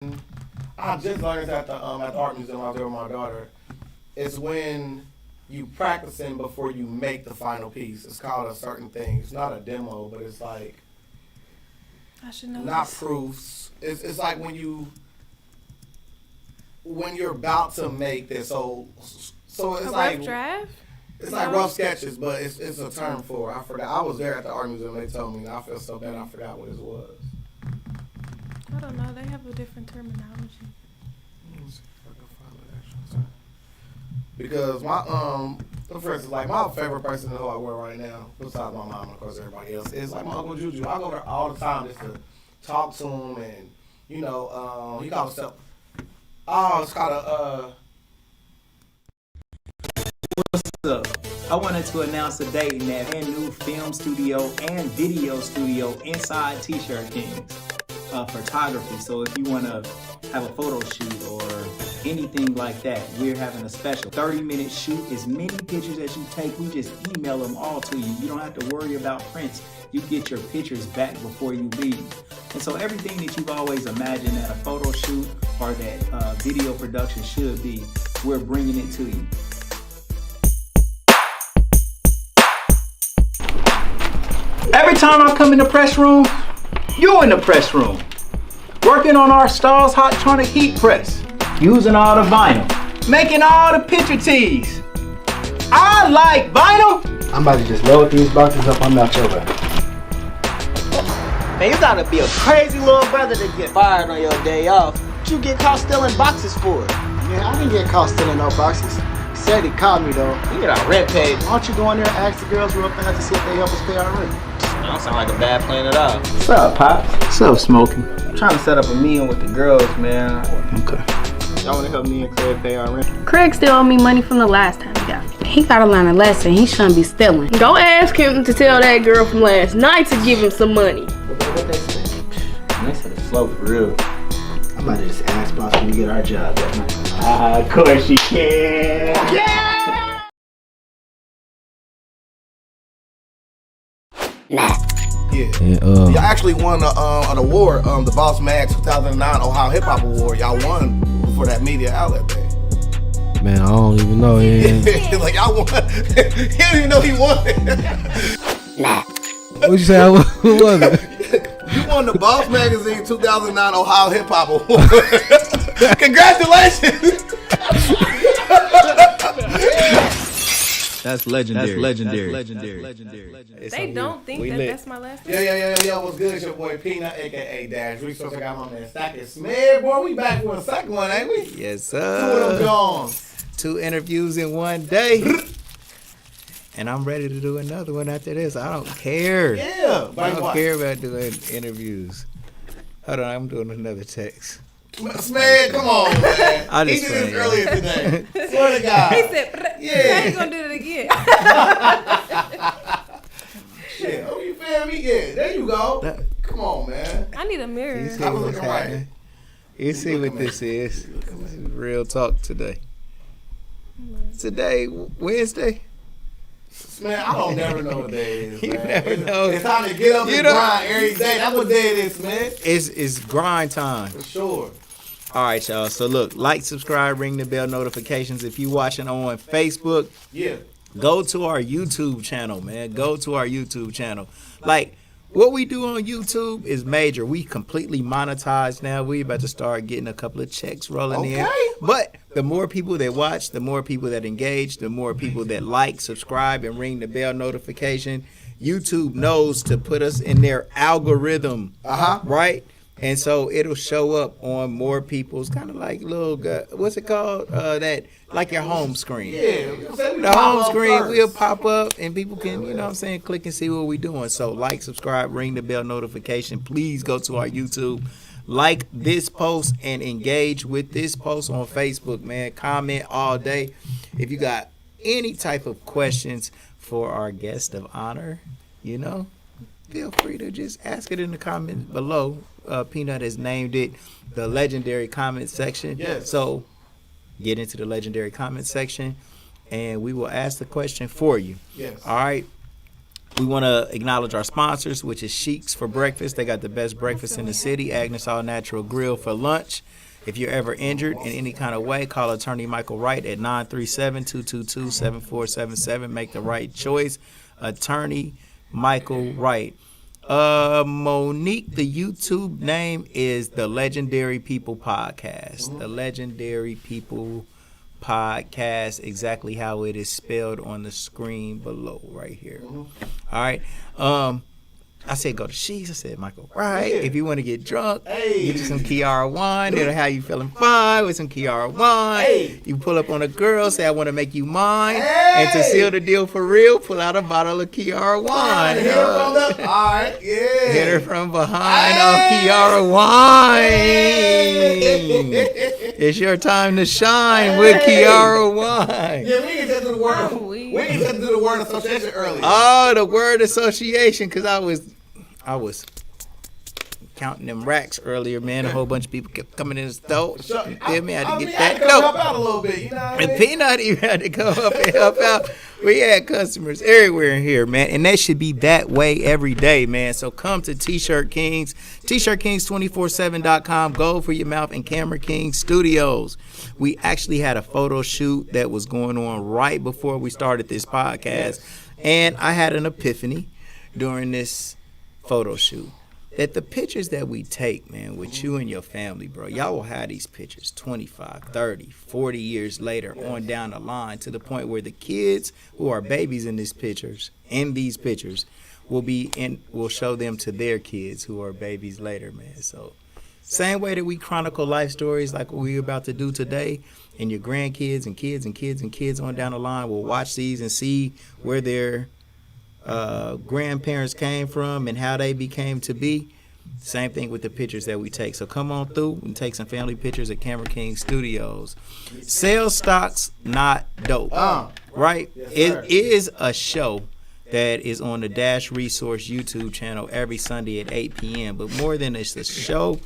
I just learned this at the art museum I was there with my daughter. It's when you practicing before you make the final piece. It's called a certain thing. It's not a demo, but it's like I should know not this. proofs. It's like when you're about to make this. So it's A like rough draft? it's like rough sketches, but it's a term for it. I forgot. I was there at the art museum. They told me, and I feel so bad. I forgot what it was. I don't know. They have a different terminology. Because my for instance, like my favorite person in the whole world right now, besides my mom and of course everybody else, is like my Uncle Juju. I go there all the time just to talk to him, and he called himself. Oh, it's called a. What's up? I wanted to announce today that a new film studio and video studio inside T-Shirt Kings. Photography. So if you want to have a photo shoot or anything like that, we're having a special 30-minute shoot. As many pictures as you take, we just email them all to you. You don't have to worry about prints. You get your pictures back before you leave. And so everything that you've always imagined that a photo shoot or that video production should be, we're bringing it to you. Every time I come in the press room, you're in the press room, working on our Stars Hottronic heat press, using all the vinyl, making all the picture tees. I like vinyl. I'm about to just load these boxes up on out your way. Man, you gotta be a crazy little brother to get fired on your day off. What you get caught stealing boxes for? Man, I didn't get caught stealing no boxes. He said he caught me though. You get our rent paid. Why don't you go in there and ask the girls real fast to see if they help us pay our rent? Don't sound like a bad plan at all. What's up, Pops? What's up, Smokey? I'm trying to set up a meeting with the girls, man. Okay. Y'all wanna help me and Craig pay our rent? Craig still owe me money from the last time he got me. He gotta learn a lesson. He shouldn't be stealing. Go ask him to tell that girl from last night to give him some money. What they say? They said it's slow for real. I'm about to just ask boss when we get our job that night. Of course you can. Yeah! Yeah. And, Y'all actually won an award, the Boss Mag 2009 Ohio Hip Hop Award. Y'all won for that media outlet thing. man, I don't even know. Yeah. Like y'all won. He didn't even know he won. What'd you say? Who was it? You won the Boss Magazine 2009 Ohio Hip Hop Award. Congratulations. That's legendary. They don't think that's my last name. Yeah. What's good? It's your boy Peanut, aka Dash Resource. I got my man Stack Smith. Boy, we back for a second one, ain't we? Yes, Two of sir. them gone. 2 interviews in one day. And I'm ready to do another one after this. I don't care. Yeah. I don't care about doing interviews. Hold on, I'm doing another text. Smith, come on, man. I He just did this playing, earlier today. Swear to God. He said, Yeah. I ain't gonna do it again. Shit. Oh, you feel me? Yeah. There you go. Come on, man. I need a mirror. You see I was what's looking right. happening? You see what this is. This is real talk today. Today, Wednesday. Man, I don't never know what day it is, You man. never know. It's time to get up You and don't- grind every day. That's what day it is, man. It's grind time. For sure. All right, y'all. So look, like, subscribe, ring the bell notifications. If you watching on Facebook, Yeah. go to our YouTube channel, man. Go to our YouTube channel. Like, what we do on YouTube is major. We completely monetized now. We about to start getting a couple of checks rolling in. Okay. But the more people that watch, the more people that engage, the more people that like, subscribe, and ring the bell notification, YouTube knows to put us in their algorithm, right? And so it'll show up on more people's kind of like little, what's it called? That, like your home screen. Yeah. The home screen will pop up and people can, you know what I'm saying, click and see what we're doing. So like, subscribe, ring the bell notification. Please go to our YouTube. Like this post and engage with this post on Facebook, man. Comment all day. If you got any type of questions for our guest of honor, you know, feel free to just ask it in the comment below. Peanut has named it the legendary comment section. Yes. So get into the legendary comment section and we will ask the question for you. Yes. All right. We want to acknowledge our sponsors, which is Shiekhs for breakfast. They got the best breakfast in the city. Agnes All Natural Grill for lunch. If you're ever injured in any kind of way, call attorney Michael Wright at 937-222-7477. Make the right choice. Attorney Michael Wright. Monique, the YouTube name is The Legendary People Podcast. The Legendary People Podcast, exactly how it is spelled on the screen below right here. All right. I said go to Shiekhs. I said Michael Wright. If you want to get drunk, get you some Kiara Wine. It'll have you feeling fine with some Kiara Wine. You pull up on a girl, say I want to make you mine, and to seal the deal for real, pull out a bottle of Kiara Wine. Hit her from the, all right, yeah. Hit her from behind on Kiara Wine. It's your time to shine with Kiara Wine. Yeah, we can get to the word. We can get to the word association earlier. Oh, the word association, because I was counting them racks earlier, man. A whole bunch of people kept coming in the store. You feel me? I had to get that dope. Help out a little bit, you know what I mean? And Peanut even had to come up and help out. We had customers everywhere in here, man. And that should be that way every day, man. So come to T-Shirt Kings, t-shirtkings247.com, Gold for Your Mouth, and Camera King Studios. We actually had a photo shoot that was going on right before we started this podcast. And I had an epiphany during this photo shoot that the pictures that we take, man, with you and your family, bro, y'all will have these pictures 25, 30, 40 years later on down the line, to the point where the kids who are babies in these pictures will show them to their kids who are babies later, man. So same way that we chronicle life stories like what we're about to do today, and your grandkids and kids and kids and kids on down the line will watch these and see where their grandparents came from and how they became to be. Same thing with the pictures that we take. So come on through and take some family pictures at Camera King Studios. Sales Stocks Not Dope. Right? Yes, it is a show that is on the Dash Resource YouTube channel every Sunday at 8 p.m. But more than it's a show,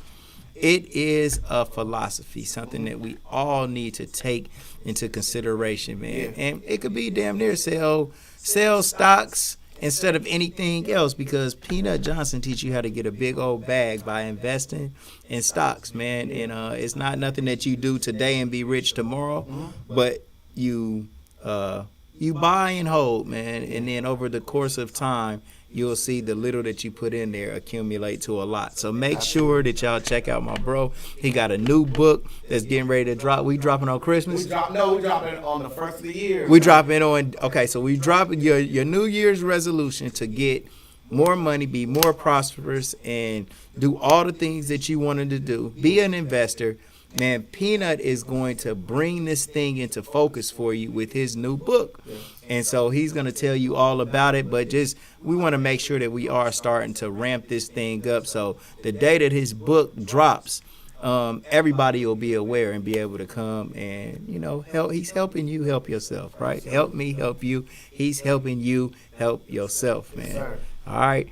it is a philosophy, something that we all need to take into consideration, man. And it could be damn near sell stocks instead of anything else, because Peanut Johnson teach you how to get a big old bag by investing in stocks, man. And it's not nothing that you do today and be rich tomorrow, but you buy and hold, man. And then over the course of time, you'll see the little that you put in there accumulate to a lot. So make sure that y'all check out my bro. He got a new book that's getting ready to drop. We dropping on Christmas? We dropping on the first of the year. We dropping on, okay, so we dropping your New Year's resolution to get more money, be more prosperous, and do all the things that you wanted to do. Be an investor. Man, Peanut is going to bring this thing into focus for you with his new book. And so he's going to tell you all about it, but we want to make sure that we are starting to ramp this thing up. So the day that his book drops, everybody will be aware and be able to come and, help. He's helping you help yourself, right? Help me help you. He's helping you help yourself, man. Yes, all right.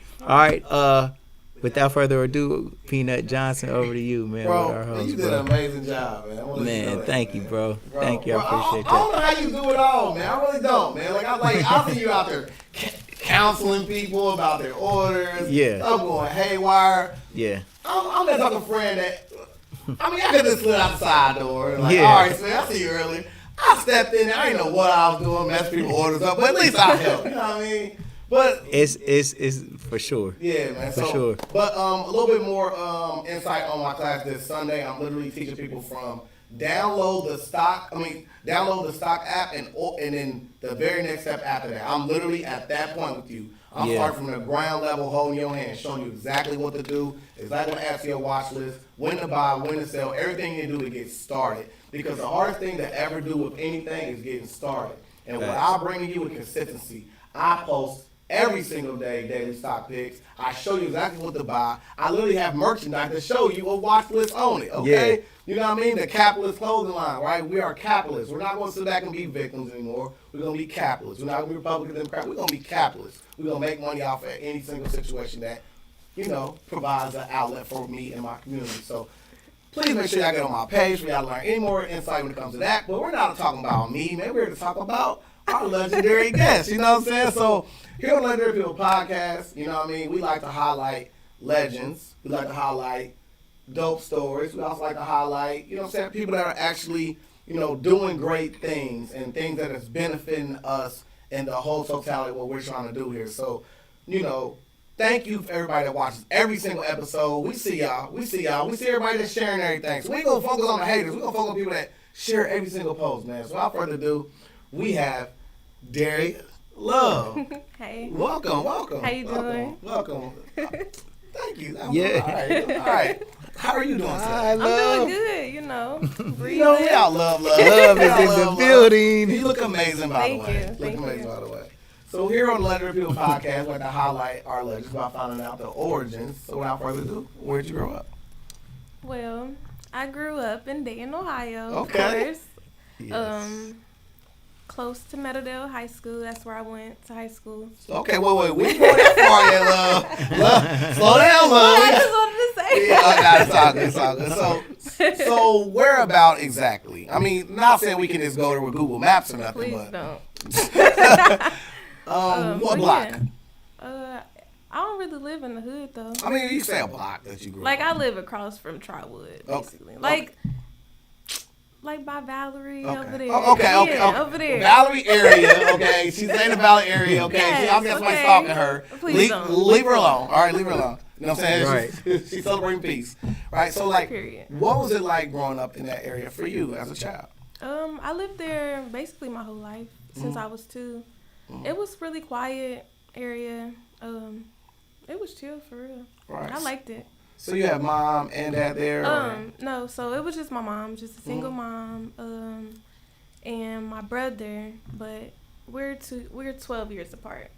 Without further ado, Peanut Johnson, over to you, man. Bro, with our host, you did an amazing job, man. Man, thank you, bro. Thank you. Bro, I appreciate that. I don't know how you do it all, man. I really don't, man. I see you out there counseling people about their orders. Yeah. I'm going haywire. Yeah. I'm that type of friend that, I could just slid out the side door. All right, man, I see you earlier. I stepped in there. I didn't know what I was doing, messing people's orders up, but at least I helped. You know what I mean? But it's for sure. Yeah, man. For sure. But a little bit more insight on my class this Sunday. I'm literally teaching people from download the stock app, and then the very next step after that. I'm literally at that point with you. I'm starting from the ground level, holding your hand, showing you exactly what to do, exactly what to add to your watch list, when to buy, when to sell, everything you do to get started. Because the hardest thing to ever do with anything is getting started. And what I bring to you is consistency. I post every single day daily stock picks. I show you exactly what to buy. I literally have merchandise to show you a watch list only, okay? Yeah. You know what I mean? The capitalist clothing line, right? We are capitalists. We're not going to sit back and be victims anymore. We're going to be capitalists. We're not going to be Republican Democrat. We're going to be capitalists. We're going to make money off of any single situation that, provides an outlet for me and my community. So please make sure y'all get on my page for y'all to learn any more insight when it comes to that. But we're not talking about me, man. We're here to talk about our legendary guest. You know what I'm saying? So here on Legendary People Podcast, you know what I mean? We like to highlight legends. We like to highlight dope stories. We also like to highlight, you know what I'm saying, people that are actually, you know, doing great things and things that is benefiting us and the whole totality of what we're trying to do here. So, you know, thank you for everybody that watches every single episode. We see y'all. We see everybody that's sharing everything. So we ain't going to focus on the haters. We're going to focus on people that share every single post, man. So without further ado, we have Darius Love. Hey. Welcome. How you doing? Welcome. Thank you. Yeah. All right. How are you doing today? I I'm love. doing good, you know. Breathing. You know, we all love. Love is in the Love. building. You look amazing, by Thank the way. you. You look Thank amazing, you. by the way. So here on the Legendary People Podcast, we like to highlight our legends by finding out the origins. So without further ado, where'd you grow up? Well, I grew up in Dayton, Ohio. Okay. Of course. Yes. Close to Meadowdale High School. That's where I went to high school. Okay, wait. We ain't going that far yet, love. Slow down, love. I just wanted to say. Yeah, it's all good. So where about exactly? I mean, not saying we can just go there with Google Maps or nothing, Please but don't. what block? Yeah. I don't really live in the hood though. I mean, you say a block that you grew Like up I live across from Trotwood, Okay. basically. Like by Valerie on. over there. Okay. Yeah, over there. Valerie area, okay. She's in the Valley area, okay. Yes, See, I'm just okay. stalking her. Please don't. Leave her alone. All right, leave her alone. You know what I'm saying? Right. She's celebrating peace. Right. So like, Period. what was it like growing up in that area for you as a child? I lived there basically my whole life since I was 2. It was really quiet area. It was chill for real. Right. I liked it. So you have mom and dad there? Or? No, so it was just my mom, just a single mom, and my brother, but we're 12 years apart.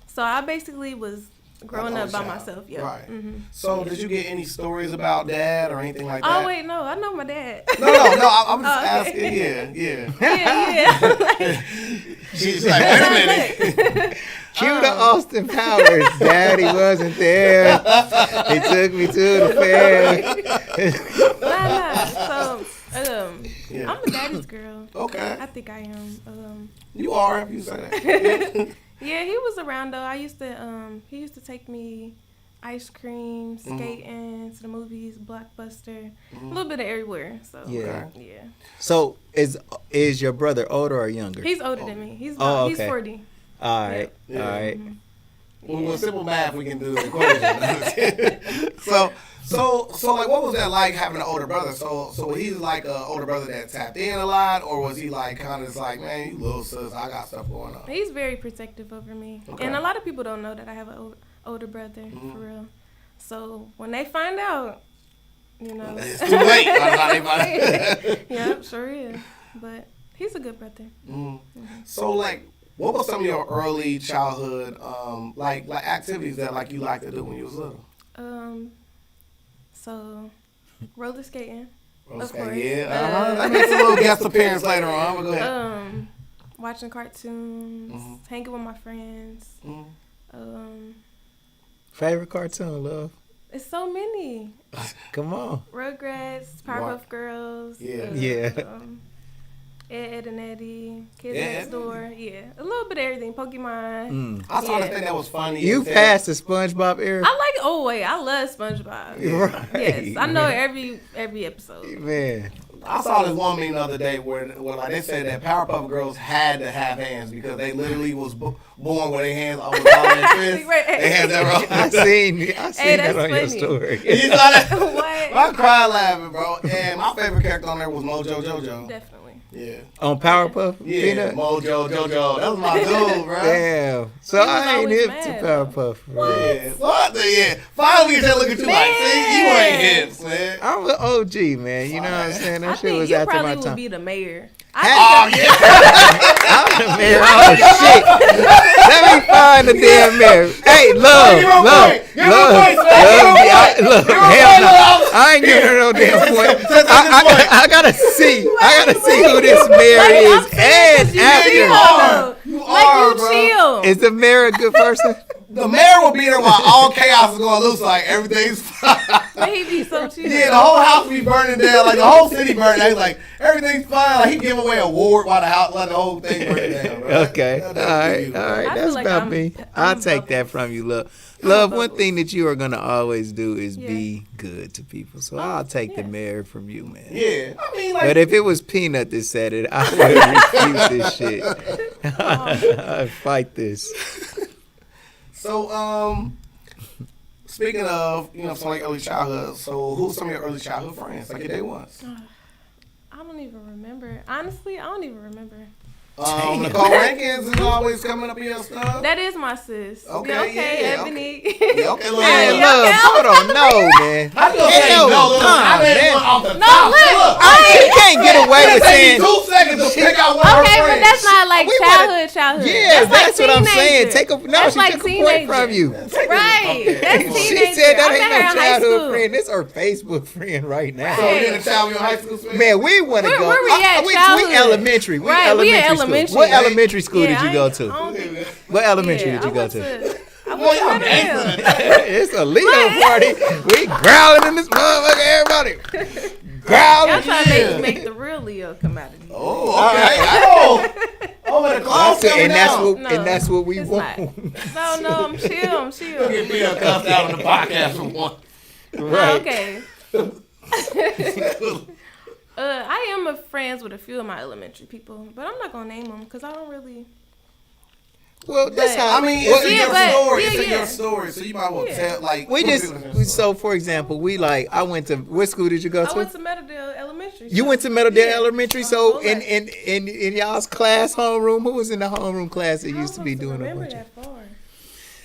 So I basically was growing up by myself. Yeah. Right. Mm-hmm. So did you get any stories about dad or anything like that? Oh wait, no, I know my dad. No. I'm just Oh, asking. Yeah. Yeah. She's like, wait a minute. Cue the Austin Powers. Daddy wasn't there. He took me to the fair. Nah. So, Yeah. I'm a daddy's girl. Okay. I think I am. You are, if you say that. Yeah, he was around though. He used to take me ice cream, skating, to the movies, Blockbuster, a little bit of everywhere. So Yeah. yeah. So is your brother older or younger? He's older than me. He's okay. he's 40. All right. Yeah. All right. Well, with simple math, we can do the equation. So like, what was that like having an older brother? So he's like an older brother that tapped in a lot, or was he like kind of just like, man, you little sis, I got stuff going on? He's very protective over me, Okay. and a lot of people don't know that I have an older brother for real. So when they find out, you know, It's too late. By the time they find out. Yep, sure is. But he's a good brother. So like, what was some of your early childhood like activities that like you liked to do when you was little? So roller skating. Roller Of skating, course. yeah. That makes a little guest appearance later on. But go ahead. Watching cartoons, hanging with my friends. Favorite cartoon, love? It's so many. Come on. Rugrats, Powerpuff Girls. Yeah. Yeah. Ed and Eddie, Kids Yeah. Next Door. Yeah, a little bit of everything. Pokemon. I saw the Yeah. thing that was funny. You It said- passed the SpongeBob era? I love SpongeBob. Right. Yes, I know every episode. Man. I saw this one meme the other day where like they said that Powerpuff Girls had to have hands because they literally was born with their hands always all in their fists. Right. They had that wrong. I seen Hey, that that's on your funny. story. You saw that? What? I cried laughing, bro. And my favorite character on there was Mojo Jojo. Definitely. Yeah. On Powerpuff? Yeah, Peanut? Mojo Jojo. That was my dude, bro. Damn. So He was I ain't always hip mad, to though. Powerpuff. Yeah. What the yeah? Finally, you look at you like, see, you ain't hips, man. I'm an OG, man. You know what I'm saying? I That shit think was you after probably my would time. be the mayor. Oh yeah. I'm the mayor. Oh, shit. Let me find the damn mayor. Hey, love. Give him a point. Give him a point, man. Look, hell no. I ain't giving her no damn point. I gotta see. I gotta see who this mayor is. And after. You Like are, you bro. chill. Is the mayor a good person? the mayor will be there while all chaos is going loose, like everything's fine. But he be so chill. Yeah, the whole house be burning down, like the whole city burning down. He's like, everything's fine. Like he give away a award while the whole thing burning down. Bro. Okay, all right. That's like about me. I'll take that from you, love. Love, one thing that you are gonna always do is be good to people. So I'll take the mayor from you, man. Yeah, I mean, like, but if it was Peanut that said it, I would refute this shit. I'd fight this. So, speaking of, some like early childhood, so who's some of your early childhood friends, like your day ones? I don't even remember. Honestly, I don't even remember. Nicole Rankins is always coming up in your stuff. That is my sis. Okay, yeah, Ebony. Okay, look. Hey, love, hold on, no, man. How you gonna say no? I made one off the top. You can't get away with saying 2 seconds to pick out one of her Okay, but friends. that's not like childhood. Yeah, that's what I'm saying. She She like took a point from you. Right. That's teenager. She said that I met her ain't in no high childhood school. friend. This is her Facebook friend right now. So you're in a child, you're in high school friend? Man, we want to go. Where we at? We Childhood. elementary. We Right, we in elementary elementary. school. What elementary school Yeah, did you go to? What elementary did you go to? I went to Meadowville. It's a Leo party. We growling in this motherfucker, everybody. Growling. Y'all trying to make the real Leo come out of you. Oh, okay. Oh, the closet. And that's what we it's want. not. No, I'm chill. Get me a cussed out on the podcast for one. Right. Okay. I am friends with a few of my elementary people, but I'm not gonna name them because I don't really. Well, that's how. I mean, it's in your story. It's in yeah. your story, so you might as well tell. Like, We just so for example, I went to what school did you go to? I went to Meadowville Elementary. You went to Meadowdale Elementary, so Well, in y'all's class homeroom, who was in the homeroom class that used to be doing a bunch of? That far.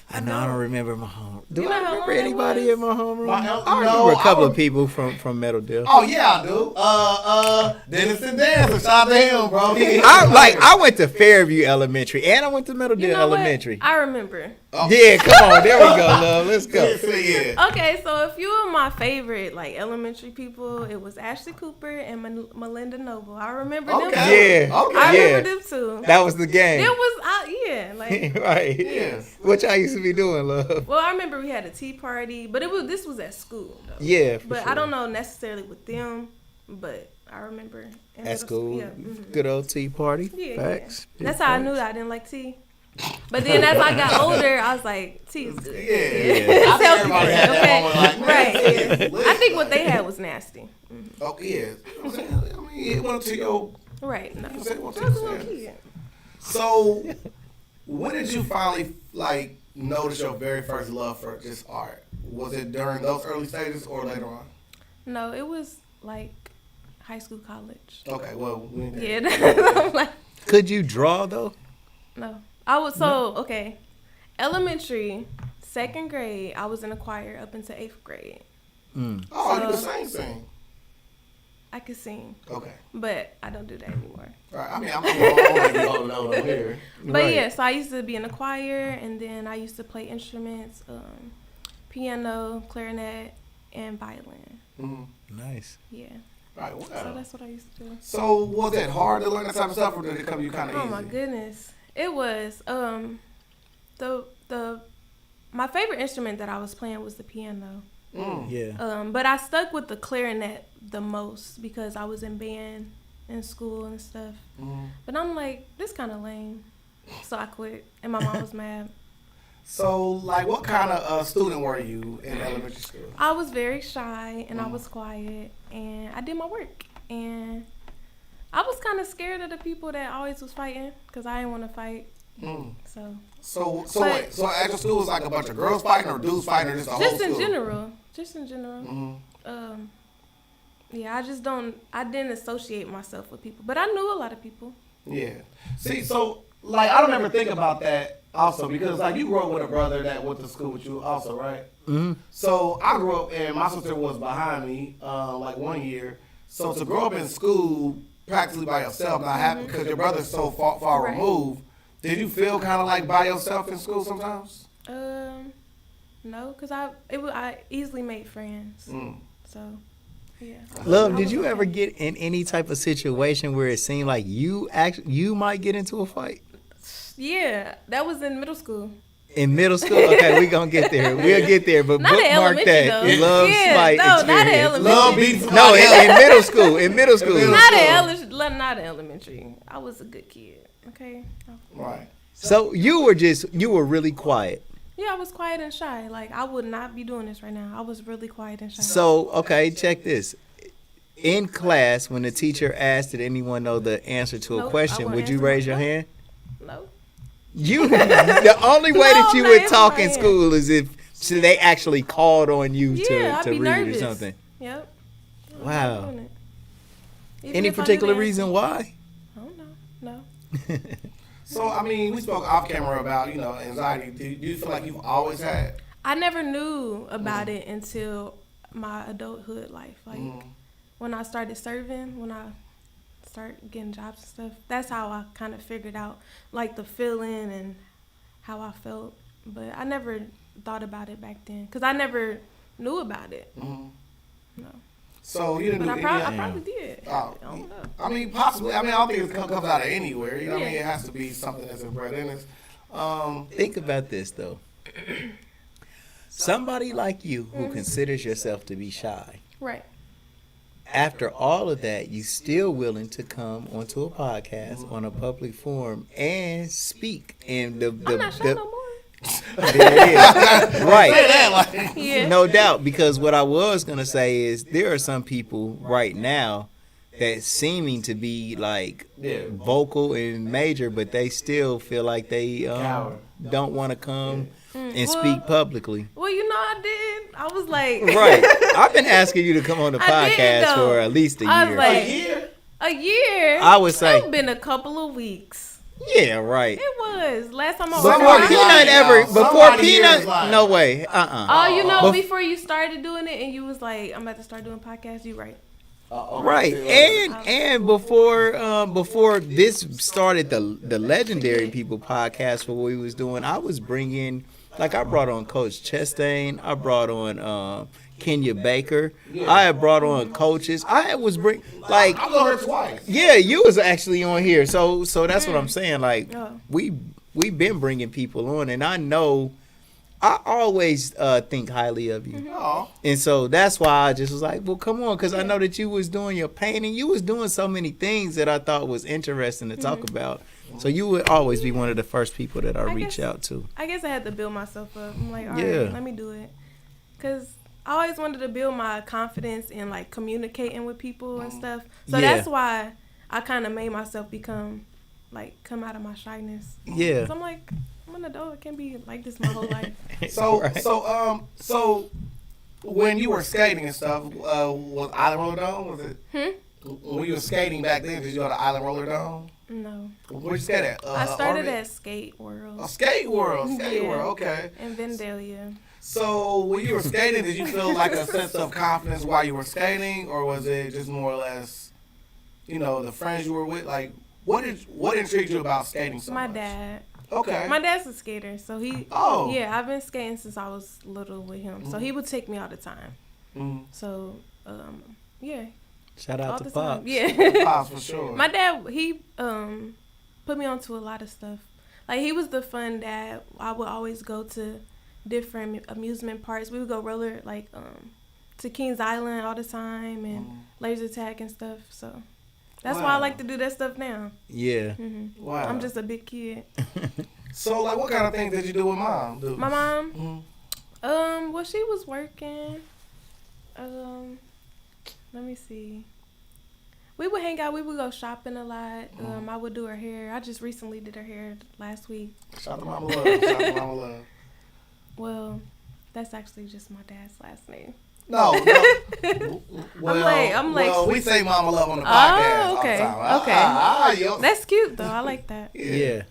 I know I don't remember my home. Do You know I how remember long that anybody was? in my homeroom? No, I remember a couple of people from Meadowdale. Oh yeah, I do. Dennis and Dan, shout out to him, bro. I went to Fairview Elementary and I went to Meadowdale You know Elementary. What? I remember. Yeah, come on, there we go, love. Let's go. Yeah. Okay, so a few of my favorite elementary people, it was Ashley Cooper and Melinda Noble. I remember them. Yeah. I remember them too. That was the game. It was right. Yeah. What y'all used to be doing, love? Well, I remember we had a tea party, but this was at school though. Yeah. But sure. I don't know necessarily with them, but I remember at school. Yeah. Good old tea party. Yeah, Facts. yeah. That's how I knew that I didn't like tea. But then as I got older, I was like, tea is good. Yeah. I think everybody had that moment, like, right. Yeah. I think what they had was nasty. Mm-hmm. Oh yeah. I mean, it went to your. Right. No. You said it went to your kid. So, when did you finally notice your very first love for just art? Was it during those early stages or later on? No, it was high school, college. Okay, well, yeah. Could you draw though? No, I was okay. Elementary, 2nd grade, I was in a choir up into 8th grade. Oh, you the same thing. I could sing. Okay. But I don't do that anymore. Right. I mean, I'm over here. But yeah, so I used to be in a choir, and then I used to play instruments, piano, clarinet, and violin. Mm-hmm. Nice. Yeah. Right. Wow. So that's what I used to do. So was it hard to learn that type of stuff, or did it come you kind of easy? Oh my goodness, it was. My favorite instrument that I was playing was the piano. Yeah. But I stuck with the clarinet the most because I was in band in school and stuff. But I'm like, this kind of lame, so I quit, and my mom was mad. So, what kind of student were you in elementary school? I was very shy, and I was quiet, and I did my work, and I was kind of scared of the people that always was fighting because I didn't want to fight. So at your school was a bunch of girls fighting or dudes fighting or just a whole school? Just in general. Yeah, I didn't associate myself with people, but I knew a lot of people. Yeah. See, so, I don't ever think about that also because, you grew up with a brother that went to school with you also, right? Mm-hmm. So, I grew up, and my sister was behind me, 1 year. So, to grow up in school practically by yourself, not happy because your brother's so far Right. removed, did you feel kind of by yourself in school sometimes? No, because I easily made friends. So, yeah. Love, did you ever get in any type of situation where it seemed like you might get into a fight? Yeah, that was in middle school. In middle school? Okay, we gonna get there. We'll get there, but Not in bookmark elementary, that. though. Love Yeah, spite no, not in experience. elementary. Love beating No, somebody else. in middle school. In middle school. Not in elementary. I was a good kid. Okay. Right. So you were really quiet. Yeah, I was quiet and shy. Like, I would not be doing this right now. I was really quiet and shy. So, okay, check this. In class, when the teacher asked, did anyone know the answer to a Nope, I question, wouldn't would you answer raise my- your hand? No. You, the only way that you No, would man, talk my in hand. school is if they actually called on you Yeah, I'd to be read nervous. or something. Yep. I'm Wow. not doing it. Even Any if I knew particular the reason answer. why? I don't know. No. So, I mean, we spoke off camera about, anxiety. Do you feel like you've always had? I never knew about it until my adulthood life. Like, when I started serving, when I started getting jobs and stuff, that's how I kind of figured out, like, the feeling and how I felt. But I never thought about it back then because I never knew about it. No. So, you didn't But do I any probably did. Oh, I don't know. I mean, possibly. I mean, I don't think it comes out of anywhere. You know what I mean? It has to be something that's inbred in us. Think about this, though. Somebody like you who considers yourself to be shy, Right. after all of that, you still willing to come onto a podcast on a public forum and speak. And I'm not shy no more. there it is. Right. Yeah. No doubt, because what I was going to say is there are some people right now that seeming to be like vocal and major, but they still feel like they don't want to come and speak publicly. Well, I did. I was like, Right. I've been asking you to come on the I did, podcast though. for at least a year. I was like, a year? I would say- It's been a couple of weeks. Yeah, right. It was. Last time I Before was Peanut Peanut, no way. Oh, before you started doing it and you was like, I'm about to start doing podcasts, you right. Right, and before this started the Legendary People podcast for what we was doing, I was bringing, like, I brought on Coach Chastain, I brought on Kenya Baker, I had brought on coaches, I was bring like I'm on her twice. yeah, you was actually on here, so that's what I'm saying. Like we've been bringing people on, and I know I always think highly of you. And so that's why I just was like, well, come on, because I know that you was doing your painting. You was doing so many things that I thought was interesting to talk about. So you would always be one of the first people that I reach out to. I guess I had to build myself up. I'm like, all Yeah. right, let me do it. Because I always wanted to build my confidence in, like, communicating with people and stuff. So Yeah. that's why I kind of made myself come out of my shyness. Yeah. 'Cause I'm like, I'm an adult. I can't be like this my whole life. So when you were skating and stuff, was Island Roller Dome? Was it? When you were skating back then, did you go to Island Roller Dome? No. Where'd you skate at? I started Orbit? at Skate World. Skate World. Skate Yeah. World. Okay. In Vandalia. So when you were skating, did you feel like a sense of confidence while you were skating, or was it just more or less, the friends you were with? Like, what intrigued you about skating so My much? dad. Okay. My dad's a skater, so he. Oh. Yeah, I've been skating since I was little with him, so he would take me all the time. So, yeah. Shout All out to the Pops. time. Yeah. Pops for sure. My dad, he put me onto a lot of stuff. Like, he was the fun dad. I would always go to different amusement parks. We would go to Kings Island all the time and laser tag and stuff. So that's why I like to do that stuff now. Yeah. Wow. I'm just a big kid. So, like, what kind of things did you do with Mom? My mom? Well, she was working. Let me see. We would hang out. We would go shopping a lot. I would do her hair. I just recently did her hair last week. Shout out to Mama Love. Shout out to Mama Love. Well, that's actually just my dad's last name. No. I'm like. Well, we say Mama Love on the podcast Oh, okay. all the time. Okay. That's cute, though. I like that. Yeah.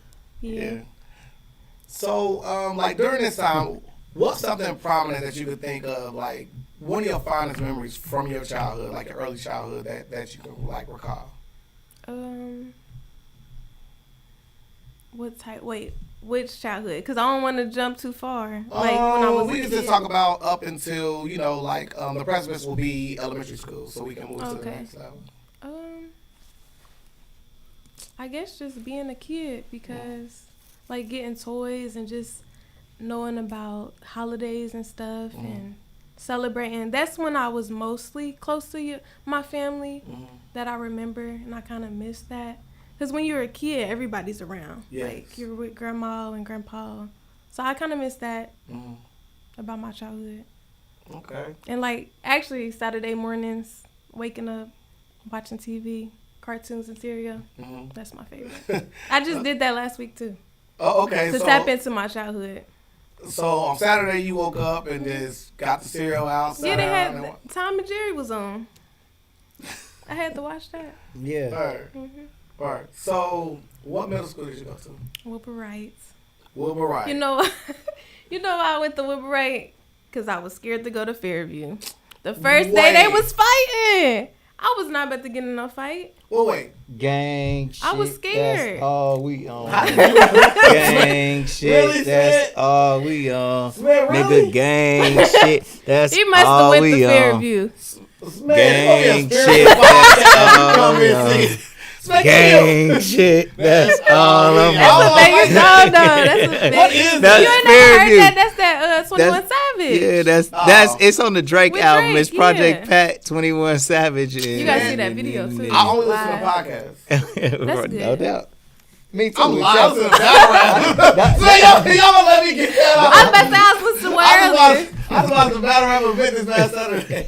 So, like, during this time, what's something prominent that you could think of, like, one of your fondest memories from your childhood, like your early childhood, that you can, like, recall? What type? Wait, which childhood? Because I don't want to jump too far. Like, when I was we a can kid. just talk about up until, the precipice will be elementary school, so we can move to the next level. I guess just being a kid because, like, getting toys and just knowing about holidays and stuff and celebrating. That's when I was mostly close to my family that I remember, and I kind of missed that. Because when you're a kid, everybody's around. Yes. Like, you're with grandma and grandpa. So I kind of miss that about my childhood. Okay. And, like, actually, Saturday mornings, waking up, watching TV, cartoons and cereal, that's my favorite. I just did that last week, too. Oh, okay. To tap into my childhood. So on Saturday, you woke up and just got the cereal out. Yeah, they had Tom and Jerry was on. I had to watch that. Yeah. All right. So what middle school did you go to? Wright. Wright. You know why I went to Wright? Because I was scared to go to Fairview. The first day they was fighting. I was not about to get in no fight. Well, wait. Gang shit. I was scared. That's all we on. Gang shit. Really, that's all we on. Smith, really? Nigga, gang shit. That's he must all have went we to on. Fairview. Gang shit. That's all we on. Gang shit. That's all I'm on. That's a thing. No, that's a thing. What is that? You ain't never Fairview. heard that? That's that 21 Savage. Yeah, that's it's on the Drake With album. Drake, It's Project Pat, 21 Savage. You gotta see that video too. I only listen to podcasts. That's good. No doubt. Me too. I'm lying to the battle rap. So y'all gonna let me get that out. I was about to say I was listening to earlier. I just watched the battle rap event this past Saturday.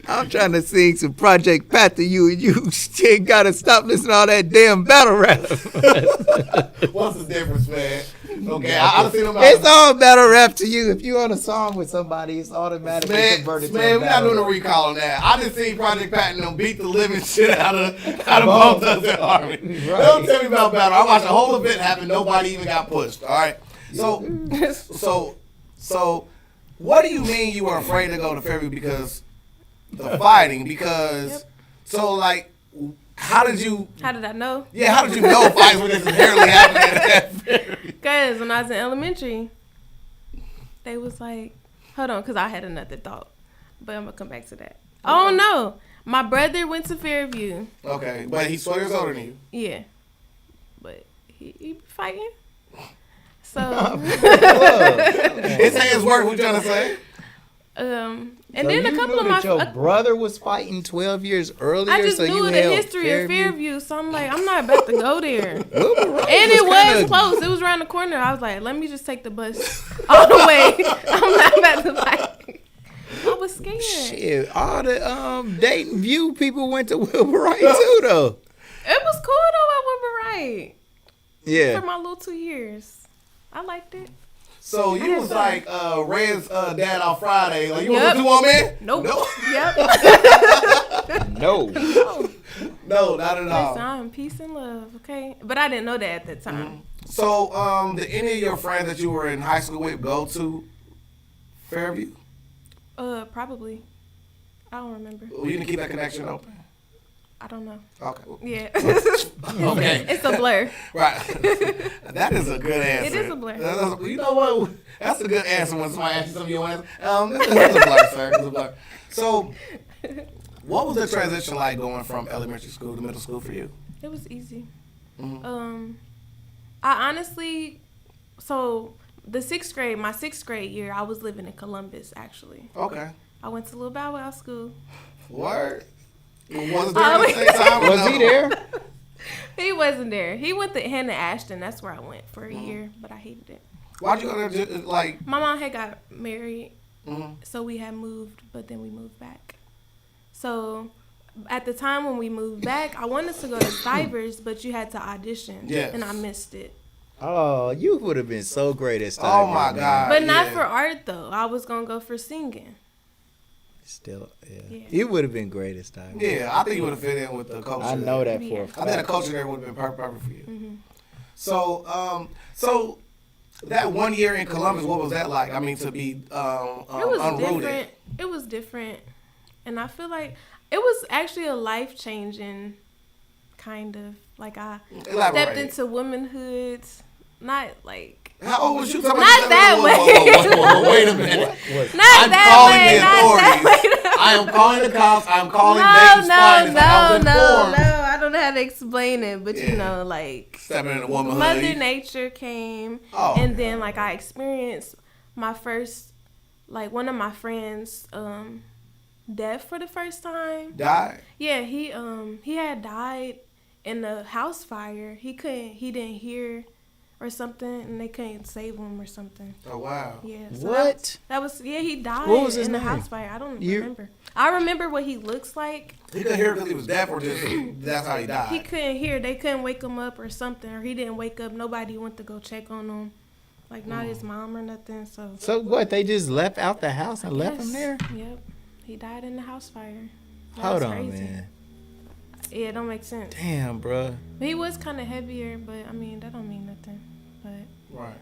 I'm trying to sing some Project Pat to you, and you still gotta stop listening to all that damn battle rap. What's the difference, man? Okay, I've seen them. It's all battle rap to you. If you're on a song with somebody, it's automatically converted to Man, a we're not battle doing a rap. recall on that. I just seen Project Pat and them beat the living shit out of both of them army. Right. Don't tell me about battle. I watched the whole event happen. Nobody even got pushed. All right. So, what do you mean you were afraid to go to Fairview because the fighting? Because so like, how did I know? Yeah, how did you know fights were just inherently happening at Fairview? Because when I was in elementary, they was like, hold on, because I had another thought. But I'm going to come back to that. Oh, no. My brother went to Fairview. Okay, but he's 12 years older than you. Yeah. But he fighting. So. His hands work, what you trying to say? And So then a couple of my your brother was fighting 12 years earlier. I just so knew you the held history of Fairview, so I'm like, I'm not about to go there. And it was close. It was around the corner. I was like, let me just take the bus all the way. I'm not about to fight. I was scared. Shit, all the Dayton View people went to Wilbur Wright too, though. It was cool though at Wilbur Wright. Yeah. For my little 2 years, I liked it. So you was like Red's dad on Friday. Like you was a 2-on-man? Nope. No. No, not at all. I'm peace and love, okay? But I didn't know that at that time. So, did any of your friends that you were in high school with go to Fairview? Probably. I don't remember. You didn't keep that connection open? I don't know. Okay. Yeah. Okay. It's a blur. Right. That is a good answer. It is a blur. You know what? That's a good answer when somebody asks you something you want to answer. It's a blur, sir. It's a blur. So, what was the transition like going from elementary school to middle school for you? It was easy. I honestly, so my 6th grade year, I was living in Columbus, actually. Okay. I went to Little Bow Wow School. Word. Was he there? He wasn't there. He went to Hannah Ashton. That's where I went for a year, but I hated it. Why'd you go there? Like, my mom had got married, so we had moved, but then we moved back. So at the time when we moved back, I wanted to go to Stivers, but you had to audition, and I missed it. Oh, you would have been so great at Stivers. Oh my God! But not for art though. I was gonna go for singing. Still, yeah. You would have been great at Stivers. Yeah, I think you would have fit in with the culture. I know that for a fact. I think the culture there would have been perfect for you. So, so that 1 year in Columbus, what was that like? I mean, to be it was unrooted. different. It was different, and I feel like it was actually a life-changing kind of like I stepped into womanhood. Not like. How old was you? Not that way. Wait a minute. Not that way. I am calling the authorities. I am calling the cops. I am calling No, Dayton's finest. no. I don't know how to explain it, but you know, like stepping in the womanhood. Mother Nature came, and then like I experienced my first, like one of my friends, death for the first time. Died? Yeah, he had died in the house fire. He didn't hear or something, and they couldn't save him or something. Oh wow! Yeah. So What? That was he died What was his in the name? house fire. I don't remember. I remember what he looks like. He couldn't hear because he was deaf, or just that's how he died. He couldn't hear. They couldn't wake him up or something, or he didn't wake up. Nobody went to go check on him, like not his mom or nothing. So what? They just left out the house and left him there? Yep. He died in the house fire. Hold on, man. Yeah, it don't make sense. Damn, bro. He was kind of heavier, but I mean that don't mean nothing. But right.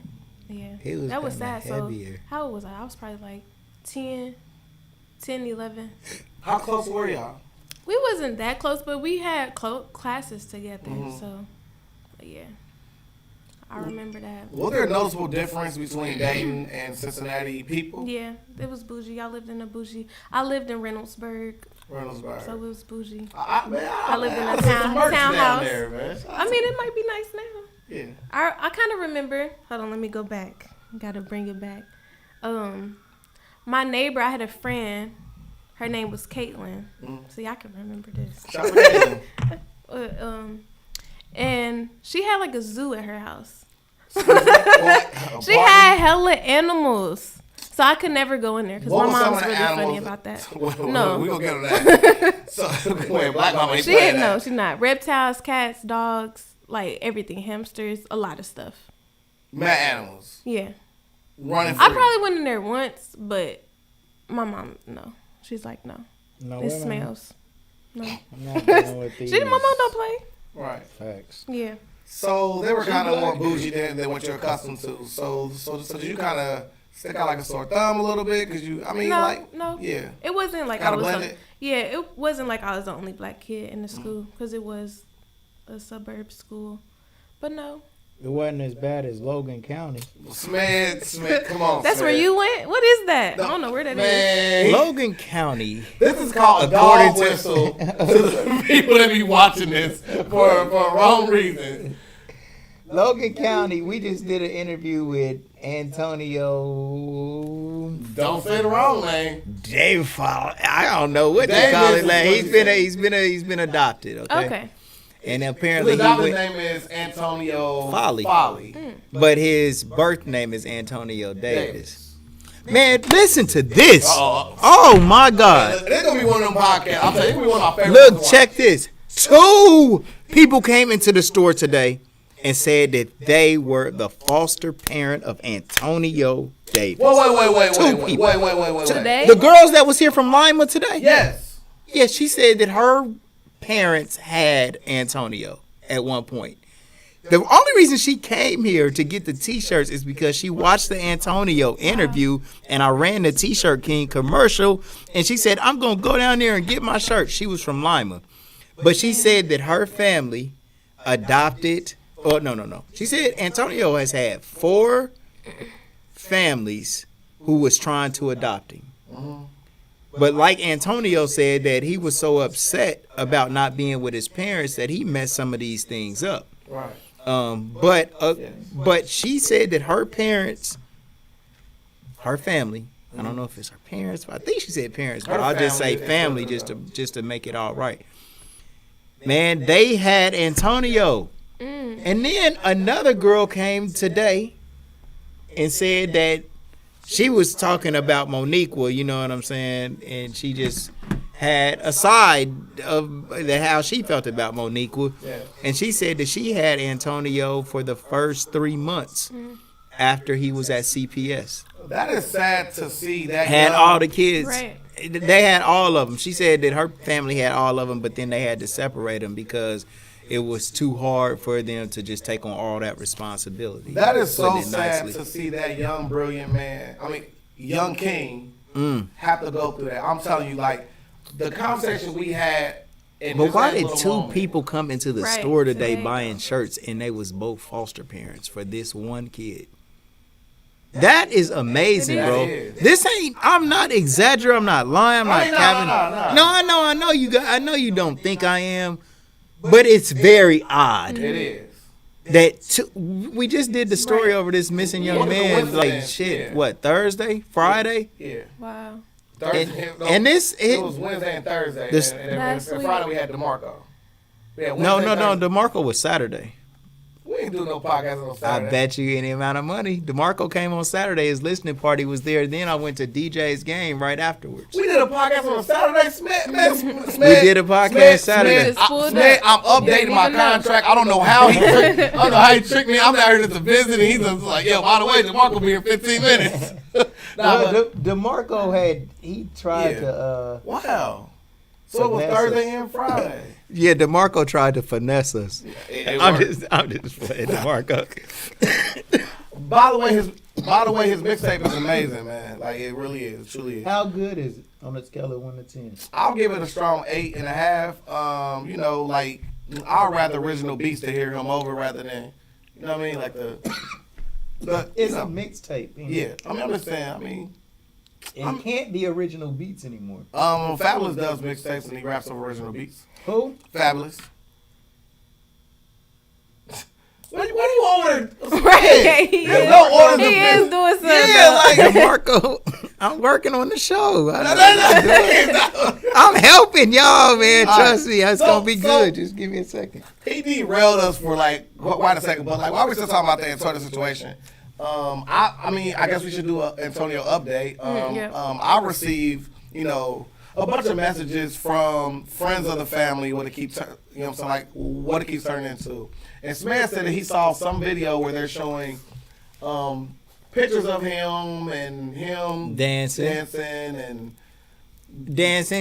Yeah. He was that was sad. heavier. So how old was I? I was probably like 10, 11. How close were y'all? We wasn't that close, but we had classes together. So, but yeah, I remember that. Was there a noticeable difference between Dayton and Cincinnati people? Yeah, it was bougie. I lived in a bougie. I lived in Reynoldsburg. So it was bougie. I lived in a townhouse. There, man. I mean, it might be nice now. Yeah. I kind of remember. Hold on, let me go back. Gotta bring it back. My neighbor, I had a friend. Her name was Caitlin. See, I can remember this. And she had like a zoo at her house. She had hella animals. So I could never go in there because my mom's really funny about that. No. We gonna get on that. So, wait, black mama ain't playing that. No, she's not. Reptiles, cats, dogs, like everything. Hamsters, a lot of stuff. Mad animals. Yeah. Running free. I probably went in there once, but my mom, no. She's like, no. It smells. No. I'm not dealing with these. My mom don't play. Right. Facts. Yeah. So they were kind of more bougie than what you're accustomed to. So did you kind of stick out like a sore thumb a little bit? Because No. Yeah. It wasn't like Kinda I was. blended? It wasn't like I was the only black kid in the school because it was a suburb school. But no. It wasn't as bad as Logan County. Smith, come on. That's where you went? What is that? I don't know where that is. Logan County. This is called a dog whistle to the people that be watching this for a wrong reason. Logan County, we just did an interview with Antonio. Don't say the wrong name. Dave, I don't know what they call it. Like, he's been adopted. Okay. And apparently his adopted name is Antonio Folly. But his birth name is Antonio Davis. Man, listen to this. Oh my God. It's gonna be one of them podcasts. I'm saying it's gonna be one of my favorites. Look, check this. 2 people came into the store today and said that they were the foster parent of Antonio Davis. Wait. Today? The girls that was here from Lima today? Yes. Yeah, she said that her parents had Antonio at one point. The only reason she came here to get the t-shirts is because she watched the Antonio interview and I ran the T-Shirt King commercial and she said, I'm going to go down there and get my shirt. She was from Lima. But she said that her family adopted, no. She said Antonio has had 4 families who was trying to adopt him. But like Antonio said that he was so upset about not being with his parents that he messed some of these things up. Right. But she said that her parents, her family, I don't know if it's her parents, but I think she said parents, but I'll just say family just to make it all right. Man, they had Antonio. And then another girl came today and said that she was talking about Moniqua, you know what I'm saying? And she just had a side of how she felt about Moniqua. Yeah. And she said that she had Antonio for the first 3 months after he was at CPS. That is sad to see. That had all the kids. Right. They had all of them. She said that her family had all of them, but then they had to separate them because it was too hard for them to just take on all that responsibility. That is so sad to see that young, brilliant man, young king, have to go through that. I'm telling you, like, the conversation we had. But why did 2 people come into the store today buying shirts and they was both foster parents for this one kid? That is amazing, bro. This ain't. I'm not exaggerating. I'm not lying. I'm not capping. No, I know you. I know you don't think I am. But it's very odd. It is. We just did the story over this missing young man. Like shit. What, Thursday, Friday? Yeah. Wow. Thursday. And it was Wednesday and Thursday. And Friday we had DeMarco. No. DeMarco was Saturday. We ain't do no podcast on Saturday. I bet you any amount of money. DeMarco came on Saturday. His listening party was there. Then I went to DJ's game right afterwards. We did a podcast on Saturday, Smith. We did a podcast Saturday. Smith, I'm updating my contract. I don't know how he tricked me. I'm out here just to visit, and he's just like, yo, by the way, DeMarco will be here in 15 minutes. DeMarco tried to. Wow. So it was Thursday and Friday. Yeah, DeMarco tried to finesse us. I'm just playing DeMarco. By the way, his mixtape is amazing, man. Like it really is, it truly is. How good is it on a scale of 1 to 10? I'll give it a strong 8.5. You know, like I'd rather original beats to hear him over rather than, you know what I mean, like the. It's a mixtape. Yeah, I mean, I'm just saying. I mean. It can't be original beats anymore. Fabulous does mixtapes and he raps over original beats. Who? Fabulous. What do you order? Right. There's no order. He is doing something. Yeah, like DeMarco, I'm working on the show. I'm helping y'all, man. Trust me, it's gonna be good. Just give me a second. He derailed us for like quite a second, but like why are we still talking about the Antonio situation? I mean, I guess we should do an Antonio update. I received, you know, a bunch of messages from friends of the family what it keeps, you know what I'm saying, like what it keeps turning into. And Smith said that he saw some video where they're showing pictures of him and him dancing,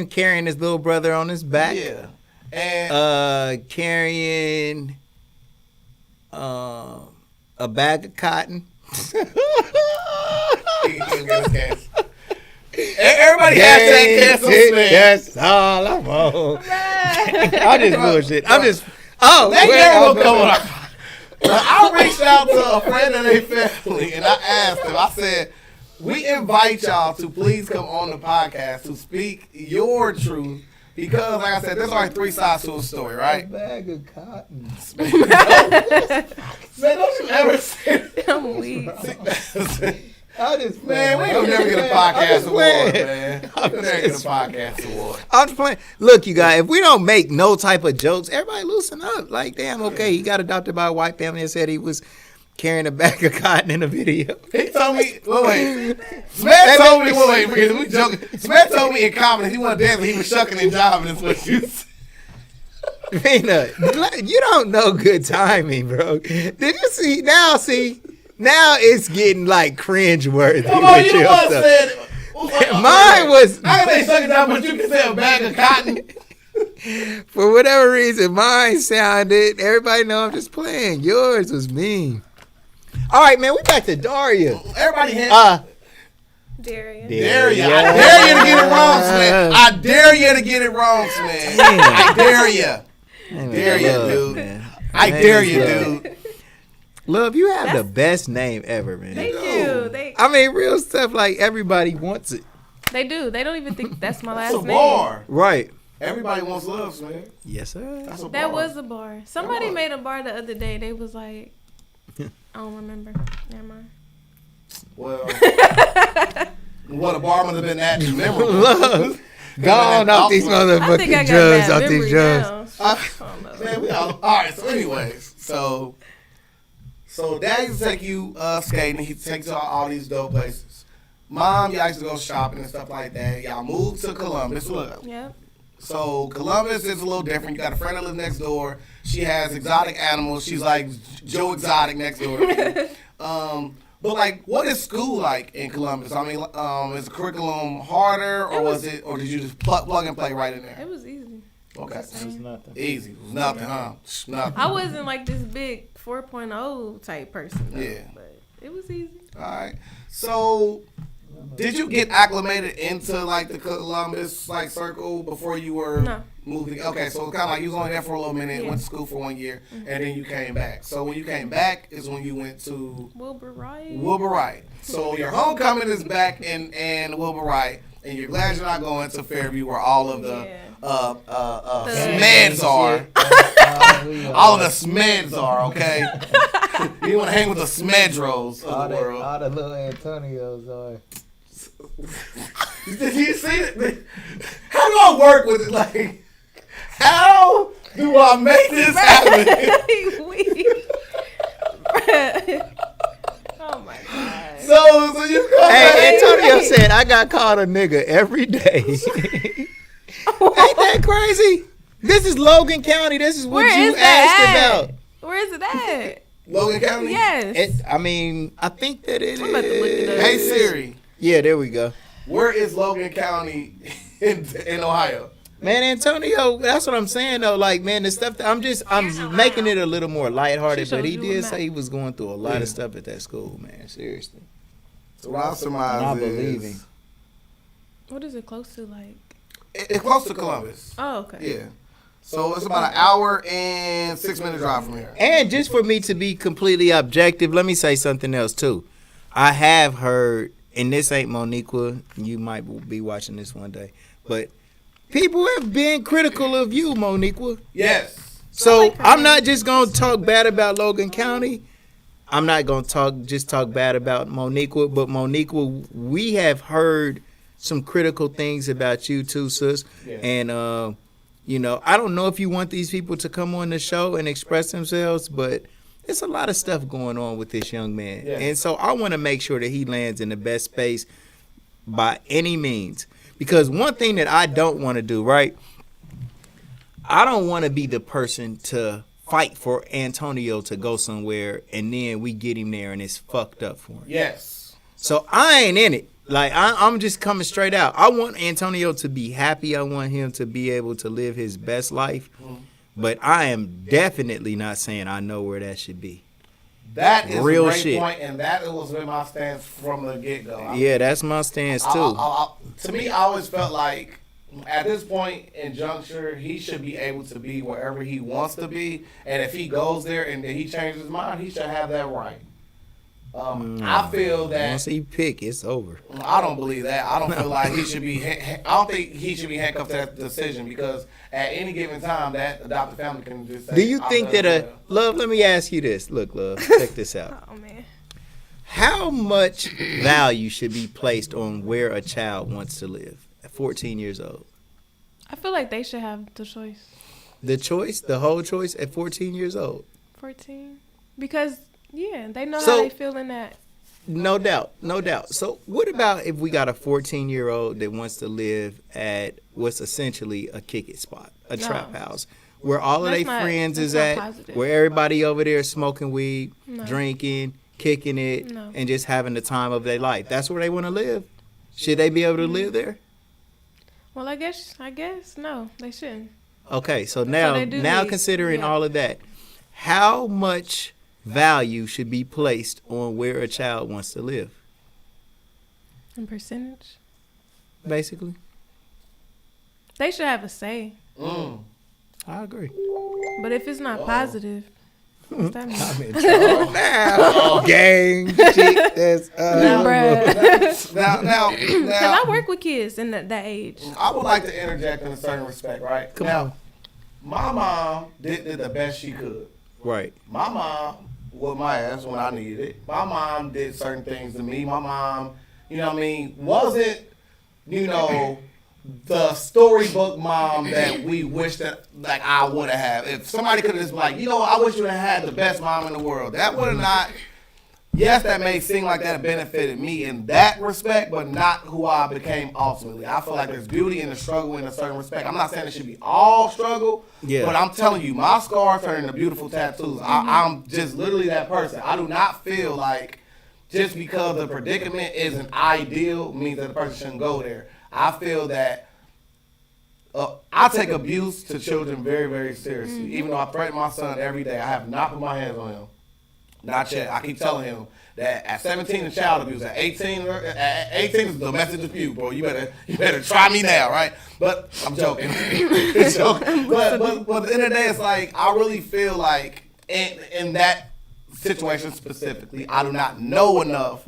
carrying his little brother on his back. Yeah, and carrying a bag of cotton. Everybody has that cancel, man. That's all I'm on. I just bullshit. I'm just. Oh, they never will come on our. I reached out to a friend of their family and I asked him. I said, "We invite y'all to please come on the podcast to speak your truth." Because, like I said, there's only 3 sides to a story, right? A bag of cotton. Man, don't you ever say that. I'm weak. Man, we ain't gonna never get a podcast award, man. We'll never get a podcast award. I'm just playing. Look, you guys, if we don't make no type of jokes, everybody loosen up. Like, damn, okay, he got adopted by a white family and said he was carrying a bag of cotton in a video. He told me, wait. Smith told me, because we joking. Smith told me in confidence he wasn't dancing, he was shucking and jiving. That's what you said. Peanut, you don't know good timing, bro. Did you see? Now it's getting like cringeworthy. Come on, you once said. Mine was. I can say shucking jiving, but you can say a bag of cotton. For whatever reason, mine sounded. Everybody know I'm just playing. Yours was mean. All right, man, we back to Daria. Everybody has. Daria. I dare you to get it wrong, Smith. I dare you to get it wrong, Smith. I dare you. Dare you, dude. I dare you, dude. Love, you have the best name ever, man. Thank you. I mean, real stuff like everybody wants it. They do. They don't even think that's my last That's a name. bar. Right. Everybody wants love, Smith. Yes, sir. That's a bar. That was a bar. Somebody made a bar the other day. They was like, I don't remember. Never mind. Well, what a bar would have been that memorable. Love. Gone off these motherfucking drugs, off these drugs. Man, we all right. So, anyways, so Dad used to take you skating. He takes you to all these dope places. Mom, y'all used to go shopping and stuff like that. Y'all moved to Columbus. Look. Yep. So Columbus is a little different. You got a friend that lives next door. She has exotic animals. She's like Joe Exotic next door. But like, what is school like in Columbus? I mean, is the curriculum harder, or did you just plug and play right in there? It was easy. Okay. It was nothing. Easy. It was nothing, huh? Nothing. I wasn't like this big 4.0 type person. Though, Yeah. But it was easy. All right. So, did you get acclimated into like the Columbus like circle before you were moving? Okay, so it's kind of like you was only there for a little minute, went to school for 1 year, and then you came back. So when you came back is when you went to Wilbur Wright. So your homecoming is back in Wilbur Wright, and you're glad you're not going to Fairview where all of the smeds are. All of the smeds are, okay? You want to hang with the smedros of the world. All the little Antonios are. Did you see it? How do I work with it? Like, how do I make this happen? Oh my God. So you come Hey, Antonio said I got called a nigga every day. Ain't that crazy? This is Logan County. This is what you asked about. Where is it at? Logan County? Yes. I think that it I'm about to look it up. Hey Siri. Yeah, there we go. Where is Logan County in Ohio? Man, Antonio, that's what I'm saying though. Like, man, the stuff that I'm making it a little more lighthearted, but he did say he was going through a lot of stuff at that school, man. Seriously. So what I surmise I believe him. What is it close to, like? It's close to Columbus. Oh, okay. Yeah. So it's about an hour and 6 minute drive from here. And just for me to be completely objective, let me say something else too. I have heard, and this ain't Moniqua, you might be watching this one day, but people have been critical of you, Moniqua. Yes. So I'm not just gonna talk bad about Logan County. I'm not gonna talk bad about Moniqua, but Moniqua, we have heard some critical things about you too, sis. Yeah. And you know, I don't know if you want these people to come on the show and express themselves, but there's a lot of stuff going on with this young man. Yeah. And so I want to make sure that he lands in the best space by any means. Because one thing that I don't want to do, right? I don't want to be the person to fight for Antonio to go somewhere and then we get him there and it's fucked up for him. Yes. So I ain't in it. Like, I'm just coming straight out. I want Antonio to be happy. I want him to be able to live his best life. But I am definitely not saying I know where that should be. That is real a great shit. point, and that was been my stance from the get-go. Yeah, that's my stance, too. To me, I always felt like at this point in juncture, he should be able to be wherever he wants to be. And if he goes there and he changes his mind, he should have that right. I feel that once he pick, it's over. I don't believe that. I don't feel like he should be. I don't think he should be handcuffed to that decision because at any given time, that adopted family can just say. Do you think that Love? Let me ask you this. Look, Love, check this out. Oh man. How much value should be placed on where a child wants to live at 14 years old? I feel like they should have the choice. The choice, the whole choice at 14 years old. 14, because. Yeah, they know how they feel in that. No doubt, no doubt. So what about if we got a 14-year-old that wants to live at what's essentially a kick-it spot, a trap house, where all of their friends is at, positive. Where everybody over there is smoking weed, drinking, kicking it, and just having the time of their life. That's where they want to live. Should they be able to live there? Well, I guess no, they shouldn't. Okay, so now considering all of that, how much value should be placed on where a child wants to live? In percentage? Basically. They should have a say. I agree. But if it's not positive, what's that mean? I'm in trouble now. Gang shit. That's now. Because I work with kids in that age. I would like to interject in a certain respect, right? Come on. My mom did the best she could. Right. My mom whooped my ass when I needed it. My mom did certain things to me. My mom, wasn't, the storybook mom that we wish that, like, I would have. If somebody could have just been like, I wish you would have had the best mom in the world. That would have not, yes, that may seem like that benefited me in that respect, but not who I became ultimately. I feel like there's beauty in the struggle in a certain respect. I'm not saying it should be all struggle, but I'm telling you, my scars turn into beautiful tattoos. I'm just literally that person. I do not feel like just because the predicament isn't ideal means that the person shouldn't go there. I feel that I take abuse to children very, very seriously. Even though I threaten my son every day, I have not put my hands on him. Not yet. I keep telling him that at 17 is child abuse. At 18 is domestic dispute, bro. You better try me now, right? But I'm joking. But at the end of the day, it's like I really feel like in that situation specifically, I do not know enough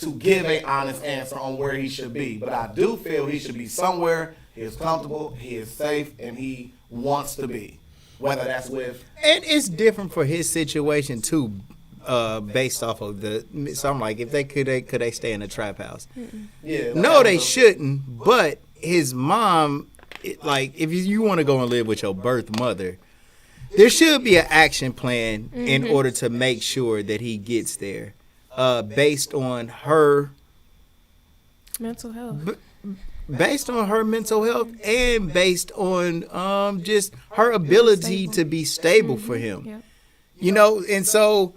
to give a honest answer on where he should be. But I do feel he should be somewhere he is comfortable, he is safe, and he wants to be. Whether that's with... And it's different for his situation, too, based off of the... So I'm like, if they could they stay in a trap house? Yeah. No, they shouldn't. But his mom, if you want to go and live with your birth mother, there should be an action plan in order to make sure that he gets there, based on her mental health. Based on her mental health and based on just her ability to be stable for him. Yep. You know, and so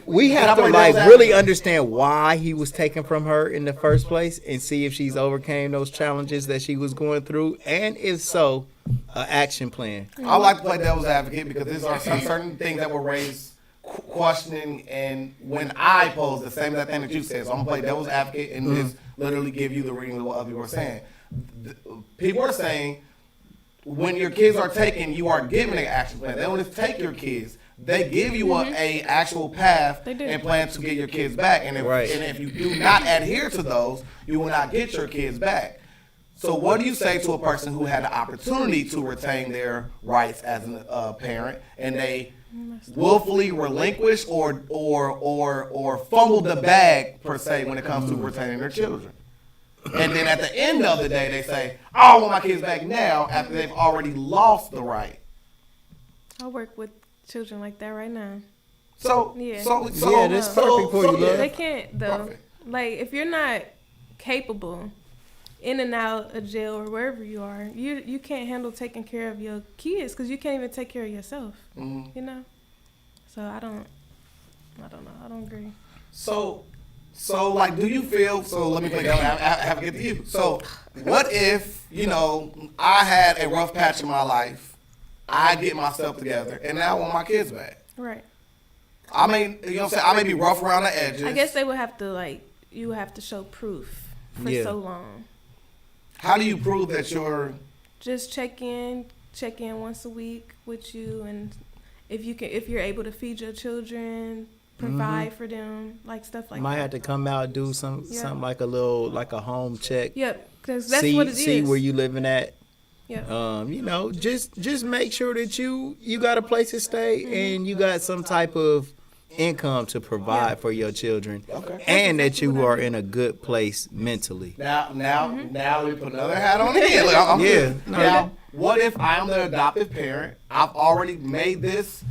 we have to really understand why he was taken from her in the first place and see if she's overcame those challenges that she was going through, and if so, an action plan. I like to play devil's advocate because there are certain things that were raised questioning, and when I pose the same thing that you said, so I'm gonna play devil's advocate and just literally give you the reading of what other people are saying. People are saying when your kids are taken, you are given an action plan. They don't just take your kids; they give you a actual path and plan to get your kids back. And if you do not adhere to those, you will not get your kids back. So what do you say to a person who had the opportunity to retain their rights as a parent, and they willfully relinquish or fumble the bag, per se, when it comes to retaining their children? And then at the end of the day, they say, I want my kids back now, after they've already lost the right. I work with children like that right now. So that's perfect for you, love. They can't, though. Perfect. Like, if you're not capable in and out of jail or wherever you are, you can't handle taking care of your kids because you can't even take care of yourself. You know? So I don't know. I don't agree. So like, do you feel, so let me play that, I have to get to you. So what if, I had a rough patch in my life, I get myself together, and now I want my kids back? Right. I mean, you know what I'm saying? I may be rough around the edges. I guess they would have to, you would have to show proof for so long. How do you prove that you're... Just check in once a week with you, and if you're able to feed your children, provide for them, stuff like that. Might have to come out, do something like a home check. Yep, because that's what it is. See where you living at. Yeah. Just make sure that you got a place to stay and you got some type of income to provide for your children, and that you are in a good place mentally. Now, let me put another hat on again. Now, what if I'm the adoptive parent? I've already made this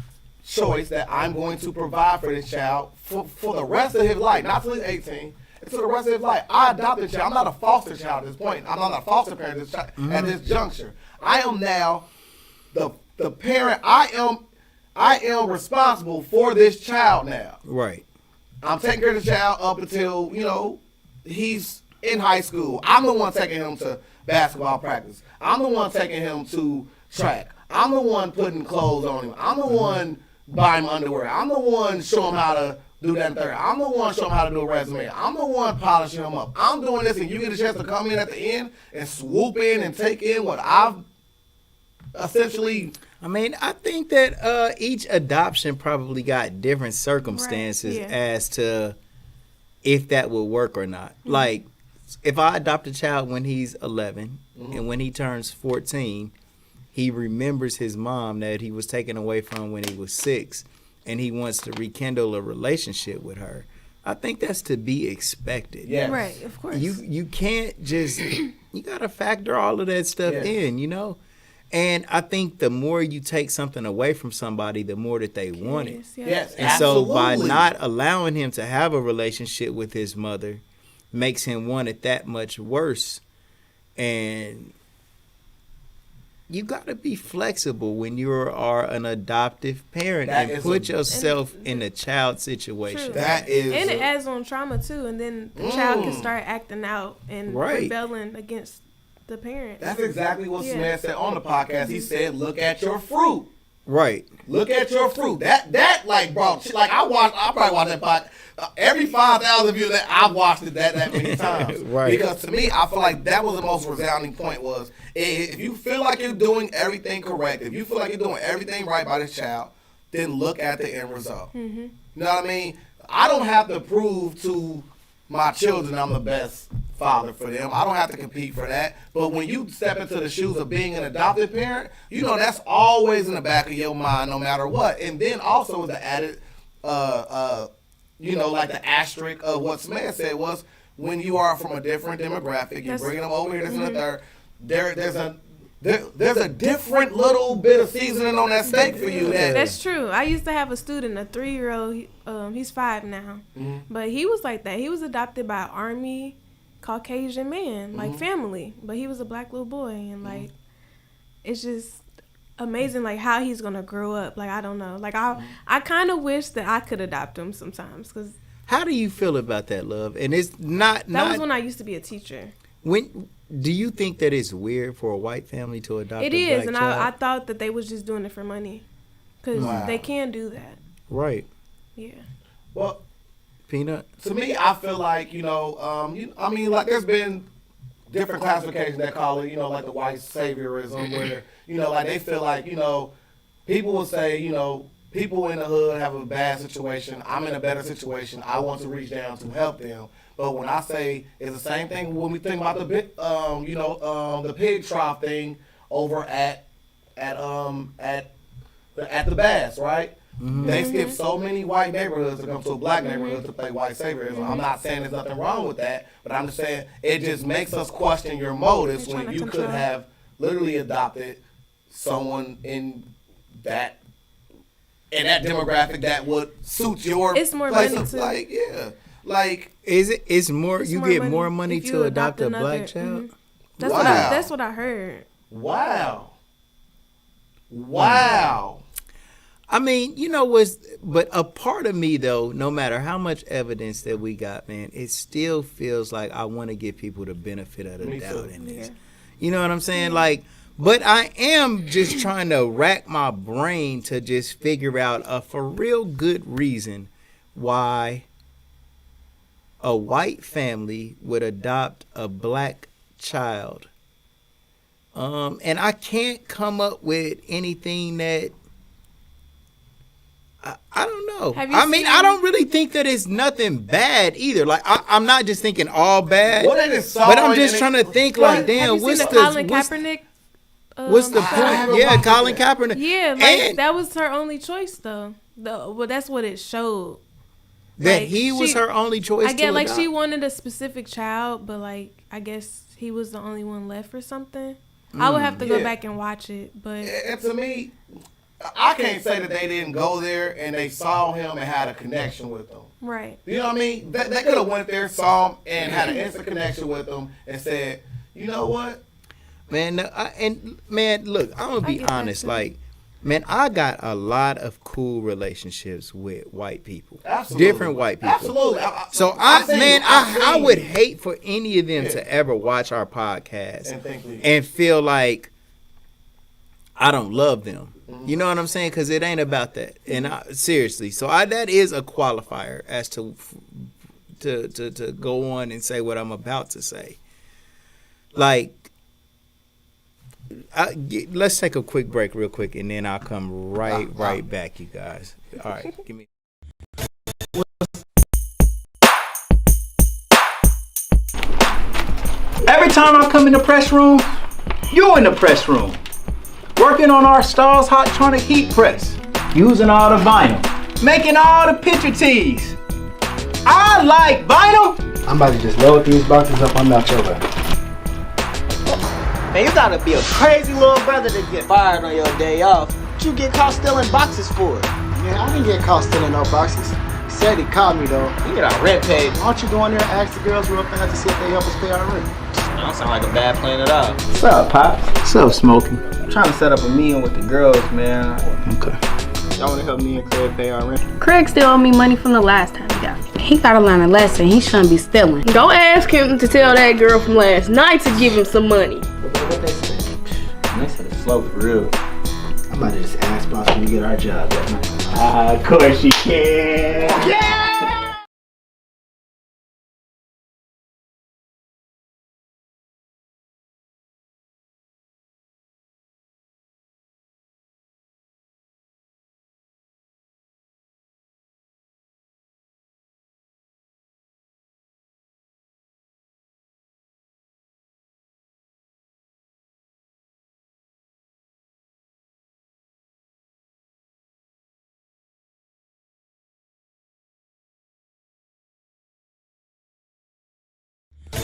choice that I'm going to provide for this child for the rest of his life, not till he's 18. To the rest of his life. I adopted a child. I'm not a foster child at this point. I'm not a foster parent at this juncture. I am now the parent. I am responsible for this child now. Right. I'm taking care of the child up until, he's in high school. I'm the one taking him to basketball practice. I'm the one taking him to track. I'm the one putting clothes on him. I'm the one buying him underwear. I'm the one showing him how to do that and third. I'm the one showing him how to do a resume. I'm the one polishing him up. I'm doing this, and you get a chance to come in at the end and swoop in and take in what I've essentially... I mean, I think that each adoption probably got different circumstances as to if that would work or not. Like, if I adopt a child when he's 11 and when he turns 14, he remembers his mom that he was taken away from when he was 6, and he wants to rekindle a relationship with her. I think that's to be expected. Yes. Right, of course. You can't just, you got to factor all of that stuff in, And I think the more you take something away from somebody, the more that they want it. Yes, and so by not allowing him to have a relationship with his mother makes him want it that much worse. And you got to be flexible when you are an adoptive parent and put yourself in a child situation. True. And it adds on trauma too, and then the child can start acting out and rebelling against the parent. That's exactly what Smith said on the podcast. He said, "Look at your fruit." Right. Look at your fruit. That bro, I probably watched that podcast. Every 5,000 views that I've watched it that many times. Right. Because to me, I feel like that was the most resounding point was, if you feel like you're doing everything correct, if you feel like you're doing everything right by this child, then look at the end result. You know what I mean? I don't have to prove to my children I'm the best father for them. I don't have to compete for that. But when you step into the shoes of being an adopted parent, you know that's always in the back of your mind no matter what. And then also the added, like the asterisk of what Smith said was when you are from a different demographic, you're bringing them over here, this and the third, there's a different little bit of seasoning on that steak for you. That's true. I used to have a student, a 3-year-old. He's 5 now, but he was like that. He was adopted by an Army Caucasian man, like family, but he was a black little boy, and like it's just amazing, like how he's gonna grow up. Like I don't know. Like I kind of wish that I could adopt him sometimes. Cause how do you feel about that, love? And it's not. That was when I used to be a teacher. When do you think that it's weird for a white family to adopt? It is, and I thought that they was just doing it for money, because they can do that. Right. Yeah. Well, Peanut. To me, I feel like like there's been different classifications that call it, like the white saviorism, where like they feel like people will say people in the hood have a bad situation. I'm in a better situation. I want to reach down to help them. But when I say it's the same thing when we think about the pig trough thing over at the Bass, right? Mm-hmm. They skip so many white neighborhoods to come to a black neighborhood to play white saviorism. I'm not saying there's nothing wrong with that, but I'm just saying it just makes us question your motives when you could have literally adopted someone in that demographic that would suit your it's more place money of, too. like, yeah. Like, it's more. It's you more get money more money to adopt a black child. That's what I heard. Wow. I mean, but a part of me though, no matter how much evidence that we got, man, it still feels like I want to give people the benefit of the doubt in this. Yeah. You know what I'm saying? Yeah. Like, but I am just trying to rack my brain to just figure out a for real good reason why a white family would adopt a black child. And I can't come up with anything that I don't know. I don't really think that it's nothing bad either. Like I'm not just thinking all bad, but I'm just trying to think like, damn, what's the Colin Kaepernick? What's the point? Yeah, Colin Kaepernick. Yeah, like that was her only choice though. Well, that's what it showed. That like, he was her only choice. I get like she wanted a specific child, but like I guess he was the only one left or something. I would have to go back and watch it, but and to me, I can't say that they didn't go there and they saw him and had a connection with him. Right. You know what I mean? They could have went there, saw him, and had an instant connection with him and said, you know what? Man, look, I'm going to be honest. Like, man, I got a lot of cool relationships with white people. Absolutely. Different white people. Absolutely. I would hate for any of them to ever watch our podcast and feel like I don't love them. You know what I'm saying? Because it ain't about that. And seriously, so that is a qualifier as to go on and say what I'm about to say. Like, let's take a quick break real quick, and then I'll come right back, you guys. All right, give me. Every time I come in the press room, you in the press room. Working on our Stars Hot-Tronic heat press, using all the vinyl, making all the picture tees. I like vinyl. I'm about to just load these boxes up on out your way. Man, you gotta be a crazy little brother to get fired on your day off. What you get caught stealing boxes for? Man, I didn't get caught stealing no boxes. He said he caught me though. We get our rent paid. Why don't you go in there and ask the girls real fast to see if they help us pay our rent? Don't sound like a bad plan at all. What's up, Pops? What's up, Smokey? I'm trying to set up a meeting with the girls, man. Okay. Y'all wanna help me and Craig pay our rent? Craig still owe me money from the last time he got me. He gotta learn a lesson. He shouldn't be stealing. Don't ask him to tell that girl from last night to give him some money. What they said? They said it's slow for real. I'm about to just ask boss when we get our job that night. Of course you can. Yeah!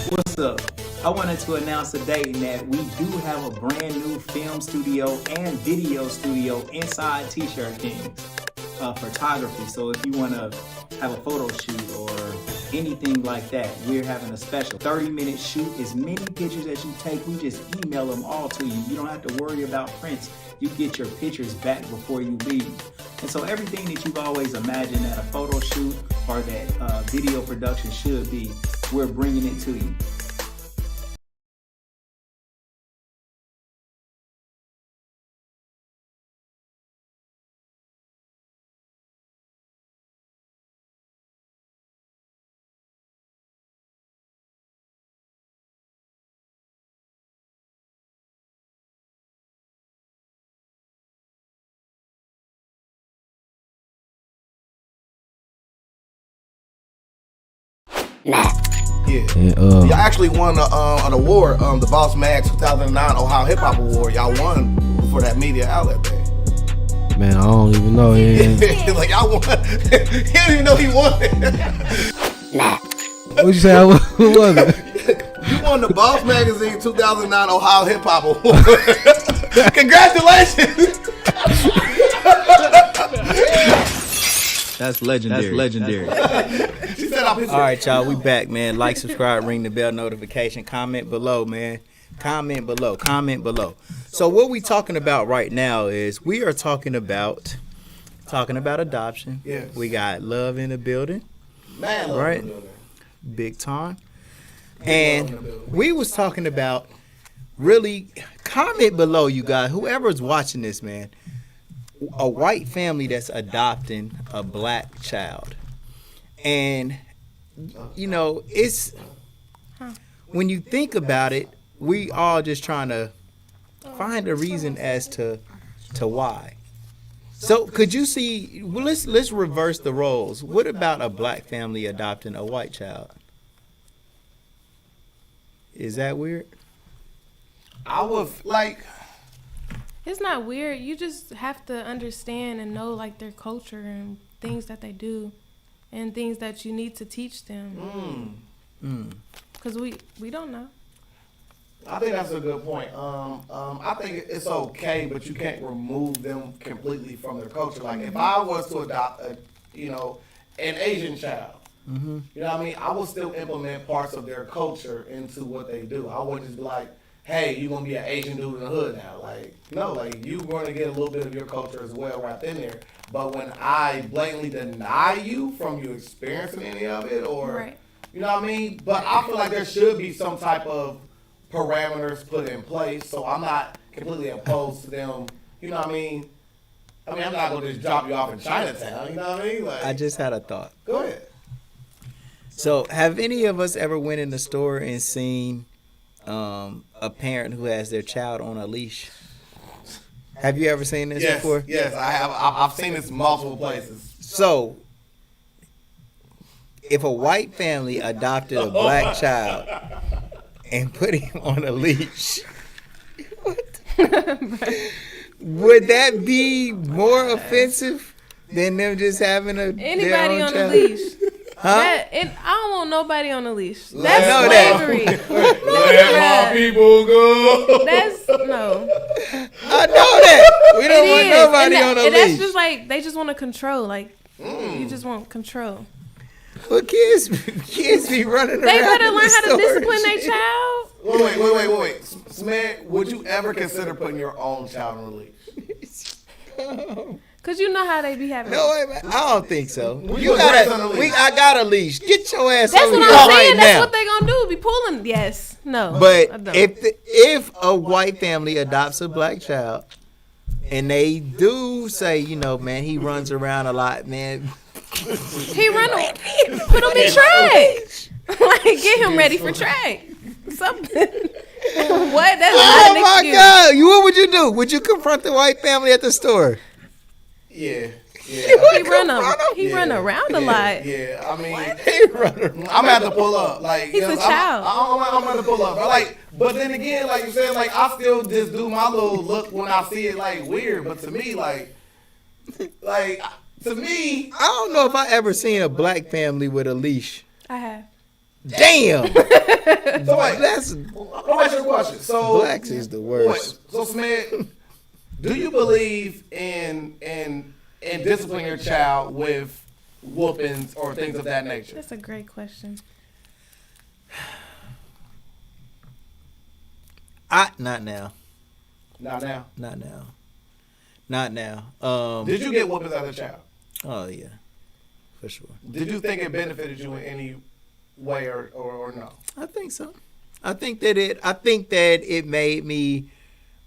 What's up? I wanted to announce today that we do have a brand new film studio and video studio inside T-Shirt Kings. Photography. So if you want to have a photo shoot or anything like that, we're having a special 30-minute shoot. As many pictures as you take, we just email them all to you. You don't have to worry about prints. You get your pictures back before you leave. And so everything that you've always imagined that a photo shoot or that video production should be, we're bringing it to you. Yeah. And, y'all actually won an award, the Boss Mag 2009 Ohio Hip Hop Award. Y'all won for that media outlet thing. Man, I don't even know. Like y'all won. He didn't even know he won it. What'd you say? Who was it? You won the Boss Magazine 2009 Ohio Hip Hop Award. Congratulations. That's legendary. She said I'll be All right, y'all, we back, man. Like, subscribe, ring the bell notification, comment below, man. Comment below. So what we talking about right now is we are talking about adoption. Yes. We got love in the building. Man, love right? in the building. Big time. And we was talking about really comment below, you guys. Whoever's watching this, man. A white family that's adopting a black child. And, you know, it's, when you think about it, we all just trying to find a reason as to why. So could you see, well, let's reverse the roles. What about a black family adopting a white child? Is that weird? I would like. It's not weird. You just have to understand and know like their culture and things that they do and things that you need to teach them. Because we don't know. I think that's a good point. I think it's okay, but you can't remove them completely from their culture. Like if I was to adopt an Asian child, you know what I mean? I would still implement parts of their culture into what they do. I wouldn't just be like, hey, you're going to be an Asian dude in the hood now. Like, no, like, you're going to get a little bit of your culture as well wrapped in there. But when I blatantly deny you from you experiencing any of it or, Right. you know what I mean? But I feel like there should be some type of parameters put in place. So I'm not completely opposed to them, you know what I mean? I'm not going to just drop you off in Chinatown, you know what I mean? Like, I just had a thought. Go ahead. So have any of us ever went in the store and seen a parent who has their child on a leash? Have you ever seen this before? Yes, I have. I've seen this multiple places. So, if a white family adopted a black child and put him on a leash, would that be more offensive than them just having Anybody on a child? leash. Huh? I don't want nobody on a leash. I That's know that. slavery. Let my people go. That's no. I know that. We don't want nobody on a and leash. that's just like they just want to control. Like you just want control. Well, kids be running around. They better in learn the how to store discipline and their shit. child. Wait. Smith, would you ever consider putting your own child on a leash? Cause you know how they be having. No, wait, man. I don't think so. You got on a leash. I got a leash. Get your ass That's over what here I'm right saying. That's now. what they gonna do. Be pulling. Yes. No. I But don't. if a white family adopts a black child, and they do say, you know, man, he runs around a lot, man. He put him in track. Like get him ready for track. Something. What? That's not Oh an my excuse. God! What would you do? Would you confront the white family at the store? Yeah. He run around a lot. Yeah, I mean, He run around. I'm gonna have to pull up. Like, He's a child. I'm gonna pull up. But then again, like you said, like I still just do my little look when I see it, like weird. But to me, to me, I don't know if I ever seen a black family with a leash. I have. Damn. So wait, That's let me ask you a question. So blacks is the worst. So Smith, do you believe in disciplining your child with whoopings or things of that nature? That's a great question. Not now. Not now. Not now. Did you get whoopings as a child? Oh yeah, for sure. Did you think it benefited you in any way or no? I think so. I think that it made me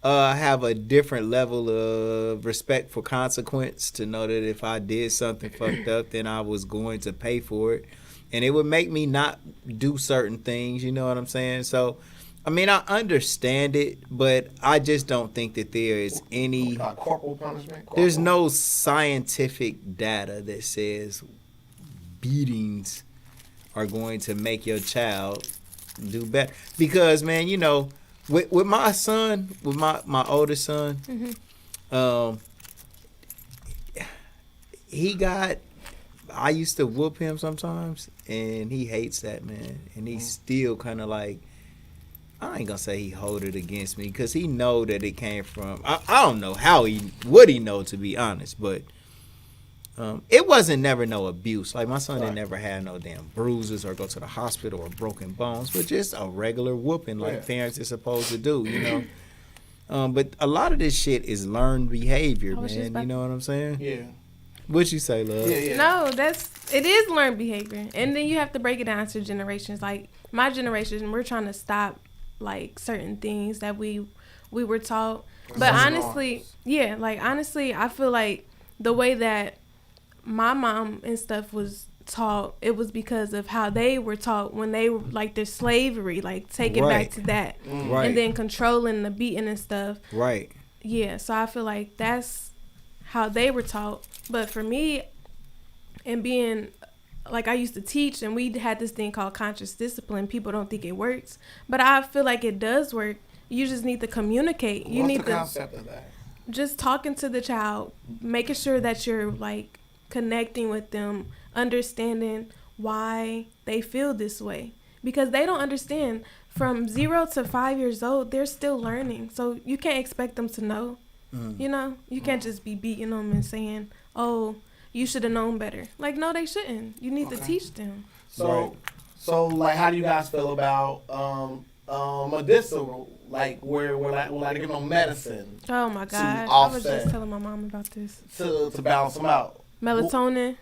have a different level of respect for consequence, to know that if I did something fucked up, then I was going to pay for it, and it would make me not do certain things. You know what I'm saying? So, I mean, I understand it, but I just don't think that there is any corporal punishment. There's no scientific data that says beatings are going to make your child do better. Because, man, you know, with my son, with my oldest son, I used to whoop him sometimes, and he hates that, man. And he's still kind of like, I ain't gonna say he hold it against me, because he know that it came from, I don't know what he know, to be honest, but it wasn't never no abuse. Like, my son didn't never have no damn bruises or go to the hospital or broken bones, but just a regular whooping like parents are supposed to do, you know. But a lot of this shit is learned behavior, man. You know what I'm saying? Yeah. What you say, love? Yeah. No, it is learned behavior, and then you have to break it down to generations. Like my generation, we're trying to stop like certain things that we were taught. But honestly, I feel like the way that my mom and stuff was taught, it was because of how they were taught when they were like their slavery, like take it back to that, and then controlling the beating and stuff. Right. Yeah, so I feel like that's how they were taught. But for me, and being like, I used to teach, and we had this thing called conscious discipline. People don't think it works, but I feel like it does work. You just need to communicate. What's the concept of that? Just talking to the child, making sure that you're like connecting with them, understanding why they feel this way, because they don't understand. From 0 to 5 years old, they're still learning, so you can't expect them to know. You know, you can't just be beating them and saying, "Oh, you should have known better." Like, no, they shouldn't. You need to teach them. So like, how do you guys feel about medicinal, like where they give them medicine? Oh my God, I was just telling my mom about this. To balance them out. Melatonin.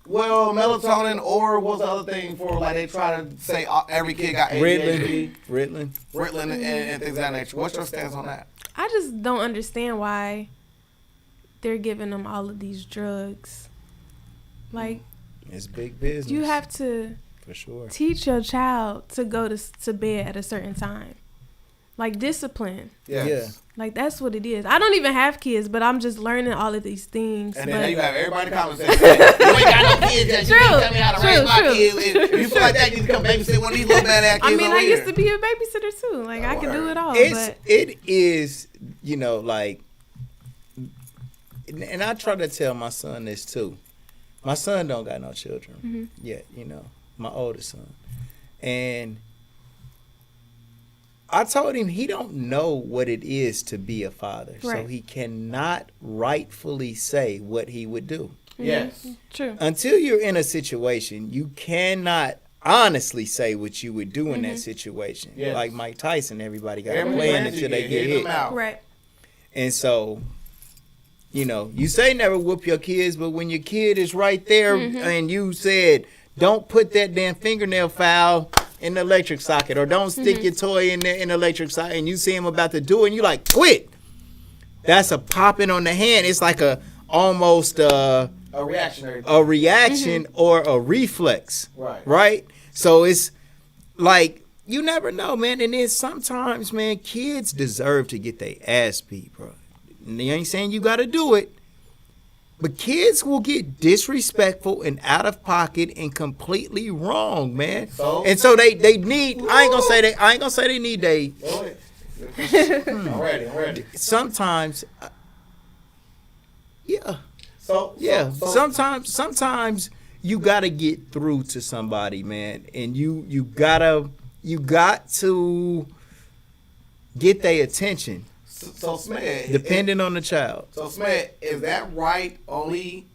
Well, melatonin, or what's the other thing for, like, they try to say every kid got ADHD. Ritalin, and things of that nature. What's your stance on that? I just don't understand why they're giving them all of these drugs. Like, it's big business. You have to for sure teach your child to go to bed at a certain time. Like, discipline. Yes. Yeah. Like, that's what it is. I don't even have kids, but I'm just learning all of these things. And then you have everybody in the comments saying, you ain't got no kids yet. You can't tell me how to raise my kids. If you feel like that, you need to come babysit one of these little bad-ass kids. I mean, I used to be a babysitter, too. Like, I can do it all. It is, you know, like, and I try to tell my son this, too. My son don't got no children yet, you know, my oldest son. And I told him he don't know what it is to be a father, so he cannot rightfully say what he would do. Yes. True. Until you're in a situation, you cannot honestly say what you would do in that situation. Yes. Like Mike Tyson, everybody got to play in until they get hit. Right. And so, you know, you say never whoop your kids, but when your kid is right there and you said, don't put that damn fingernail file in the electric socket, or don't stick your toy in the electric socket, and you see him about to do it, and you like, quit. That's a popping on the hand. It's like almost a reaction or a reflex. Right? So it's like, you never know, man. And then sometimes, man, kids deserve to get their ass beat, bro. And they ain't saying you got to do it. But kids will get disrespectful and out of pocket and completely wrong, man. And so they need. I ain't gonna say they need they. I'm ready. Sometimes, yeah. So sometimes you gotta get through to somebody, man, and you got to get their attention. So Smith, depending on the child. So Smith, is that right only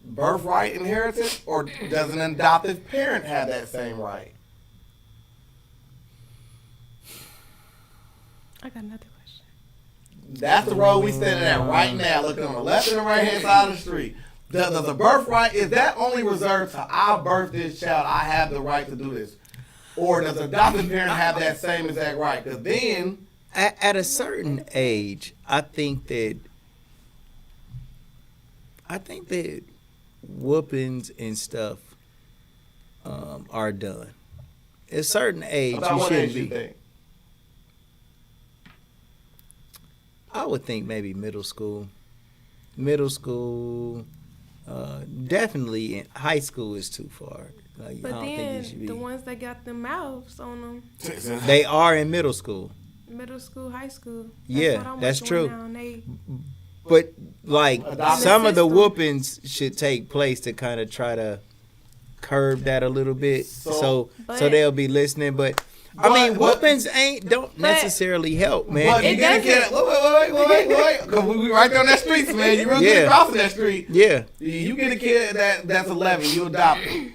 birthright inheritance, or does an adoptive parent have that same right? I got another question. That's the road we standing at right now, looking on the left and the right hand side of the street. Does the birthright, is that only reserved to I birthed this child, I have the right to do this? Or does the adoptive parent have that same exact right? Because then, at a certain age, I think that whoopings and stuff are done. At a certain age, about you what shouldn't age be. you think? I would think maybe middle school. Definitely in high school is too far. Like, But I don't think then you should be. the ones that got the mouths on them, They are in middle school. middle school, high school. Yeah, what I'm that's working true. with now, and they, But like some of the system. whoopings should take place to kind of try to curb that a little bit, so But- they'll be listening. But I mean, whoopings don't necessarily help, man. But you get a kid. Wait. Because we right there on that street, man. You really get across that street. Yeah. You get a kid that's 11. You adopt him.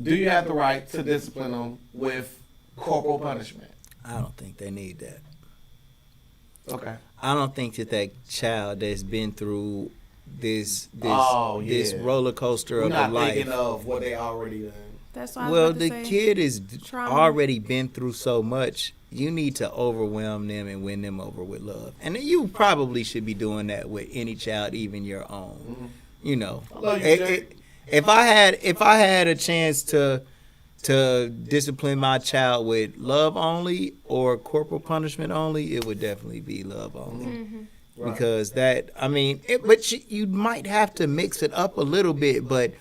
Do you have the right to discipline them with corporal punishment? I don't think they need that. Okay. I don't think that child that's been through this roller coaster We're of not a life. thinking of what they already done. that's why I was Well, about to the say, kid is trauma. already been through so much. You need to overwhelm them and win them over with love. And you probably should be doing that with any child, even your own. Mm-hmm. You know, I love you, Jay. if I had a chance to discipline my child with love only or corporal punishment only, it would definitely be love only. Mm-hmm. Right. Because you might have to mix it up a little bit, but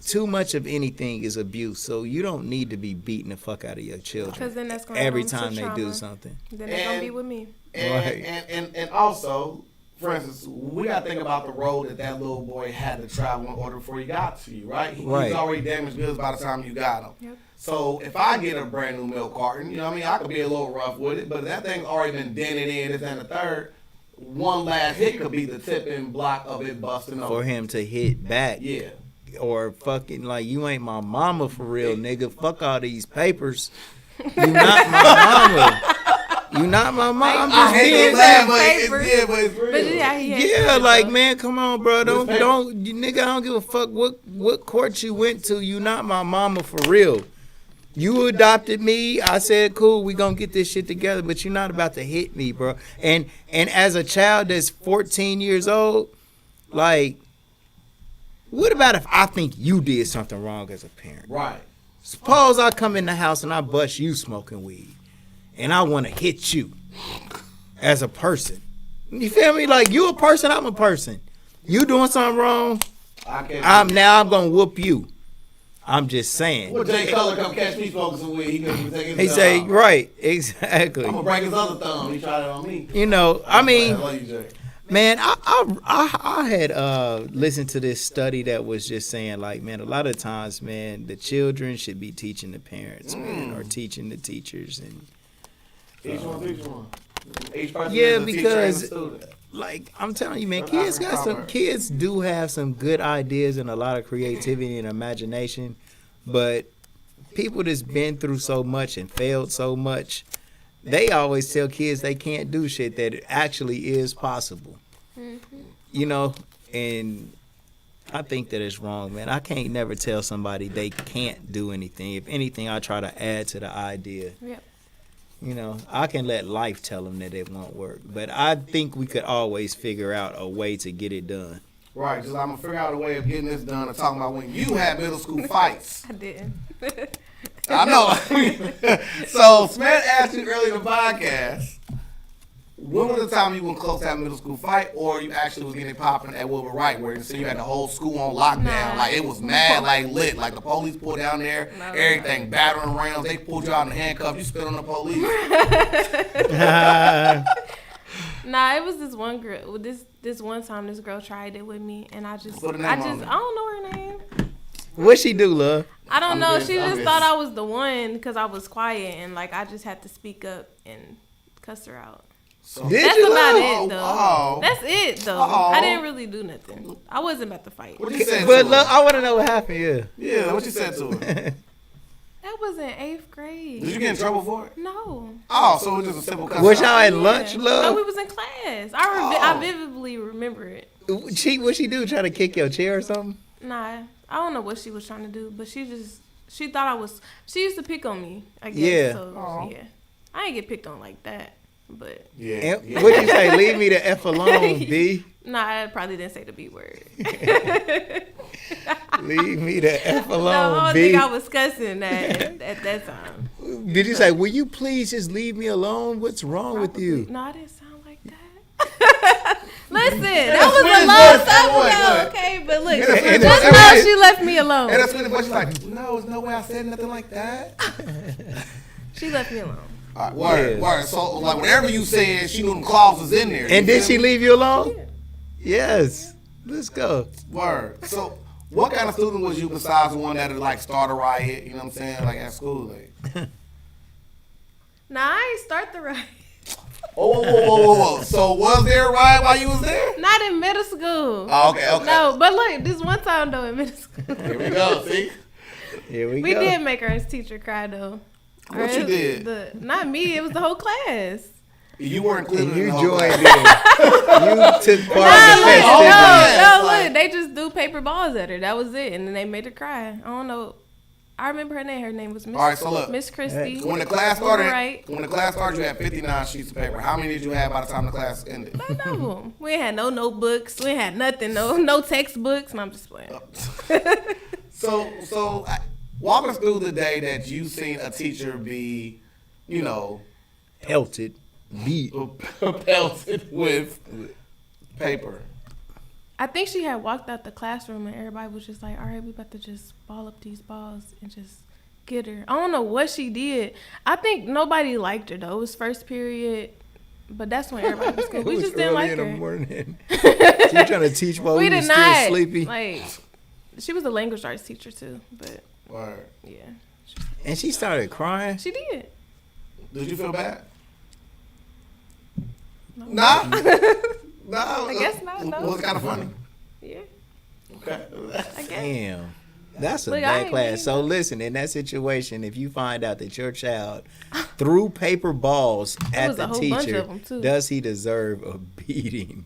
too much of anything is abuse. So you don't need to be beating the fuck out of your children because then that's going every to time they do trauma. something. Then they're going to be with me. And also, for instance, we got to think about the road that little boy had to travel in order before he got to you, right? He was already damaged goods by the time you got him. Yep. So if I get a brand new milk carton, you know what I mean, I could be a little rough with it, but that thing's already been dented in, this and the third. One last hit could be the tipping block of it busting over. For him to hit back. Yeah. Or fucking like, you ain't my mama for real, nigga. Fuck all these papers. You not my mama. You not my mom. I'm just being but it's real. But yeah, yeah, like, man, come on, bro. Don't, you nigga, I don't give a fuck what court you went to. You not my mama for real. You adopted me. I said, cool, we gonna get this shit together, but you're not about to hit me, bro. And as a child that's 14 years old, like, what about if I think you did something wrong as a parent? Right. Suppose I come in the house and I bust you smoking weed, and I want to hit you as a person. You feel me? Like, you a person, I'm a person. You doing something wrong, I'm gonna whoop you. I'm just saying. Well, Jay Cutler come catch me smoking some weed. He say, right, exactly. I'm gonna break his other thumb. He tried it on me. You know, I mean, I love you, Jay. man, I had listened to this study that was just saying, like, man, a lot of times, man, the children should be teaching the parents, man, or teaching the teachers, and Each one. Each person yeah, is a teacher and a because student. like, I'm telling you, man, kids do have some good ideas and a lot of creativity and imagination, but people that's been through so much and failed so much, they always tell kids they can't do shit that it actually is possible. Mm-hmm. You know, and I think that it's wrong, man. I can't never tell somebody they can't do anything. If anything, I try to add to the idea. Yep. You know, I can let life tell them that it won't work. But I think we could always figure out a way to get it done. Right, because I'm going to figure out a way of getting this done and talking about when you had middle school fights. I didn't. I know. So, Smith asked you earlier in the podcast, when was the time you were close to having a middle school fight, or you actually was getting popping at Wright, where you see you had the whole school on lockdown? Like, it was mad, like, lit. Like, the police pulled down there, everything, battering rams. They pulled you out in handcuffs. You spit on the police. Nah, it was this one girl. This one time, this girl tried it with me, and I don't know her name. What she do, love? I don't know. She just thought I was the one because I was quiet and like I just had to speak up and cuss her out. So that's about it, though. That's it, though. I didn't really do nothing. I wasn't about to fight. What you said? But look, I want to know what happened. Yeah, what you said to her? That was in 8th grade. Did you get in trouble for it? No. Oh, so it was just a simple cuss. Was y'all at lunch, love? No, we was in class. I vividly remember it. What she do? Try to kick your chair or something? Nah, I don't know what she was trying to do, but she thought she used to pick on me, I guess. Yeah. So, yeah. I ain't get picked on like that, but. Yeah. What'd you say? Leave me the F alone, B. Nah, I probably didn't say the B word. Leave me the F alone, no, I don't B. think I was cussing that at that time. Did you say, will you please just leave me alone? What's wrong with you? No, I didn't sound like that. Listen, that was a long time ago, okay? But look, just know she left me alone. And that's when the voice was like, no, there's no way I said nothing like that. She left me alone. All right, word. So, like, whatever you said, she knew the clause was in there. And did she leave you alone? Yeah. Yes. Let's go. Word. So, what kind of student was you besides the one that would, like, start a riot, you know what I'm saying, like, at school? Like? Nah, I ain't start the riot. Whoa. So, was there a riot while you was there? Not in middle school. Oh, okay. No, but look, this one time, though, in middle school. Here we go, see? Here we go. We did make our teacher cry, though. What you did? Not me. It was the whole class. You weren't included. You joined in. You took part of the festivity. No, look, they just threw paper balls at her. That was it, and then they made her cry. I don't know. I remember her name. Her name was Miss. All right, so look, Miss Christie. When the class started, Wright. you had 59 sheets of paper. How many did you have by the time the class ended? None of them. We ain't had no notebooks. We ain't had nothing. No textbooks. No, I'm just playing. So. Walk us through the day that you seen a teacher be, pelted, beat, pelted with paper. I think she had walked out the classroom and everybody was just like, all right, we about to just ball up these balls and just get her. I don't know what she did. I think nobody liked her, though. It was first period, but that's when everybody was good. We just didn't like her. In the morning. She trying to teach while we were still sleepy. Like, she was a language arts teacher, too, but... Word. Yeah. And she started crying? She did. Did you feel bad? No. Nah? I guess not, no. Was it kind of funny? Yeah. Okay. I guess. Damn. That's a bad class. So listen, in that situation, if you find out that your child threw paper balls at the teacher, does he deserve a beating?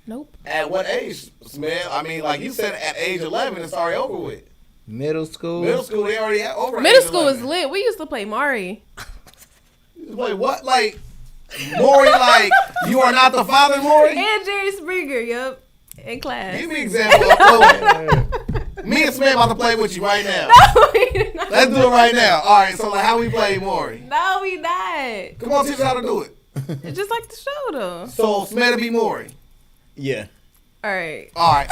Nope. At what age, Smith? I mean, like you said, at age 11, it's already over with. Middle school, they already had over. Middle school is lit. We used to play Mari. Wait, what? Like Maury? Like you are not the father, Maury? And Jerry Springer, yup, in class. Give me an example. Me and Smith about to play with you right now. No, we not. Let's do it right now. All right. So like, how we play Maury? No, we not. Come on, teach us how to do it. It's just like the show, though. So Smith to be Maury. Yeah. All right. I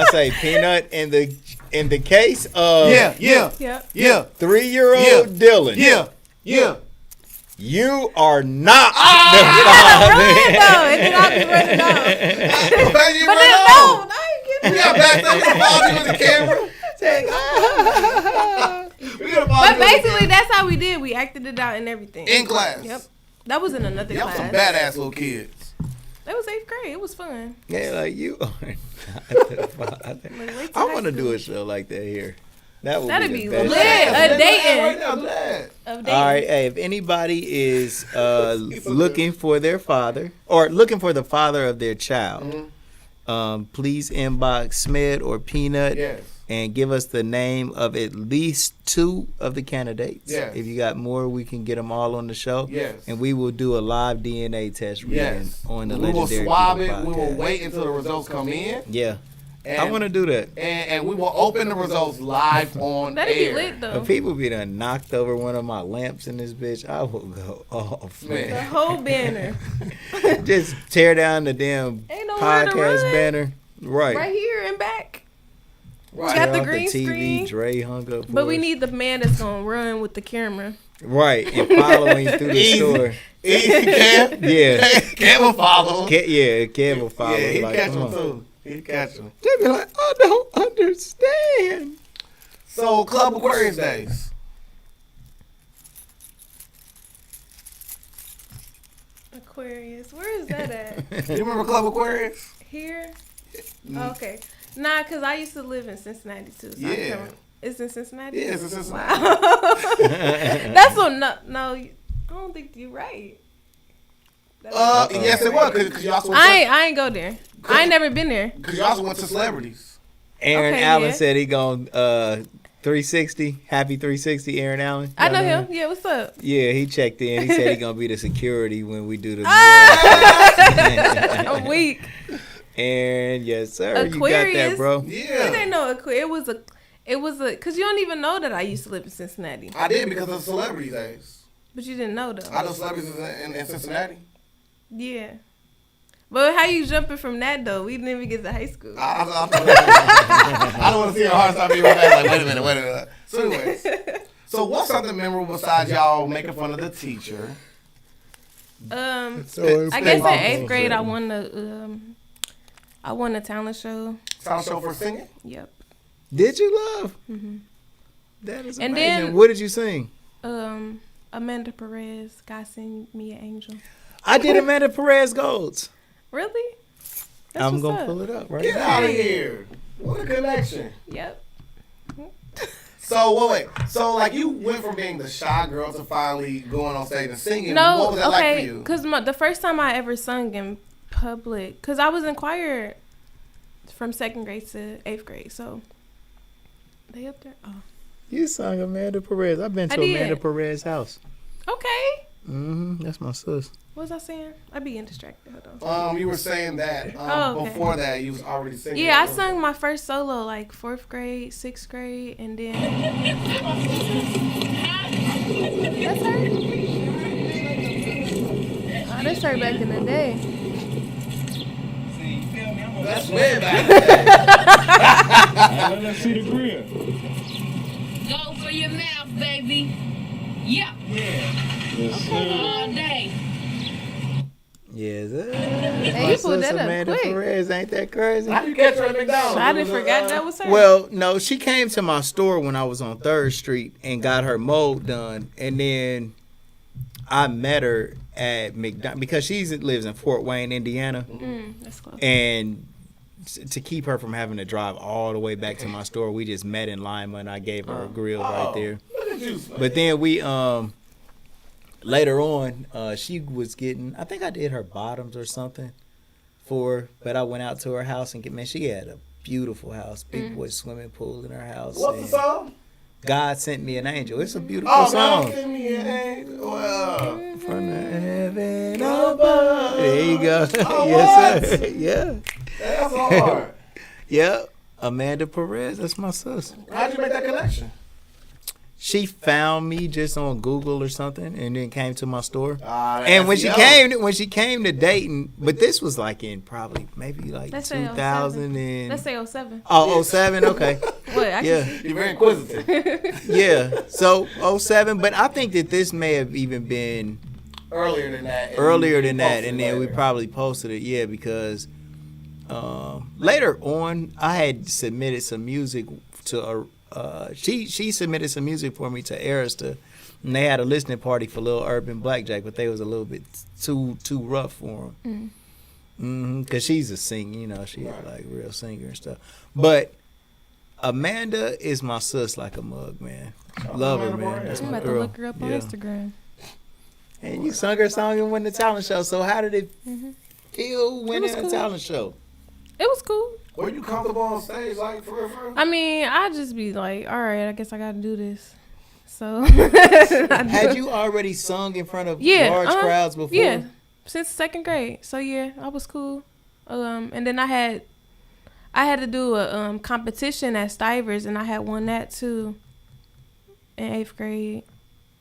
say Peanut in the case of yeah 3-year-old Dylan. Yeah. You are not the father. But then no, I ain't getting it. We got back up the father with the camera. But basically, that's how we did. We acted it out and everything. In class. Yep. That was in another class. Y'all some badass little kids. It was 8th grade. It was fun. Yeah, like you are not the father. I want to do a show like that here. That'd be lit. A dating. All right. Hey, if anybody is looking for their father or looking for the father of their child, please inbox Smith or Peanut. Yes. And give us the name of at least 2 of the candidates. Yes. If you got more, we can get them all on the show. Yes. And we will do a live DNA test reading on the Legendary We will swab it. Podcast. We will wait until the results come in. Yeah. And I want to do that. And we will open the results live on That'd air. be lit, though. If people be done knocked over one of my lamps in this bitch, I will go off, man. The whole banner. Just tear down the damn podcast banner. Right here and back. Right. Got the green TV, screen. Dre hung up. But we need the man that's gonna run with the camera. Right, and following you through the store. Cam? Yeah. Cam will follow. Cam will follow. Yeah, he like, catch come him on. too. He catch him. They be like, I don't understand. So, Club Aquarius days. Aquarius. Where is that at? You remember Club Aquarius? Here? Oh, okay. Nah, because I used to live in Cincinnati too. So Yeah. It's in Cincinnati? Yeah, it's in Cincinnati. Wow. That's what, no, I don't think you're right. Yes, it was. Cause you also went I ain't go there. I ain't never been there. Because you also went to celebrities. Aaron Okay, Allen yeah. said he going 360. Happy 360, Aaron Allen. I know him. Yeah, what's up? Yeah, he checked in. He said he going to be the security when we do the I'm weak. Aaron, yes, sir. Aquarius. You got that, bro. Yeah. It ain't no Aquarius. It was a, because you don't even know that I used to live in Cincinnati. I did because of celebrity days. But you didn't know, though. I know celebrities in Cincinnati. Yeah. But how you jumping from that, though? We didn't even get to high school. I don't want to see your heart stop being like, wait a minute. So anyways, so what's something memorable besides y'all making fun of the teacher? I guess in 8th grade, I won a talent show. Talent show for singing? Yep. Did you, love? Mm-hmm. That is And amazing. then, what did you sing? Amanda Perez, God Sing Me an Angel. I did Amanda Perez Golds. Really? That's I'm what's going to up. pull it up right Get now. out of here. What a connection. Yep. So, wait. So, like, you went from being the shy girl to finally going on stage and singing. No, what was that like for okay, you? because the first time I ever sung in public, because I was in choir from 2nd grade to 8th grade, so they up there? Oh. You sung Amanda Perez. I've been to I did. Amanda Perez's house. Okay. That's my sis. What was I saying? I be getting distracted. Hold on. You were saying that Okay. before that you was already singing. Yeah, I sung my first solo like 4th grade, 6th grade, and then. That's her? Oh, that's her back in the day. That's way back. Let's see the grill. Go for your mouth, baby. Yeah. Yes, All day. Yes, Hey, you pulled that up Amanda quick. Perez, ain't that crazy? How you catch her at McDonald's? I didn't forget that was her. Well, no, she came to my store when I was on 3rd Street and got her mold done, and then I met her at McDonald's because she lives in Fort Wayne, Indiana, That's close. and to keep her from having to drive all the way back to my store, we just met in Lima, and I gave her a grill right there. Look at you. But then we later on, she was getting, I think I did her bottoms or something for her, but I went out to her house and she had a beautiful house, big boy swimming pool in her house. What's the song? God Sent Me an Angel. It's a beautiful Oh, song. God, send me an angel. Well, From the heaven above. There you go. Oh, Yes, sir. what? Yeah. that's hard. Yep. Amanda Perez, that's my sis. How'd you make that connection? She found me just on Google or something, and then came to my store. that's And when she came to Dayton, but this was like in probably maybe like Let's say 2000 and Let's say 07. oh 07, okay. What? I Yeah. You're very inquisitive. Yeah. So 07, but I think that this may have even been Earlier than that. and then we probably posted it, yeah, because later on I had submitted some music to she submitted some music for me to Arista, and they had a listening party for Lil Urban Blackjack, but they was a little bit too rough for him. Cause she's a singer, she's like a real singer and stuff. But Amanda is my sis like a mug, man. Love her, man. That's I'm my about to girl. look her up on Instagram. And you sung her song and won the talent show. So how did it feel winning a cool. talent show? It was cool. Were you comfortable on stage, like, for real? I mean, I just be like, all right, I guess I got to do this. So. Had you already sung in front of large crowds before? Yeah, since 2nd grade. So yeah, I was cool. And then I had to do a competition at Stivers, and I had won that too in 8th grade.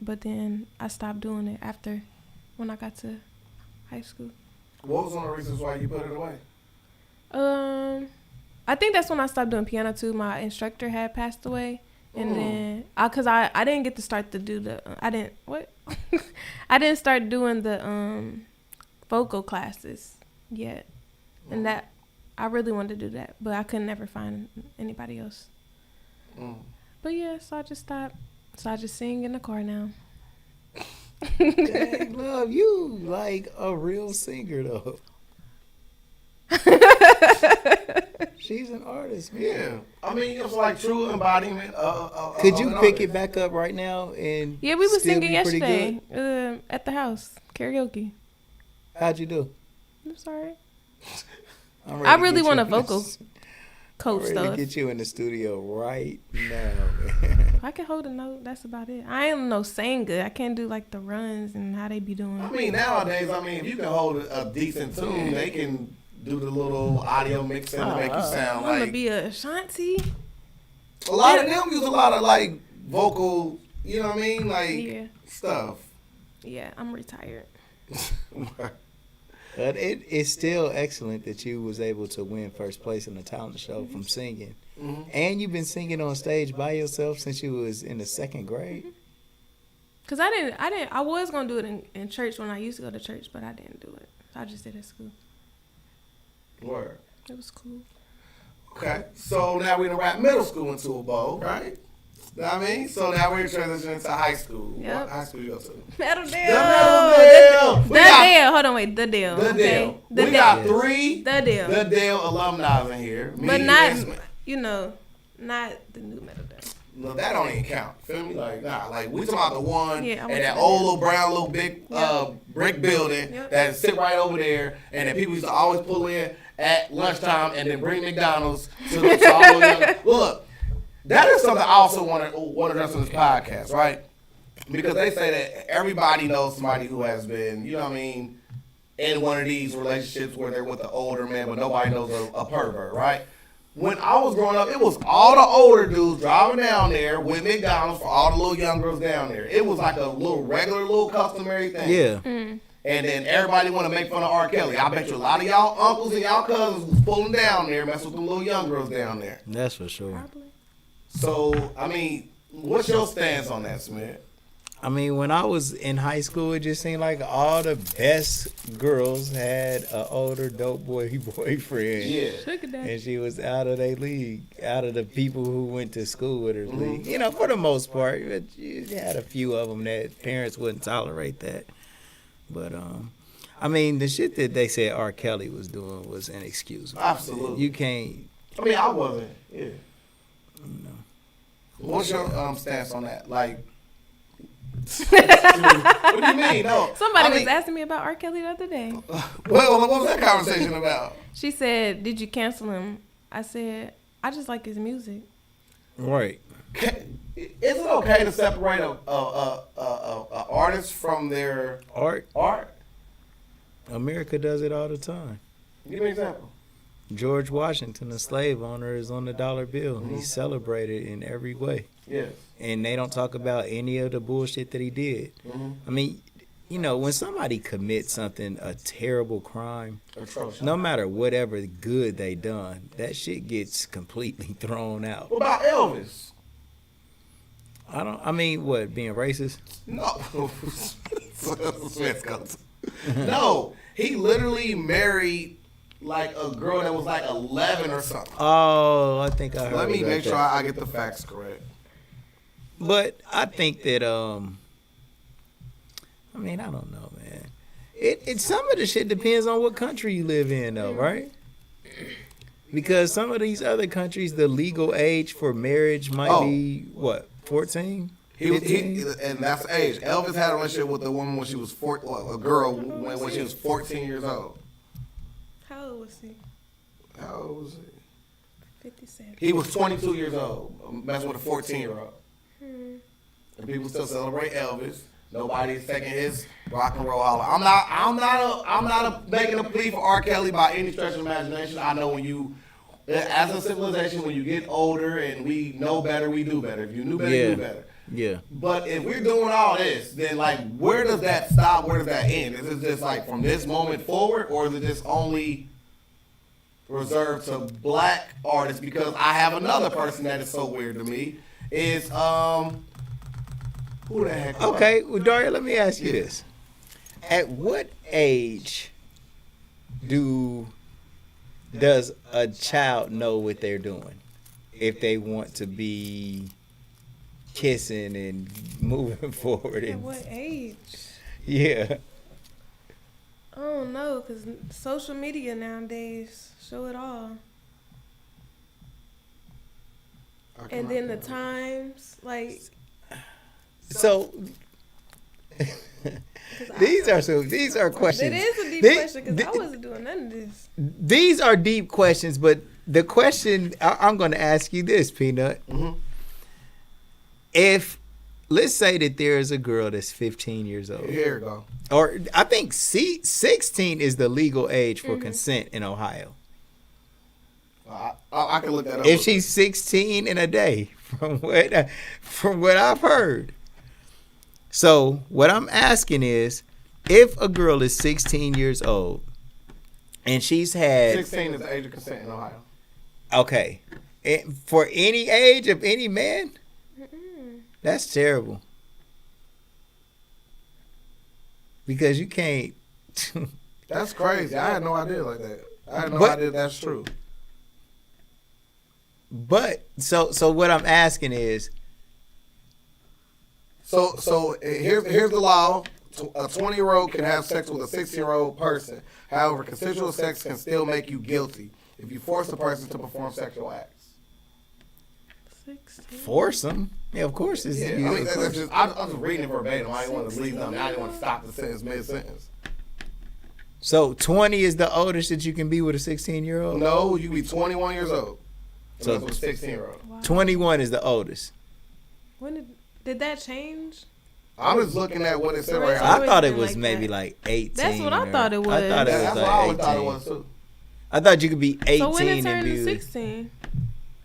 But then I stopped doing it after when I got to high school. What was one of the reasons why you put it away? I think that's when I stopped doing piano too. My instructor had passed away, And then, cause I didn't get to start to do the, I didn't start doing the vocal classes yet, and that I really wanted to do that, but I could never find anybody else. But yeah, so I just stopped. So I just sing in the car now. Dang, love, you like a real singer though. She's an artist, man. Yeah. I mean, it's like true embodiment. Could you pick it back up right now and Yeah, we was still singing be pretty yesterday good? at the house, karaoke. How'd you do? I'm sorry. I really want a vocal coach I'm ready stuff. to get you in the studio right now, man. I can hold a note. That's about it. I am no singer. I can't do like the runs and how they be doing. I mean, nowadays, if you can hold a decent tune, they can do the little audio mixing to make you sound I'm like. gonna be a Ashanti. A lot of them use a lot of like vocal, you know what I mean, like stuff. Yeah, I'm retired. But it is still excellent that you was able to win first place in the talent show from singing. And you've been singing on stage by yourself since you was in the 2nd grade. Cause I was gonna do it in church when I used to go to church, but I didn't do it. I just did it at school. Word. It was cool. Okay, so now we're gonna wrap middle school into a bow, right? Know what I mean? So now we're transitioning to high school. Yep. What high school you go to? Meadowdale. The Dale. Hold on, wait. The Dale. The okay? Dale. We got 3 The Dale. The Dale alumni in here. But not, not the new Meadowdale. No, that don't even count. Feel me? Like, nah. Like, we talking about the one Yeah, in that old little brown little big brick building that sit right over there, and that people used to always pull in at lunchtime and then bring McDonald's to the all young. Look, that is something I also want to address on this podcast, right? Because they say that everybody knows somebody who has been, you know what I mean, in one of these relationships where they're with an older man, but nobody knows a pervert, right? When I was growing up, it was all the older dudes driving down there with McDonald's for all the little young girls down there. It was like a little regular, little customary thing. Yeah. And then everybody want to make fun of R. Kelly. I bet you a lot of y'all uncles and y'all cousins was pulling down there, messing with them little young girls down there. That's for sure. Probably. So, I mean, what's your stance on that, Smith? I mean, when I was in high school, it just seemed like all the best girls had an older dope boy boyfriend. Yeah. And she was out of their league, out of the people who went to school with her league. You know, for the most part, but you had a few of them that parents wouldn't tolerate that. But, I mean, the shit that they said R. Kelly was doing was inexcusable. Absolutely. You can't. I mean, I wasn't. Yeah. You know. What's your stance on that? Like, what do you mean? No. Somebody was asking me about R. Kelly the other day. Well, what was that conversation about? She said, "Did you cancel him?" I said, "I just like his music." Right. Is it okay to separate a artist from their art? Art. America does it all the time. Give me an example. George Washington, the slave owner, is on the dollar bill. Mm-hmm. He's celebrated in every way. Yes. And they don't talk about any of the bullshit that he did. Mm-hmm. I mean, you know, when somebody commits something, a terrible crime, atrocious, no matter whatever good they done, that shit gets completely thrown out. What about Elvis? I mean, what, being racist? No. No, he literally married like a girl that was like 11 or something. Oh, I think I heard. Let me about make sure that. I get the facts correct. But I think that I mean, I don't know, man. It some of the shit depends on what country you live in, though, right? Because some of these other countries, the legal age for marriage might be what, 14? He and that's the age. Elvis had a relationship with a woman when she was a girl when she was 14 years old. How old was he? How old was he? 57. He was 22 years old, messing with a 14-year-old. And people still celebrate Elvis. Nobody's taking his rock and roll holler. I'm not making a plea for R. Kelly by any stretch of imagination. I know when you, as a civilization, when you get older and we know better, we do better. If you knew better, you do better. Yeah. But if we're doing all this, then like, where does that stop? Where does that end? Is it just like from this moment forward, or is it just only reserved to black artists? Because I have another person that is so weird to me, is who the heck? Okay, well, Daria, let me ask you this: at what age does a child know what they're doing if they want to be kissing and moving forward? At what age? Yeah. I don't know, because social media nowadays show it all. And then the times, like. So. These are questions. It is a deep question because I wasn't doing none of this. These are deep questions, but the question I'm going to ask you this, Peanut. Mm-hmm. If, let's say that there is a girl that's 15 years old. Here we go. Or I think 16 is the legal age for consent in Ohio. I can look that up. If she's 16 in a day, from what I've heard. So what I'm asking is, if a girl is 16 years old and she's had 16 is the age of consent in Ohio. Okay, for any age of any man, that's terrible. Because you can't. That's crazy. I had no idea like that. I had no idea that's true. But so what I'm asking is. So here's the law. A 20-year-old can have sex with a 16-year-old person. However, consensual sex can still make you guilty if you force a person to perform sexual acts. 16. Force them? Yeah, of course. I'm just reading it verbatim. I didn't want to leave them. I didn't want to stop the sentence mid-sentence. So 20 is the oldest that you can be with a 16-year-old? No, you be 21 years old. So that's with a 16-year-old. Wow. 21 is the oldest. When did that change? I'm just looking at what it said right here. I thought it was maybe like 18. That's what I thought it was. I thought it was That's like what I always 18. thought it was too. I thought you could be 18 So when it and turned be to with- 16?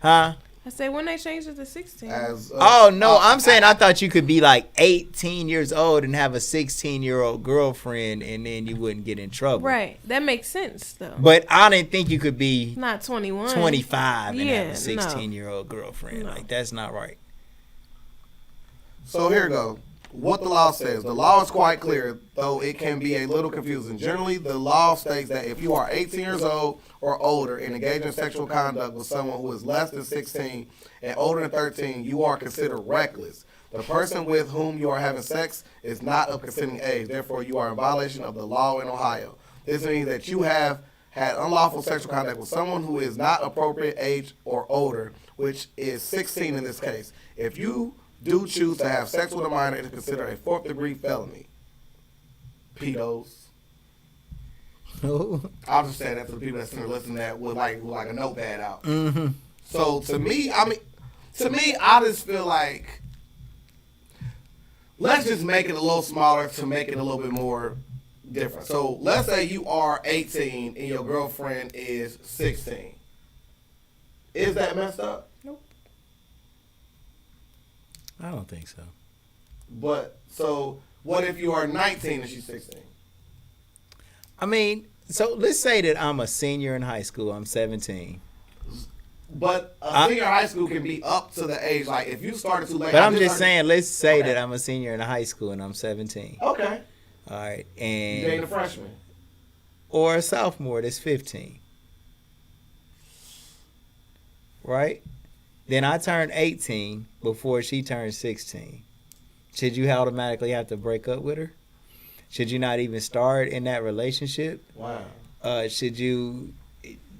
Huh? I said when they changed it to 16. Oh no, I'm saying I thought you could be like 18 years old and have a 16-year-old girlfriend and then you wouldn't get in trouble. Right. That makes sense though. But I didn't think you could be Not 21. 25 and have a no. 16-year-old girlfriend. No. Like that's not right. So here we go. What the law says. The law is quite clear, though it can be a little confusing. Generally, the law states that if you are 18 years old or older and engage in sexual conduct with someone who is less than 16 and older than 13, you are considered reckless. The person with whom you are having sex is not of consenting age. Therefore, you are in violation of the law in Ohio. This means that you have had unlawful sexual contact with someone who is not appropriate age or older, which is 16 in this case. If you do choose to have sex with a minor, it is considered a 4th-degree felony. Pedos. I'm just saying that to the people that's listening to that with like a notepad out. Mm-hmm. So to me, I just feel like let's just make it a little smaller to make it a little bit more different. So let's say you are 18 and your girlfriend is 16. Is that messed up? Nope. I don't think so. But so what if you are 19 and she's 16? I mean, so let's say that I'm a senior in high school. I'm 17. But a senior high school can be up to the age, like if you started too late. But I'm just saying, let's say that I'm a senior in high school and I'm 17. Okay. All right. You And dating a freshman. or a sophomore that's 15. Right? Then I turned 18 before she turned 16. Should you automatically have to break up with her? Should you not even start in that relationship? Wow. Should you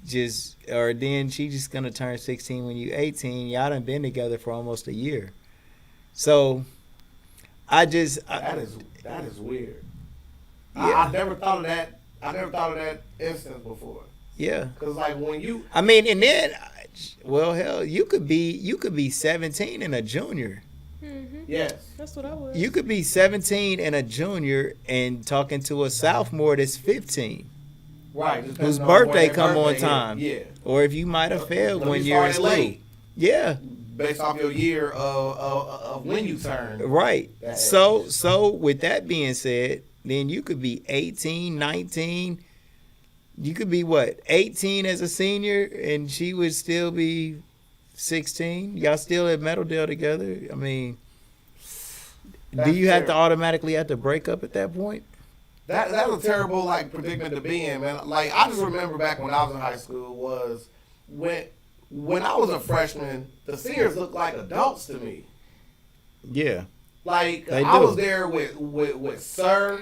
just, or then she just gonna turn 16 when you 18? Y'all done been together for almost a year. So, that is weird. Yeah. I never thought of that. I never thought of that instance before. Yeah. Cause like when you, I mean, and then, well, hell, you could be 17 and a junior. Mm-hmm. Yes. That's what I was. You could be 17 and a junior and talking to a sophomore that's 15. Right. Whose birthday come on time. Yeah. Or if you might have failed When one you year in started school. late. Yeah. Based off your year of when you turned. Right. So with that being said, then you could be 18, 19. You could be what, 18 as a senior and she would still be 16. Y'all still at Meadowdale together? I mean, That's do you have to terrible. automatically have to break up at that point? That's a terrible like predicament to be in, man. Like I just remember back when I was in high school was when I was a freshman, the seniors looked like adults to me. Yeah. Like They I do. was there with Sir,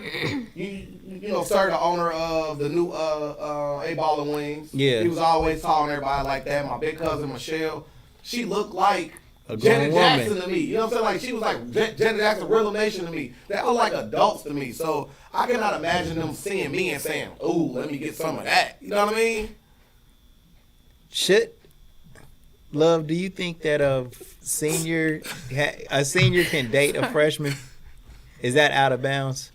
you know Sir, the owner of the new A Ball and Wings. Yeah. He was always talking to everybody like that. My big cousin Michelle, she looked like A grown Janet woman. Jackson to me. You know what I'm saying? Like she was like Janet Jackson, Real Nation to me. They were like adults to me. So I cannot imagine them seeing me and saying, "Ooh, let me get some of that." You know what I mean? Love, do you think that a senior can date a freshman? Is that out of bounds?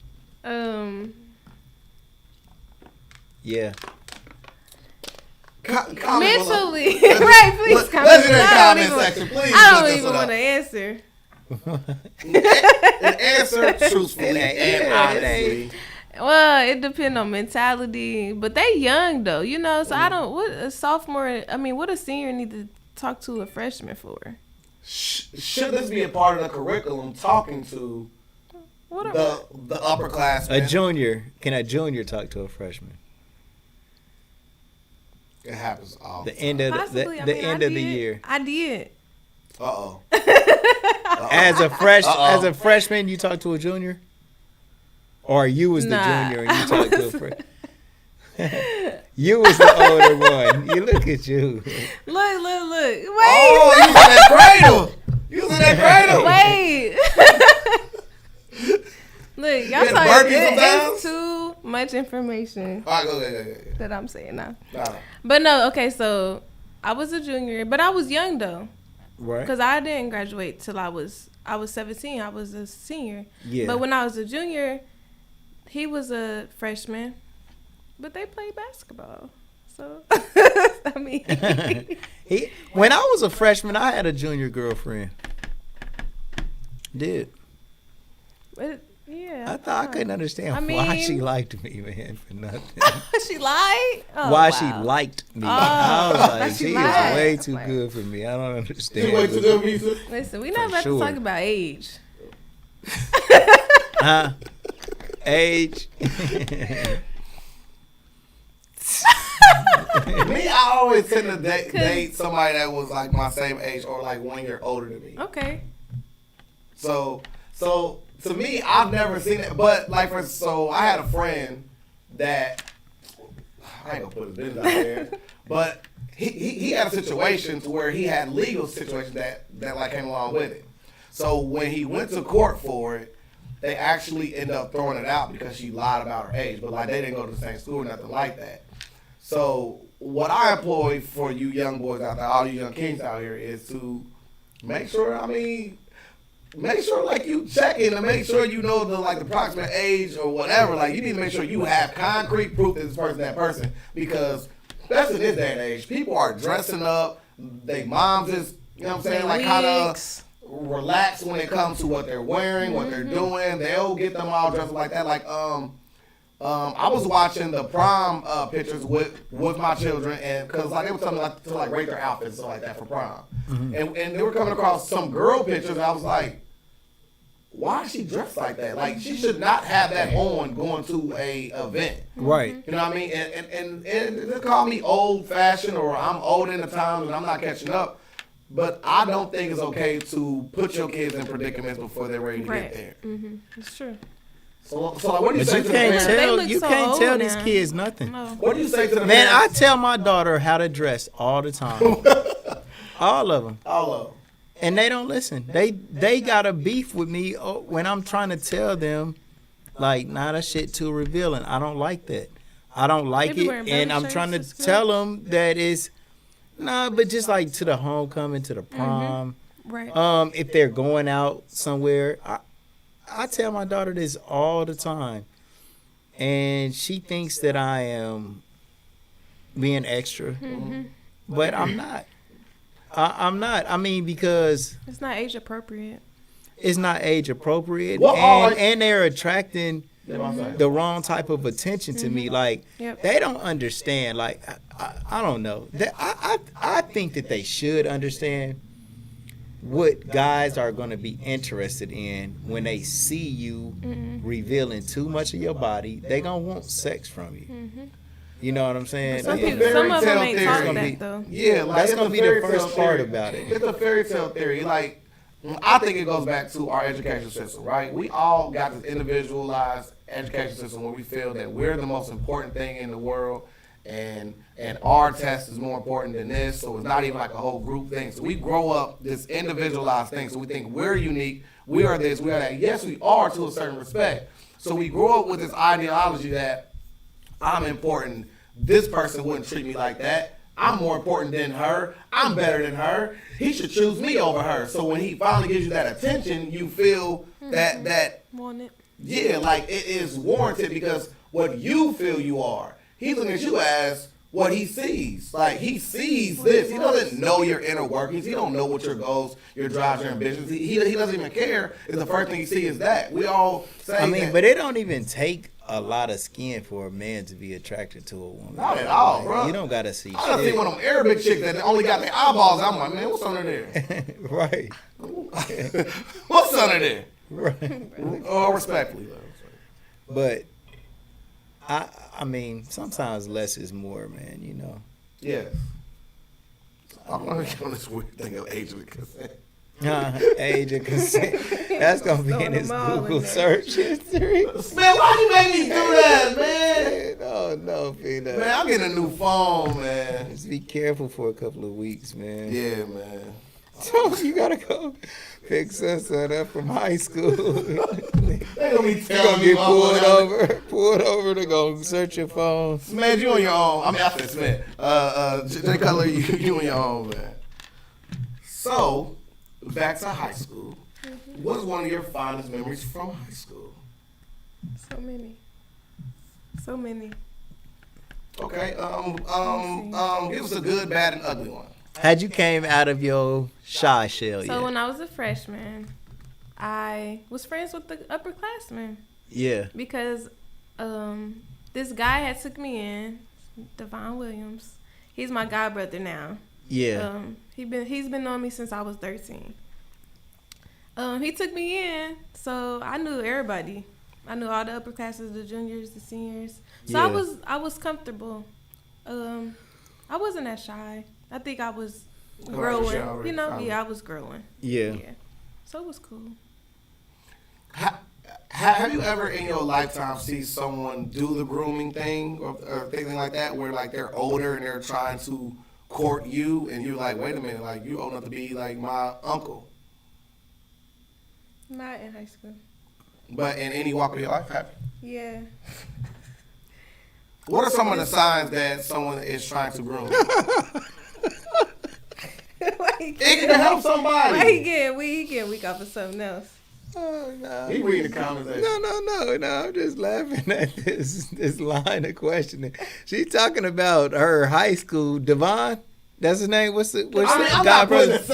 Yeah. Mentally, right? Please comment. Let's get in the comment section, please. I look don't this even up. want to answer. An answer truthfully and honestly. Well, it depends on mentality, but they young though, you know. So I don't. What a sophomore? I mean, what a senior need to talk to a freshman for? Should this be a part of the curriculum? Talking to the upperclassmen. A junior. Can a junior talk to a freshman? It happens all The end of Possibly. the end of the year. I did. Uh-oh. As a freshman, you talk to a junior, or you was the junior and you talked to a freshman. You was the older one. You look at you. Look. Wait. Oh, you was in that cradle. You was in that cradle. Wait. Look, y'all had talking. burpees sometimes? It's too much information All right, go. that I'm saying now. Nah. But no, okay. So I was a junior, but I was young though. Right. Because I didn't graduate till I was 17. I was a senior. Yeah. But when I was a junior, he was a freshman. But they played basketball. So, I mean. When I was a freshman, I had a junior girlfriend. Did. But, yeah. I thought I couldn't understand why she liked me, man, for nothing. She lied? Oh, Why wow. she liked me. Oh, I was like, she she is lied. way too good for me. I don't understand. She way too good for you, too? Listen, we're not For about sure. to talk about age. Age. Me, I always tend to date somebody that was like my same age or like 1 year older than me. Okay. So to me, I've never seen it. But like so I had a friend that I ain't gonna put his business out there, but he had a situation to where he had legal situations that like came along with it. So when he went to court for it, they actually ended up throwing it out because she lied about her age. But like they didn't go to the same school or nothing like that. So what I employ for you young boys out there, all you young kings out here, is to make sure. Make sure like you check in and make sure you know the approximate age or whatever. Like you need to make sure you have concrete proof that this person that person, because especially in this day and age, people are dressing up. They moms is, you know what I'm saying, like kind of relax when it comes to what they're wearing, what they're doing. They'll get them all dressed like that. Like I was watching the prom pictures with my children, and because like they were telling me to rate their outfits and stuff like that for prom, and they were coming across some girl pictures, and I was like, why is she dressed like that? Like she should not have that on going to a event, Right. You know what I mean? And they call me old fashioned or I'm old in the times and I'm not catching up, but I don't think it's okay to put your kids in predicaments before they're ready to get there. Mm-hmm. It's true. So like, what do you But say you to the can't parents? tell. look You so can't old tell these now. kids nothing. No. What do you say to the Man, I parents? tell my daughter how to dress all the time. All of them. All of them. And they don't listen. They got a beef with me when I'm trying to tell them, like, nah, that shit too revealing. I don't like that. I don't like They be it. wearing And belly I'm trying to shirts to tell them that it's, nah, but just like to the homecoming, to the prom. Right. If they're going out somewhere, I tell my daughter this all the time. And she thinks that I am being extra. But I'm not. I'm not. I mean, because It's not age appropriate. it's not age appropriate, What are- and they're attracting the wrong type of attention to me. Like they don't understand. Like I don't know. I think that they should understand what guys are going to be interested in when they see you revealing too much of your body. They gonna want sex from you. You know what I'm saying? Some of them ain't talking that though. Yeah, like, that's gonna be the first part about it. It's a fairy tale theory. Like, I think it goes back to our education system, right? We all got this individualized education system where we feel that we're the most important thing in the world, and our test is more important than this. So it's not even like a whole group thing. So we grow up this individualized thing. So we think we're unique. We are this. We are that. Yes, we are to a certain respect. So we grow up with this ideology that I'm important. This person wouldn't treat me like that. I'm more important than her. I'm better than her. He should choose me over her. So when he finally gives you that attention, you feel that want it. Yeah, like it is warranted because what you feel you are. He's looking at you as what he sees. Like he sees this. He doesn't know your inner workings. He don't know what your goals, your drives, your ambitions. He doesn't even care. If the first thing he sees is that. We all say that. But it don't even take a lot of skin for a man to be attracted to a woman. Not at all, bro. You don't gotta see. I done seen one of them Arabic chicks that only got their eyeballs. I'm like, man, what's under there? Right. What's under there? Right. Oh, respectfully though. But I mean, sometimes less is more, man. You know. Yeah. I'm gonna get on this weird thing of age of consent. Age of consent. That's gonna be in his Google search history. Man, why you make me do that, man? No, Peanut. Man, I'm getting a new phone, man. Just be careful for a couple of weeks, man. Yeah, man. So you gotta go pick son up from high school. They gonna be telling you get pulled over. They gonna search your phone. Man, you on your own. I mean, I said Smith. J. Cutler, you on your own, man. So, back to high school. What is one of your fondest memories from high school? So many. Okay. Give us a good, bad, and ugly one. How'd you came out of your shy shell? So when I was a freshman, I was friends with the upperclassmen. Yeah. Because this guy had took me in, Devon Williams. He's my god brother now. Yeah. He's been knowing me since I was 13. He took me in, so I knew everybody. I knew all the upper classes, the juniors, the seniors. So yeah. I was comfortable. I wasn't that shy. I think I was growing. You know, I was growing. Yeah. So it was cool. Have you ever in your lifetime seen someone do the grooming thing or anything like that, where like they're older and they're trying to court you, and you're like, wait a minute, like you old enough to be like my uncle? Not in high school. But in any walk of your life, have you? Yeah. What are some of the signs that someone is trying to groom? It can help somebody. Why he getting weak off of something else? Oh no. He reading the comments. No. I'm just laughing at this line of questioning. She's talking about her high school, Devon. That's his name. What's the I'm not putting that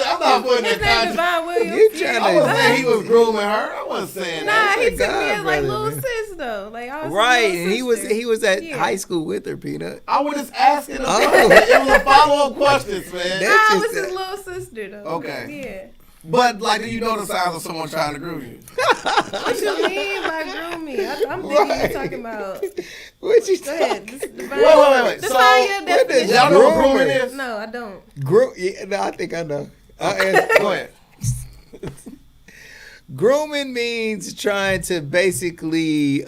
name Devon Williams. I wasn't saying he was grooming her. I wasn't saying that. Nah, he took me as like little sis though. Like I was right, and he was at high school with her, Peanut. I was just asking him. It was a follow-up questions, man. I was his little sister though. Okay. Yeah. But like, do you know the signs of someone trying to groom you? What you mean by groom me? I'm thinking you're talking about. What you Go ahead. Wait. Define So your definition. Y'all know what grooming is? No, I don't. Yeah, no, I think I know. Go ahead. Grooming means trying to basically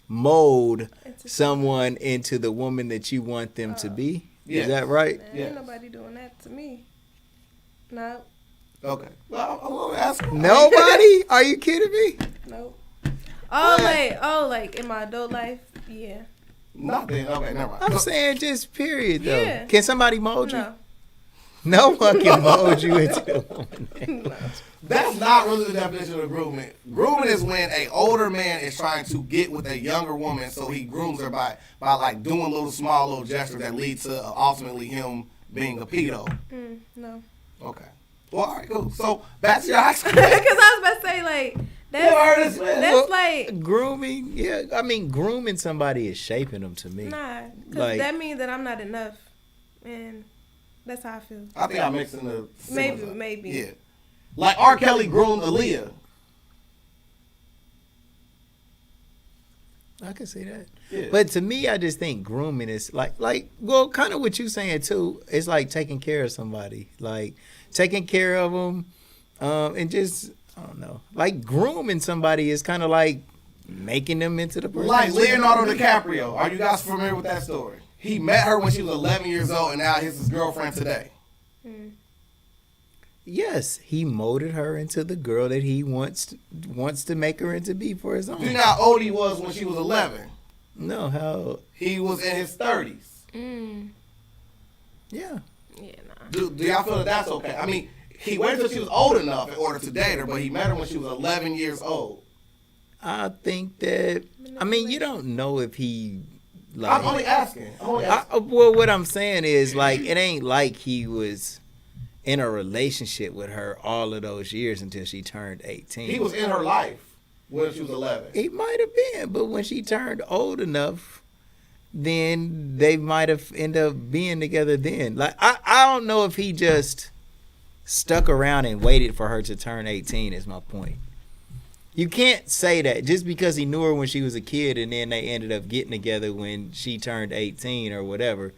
mold someone into the woman that you want them to be. Is that right? Man, ain't nobody doing that to me. No. Okay. Well, I'm gonna ask. Nobody? Are you kidding me? Nope. Like in my adult life, yeah. Nothing. Okay, never mind. I'm saying just period though. Yeah. Can somebody mold you? No. No one can mold you into a woman. No. That's not really the definition of grooming. Grooming is when an older man is trying to get with a younger woman, so he grooms her by like doing small little gestures that lead to ultimately him being a pedo. No. Okay. Well, all right, cool. So back to your high school. Because I was about to say, like, That's like grooming. Yeah, I mean, grooming somebody is shaping them to me. Nah, because that means that I'm not enough, and that's how I feel. I think I'm mixing the maybe. Yeah, like R. Kelly groomed Aaliyah. I can see that. Yeah. But to me, I just think grooming is like well, kind of what you saying too. It's like taking care of somebody, like taking care of them, and just I don't know, like grooming somebody is kind of like making them into the person. Like Leonardo DiCaprio. Are you guys familiar with that story? He met her when she was 11 years old, and now he's his girlfriend today. Yes, he molded her into the girl that he wants to make her into be for his own. Do you know how old he was when she was 11? No, how? He was in his 30s. Yeah. Yeah, nah. Do y'all feel that that's okay? I mean, he waited until she was old enough in order to date her, but he met her when she was 11 years old. I think that, I mean, you don't know if he, like. I'm only asking. Well, what I'm saying is, like, it ain't like he was in a relationship with her all of those years until she turned 18. He was in her life when she was 11. He might have been, but when she turned old enough, then they might have ended up being together then. Like, I don't know if he just stuck around and waited for her to turn 18 is my point. You can't say that just because he knew her when she was a kid and then they ended up getting together when she turned 18 or whatever.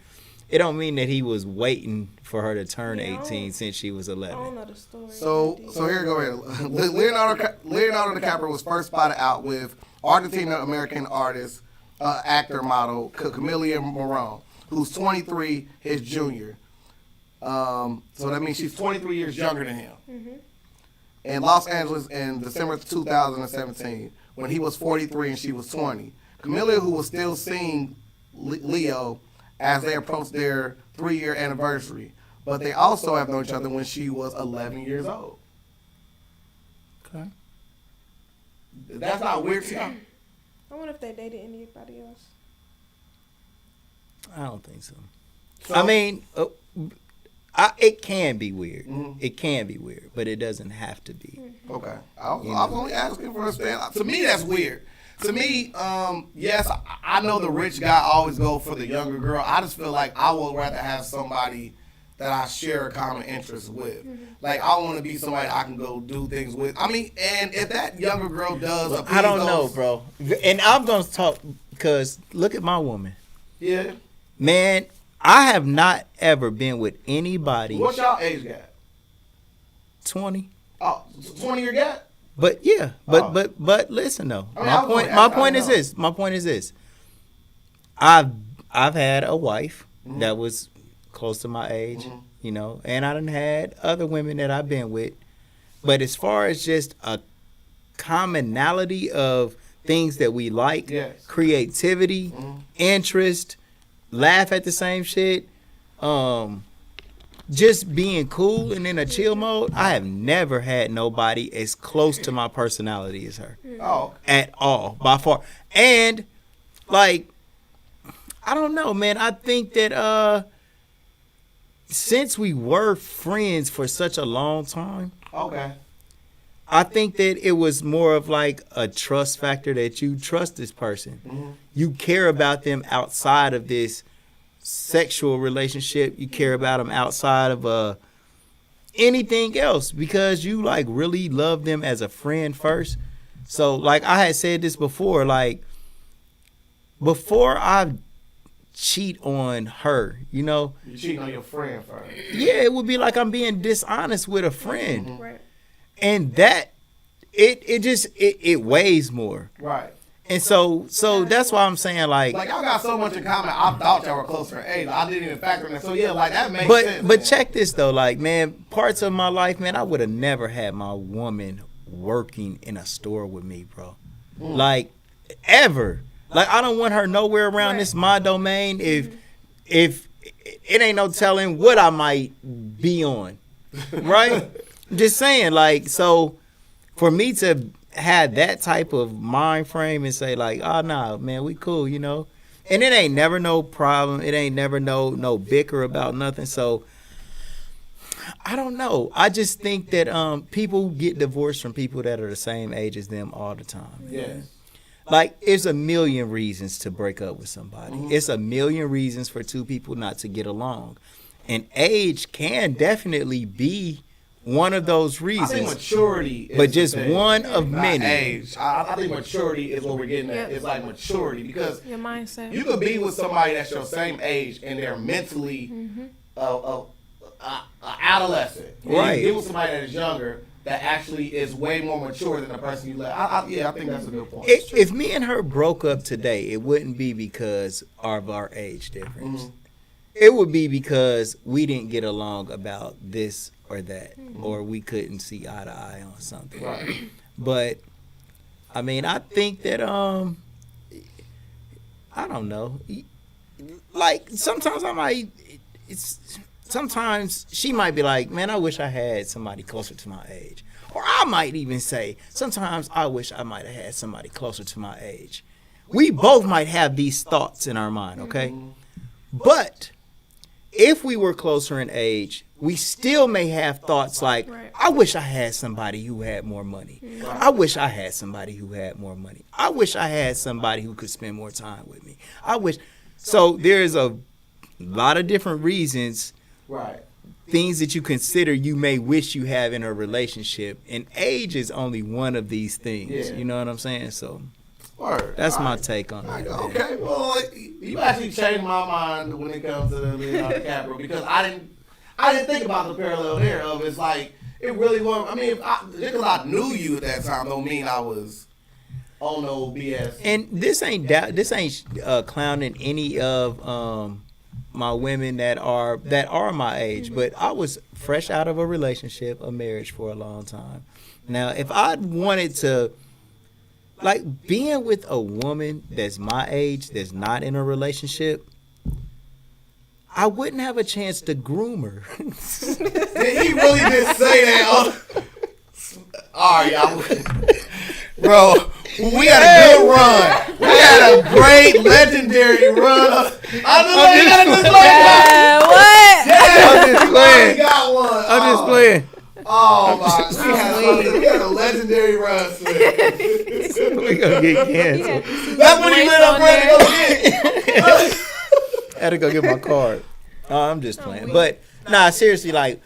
It don't mean that he was waiting for her to turn 18 since she was 11. I don't know the story. So here you go. Leonardo DiCaprio was first spotted out with Argentina-American artist, actor, model Camila Morón, who's 23, his junior. So that means she's 23 years younger than him. In Los Angeles in December 2017, when he was 43 and she was 20. Camila, who was still seeing Leo as they approached their 3-year anniversary, but they also have known each other when she was 11 years old. Okay. That's not weird to you. I wonder if they dated anybody else. I don't think so. I mean, it can be weird. It can be weird, but it doesn't have to be. Okay. I was only asking for a stand. To me, that's weird. To me, yes, I know the rich guy always go for the younger girl. I just feel like I would rather have somebody that I share a common interest with. Like, I want to be somebody I can go do things with. I mean, and if that younger girl does appease I don't know, bro. And I'm going to talk because look at my woman. Yeah. Man, I have not ever been with anybody. What's y'all age gap? 20. Oh, 20-year gap? But yeah, but listen though. My point is this. I've had a wife that was close to my age, you know, and I done had other women that I've been with. But as far as just a commonality of things that we like, creativity, interest, laugh at the same shit, just being cool and in a chill mode, I have never had nobody as close to my personality as her. At all, by far. And, like, I don't know, man. I think that since we were friends for such a long time, I think that it was more of like a trust factor that you trust this person. You care about them outside of this sexual relationship. You care about them outside of anything else because you like really love them as a friend first. So like I had said this before, like before I cheat on her, you know, you cheating on your friend first. Yeah, it would be like I'm being dishonest with a friend. Right. And that it weighs more. Right. And so that's why I'm saying like y'all got so much in common. I thought y'all were closer in age. I didn't even factor in that. So yeah, like that makes sense. But check this though, like man, parts of my life, man, I would have never had my woman working in a store with me, bro. Like ever. Like I don't want her nowhere around this my domain. If it ain't no telling what I might be on, right? Just saying, like so, for me to had that type of mind frame and say like, oh nah, man, we cool, you know, and it ain't never no problem. It ain't never no bicker about nothing. So I don't know. I just think that people get divorced from people that are the same age as them all the time. Yes. Like, it's a million reasons to break up with somebody. It's a million reasons for two people not to get along. And age can definitely be one of those reasons. I think maturity is but just the thing, one of not many. Age. I think maturity is what we're getting at. Yep. It's like maturity because Your mindset. you could be with somebody that's your same age and they're mentally adolescent. And Right. you get with somebody that is younger that actually is way more mature than the person you left. I think that's a good point. If me and her broke up today, it wouldn't be because of our age difference. It would be because we didn't get along about this or that, or we couldn't see eye to eye on something. Right. But I mean, I think that I don't know. Like, sometimes I might. Sometimes she might be like, man, I wish I had somebody closer to my age. Or I might even say, sometimes I wish I might have had somebody closer to my age. We both might have these thoughts in our mind, okay? But if we were closer in age, we still may have thoughts like, I wish I had somebody who had more money. I wish I had somebody who had more money. I wish I had somebody who could spend more time with me. So there's a lot of different reasons. Right. Things that you consider you may wish you have in a relationship, and age is only one of these things. Yeah. You know what I'm saying? So Word. that's All my right. take on it. Okay, well, you actually changed my mind when it comes to the Leonardo DiCaprio because I didn't think about the parallel there of it's like it really was. I mean, just because I knew you at that time don't mean I was on no BS. And this ain't clowning any of my women that are my age, but I was fresh out of a relationship, a marriage for a long time. Now, if I wanted to, like, being with a woman that's my age, that's not in a relationship, I wouldn't have a chance to groom her. He really did say that. All right, y'all. Bro, we had a good run. We had a great, legendary run. I'm just playing. Got one. I'm just playing. Oh my! We had a legendary run. We gonna get canceled. That's when he went up ready to go get. Had to go get my card. I'm just playing. But nah, seriously, like,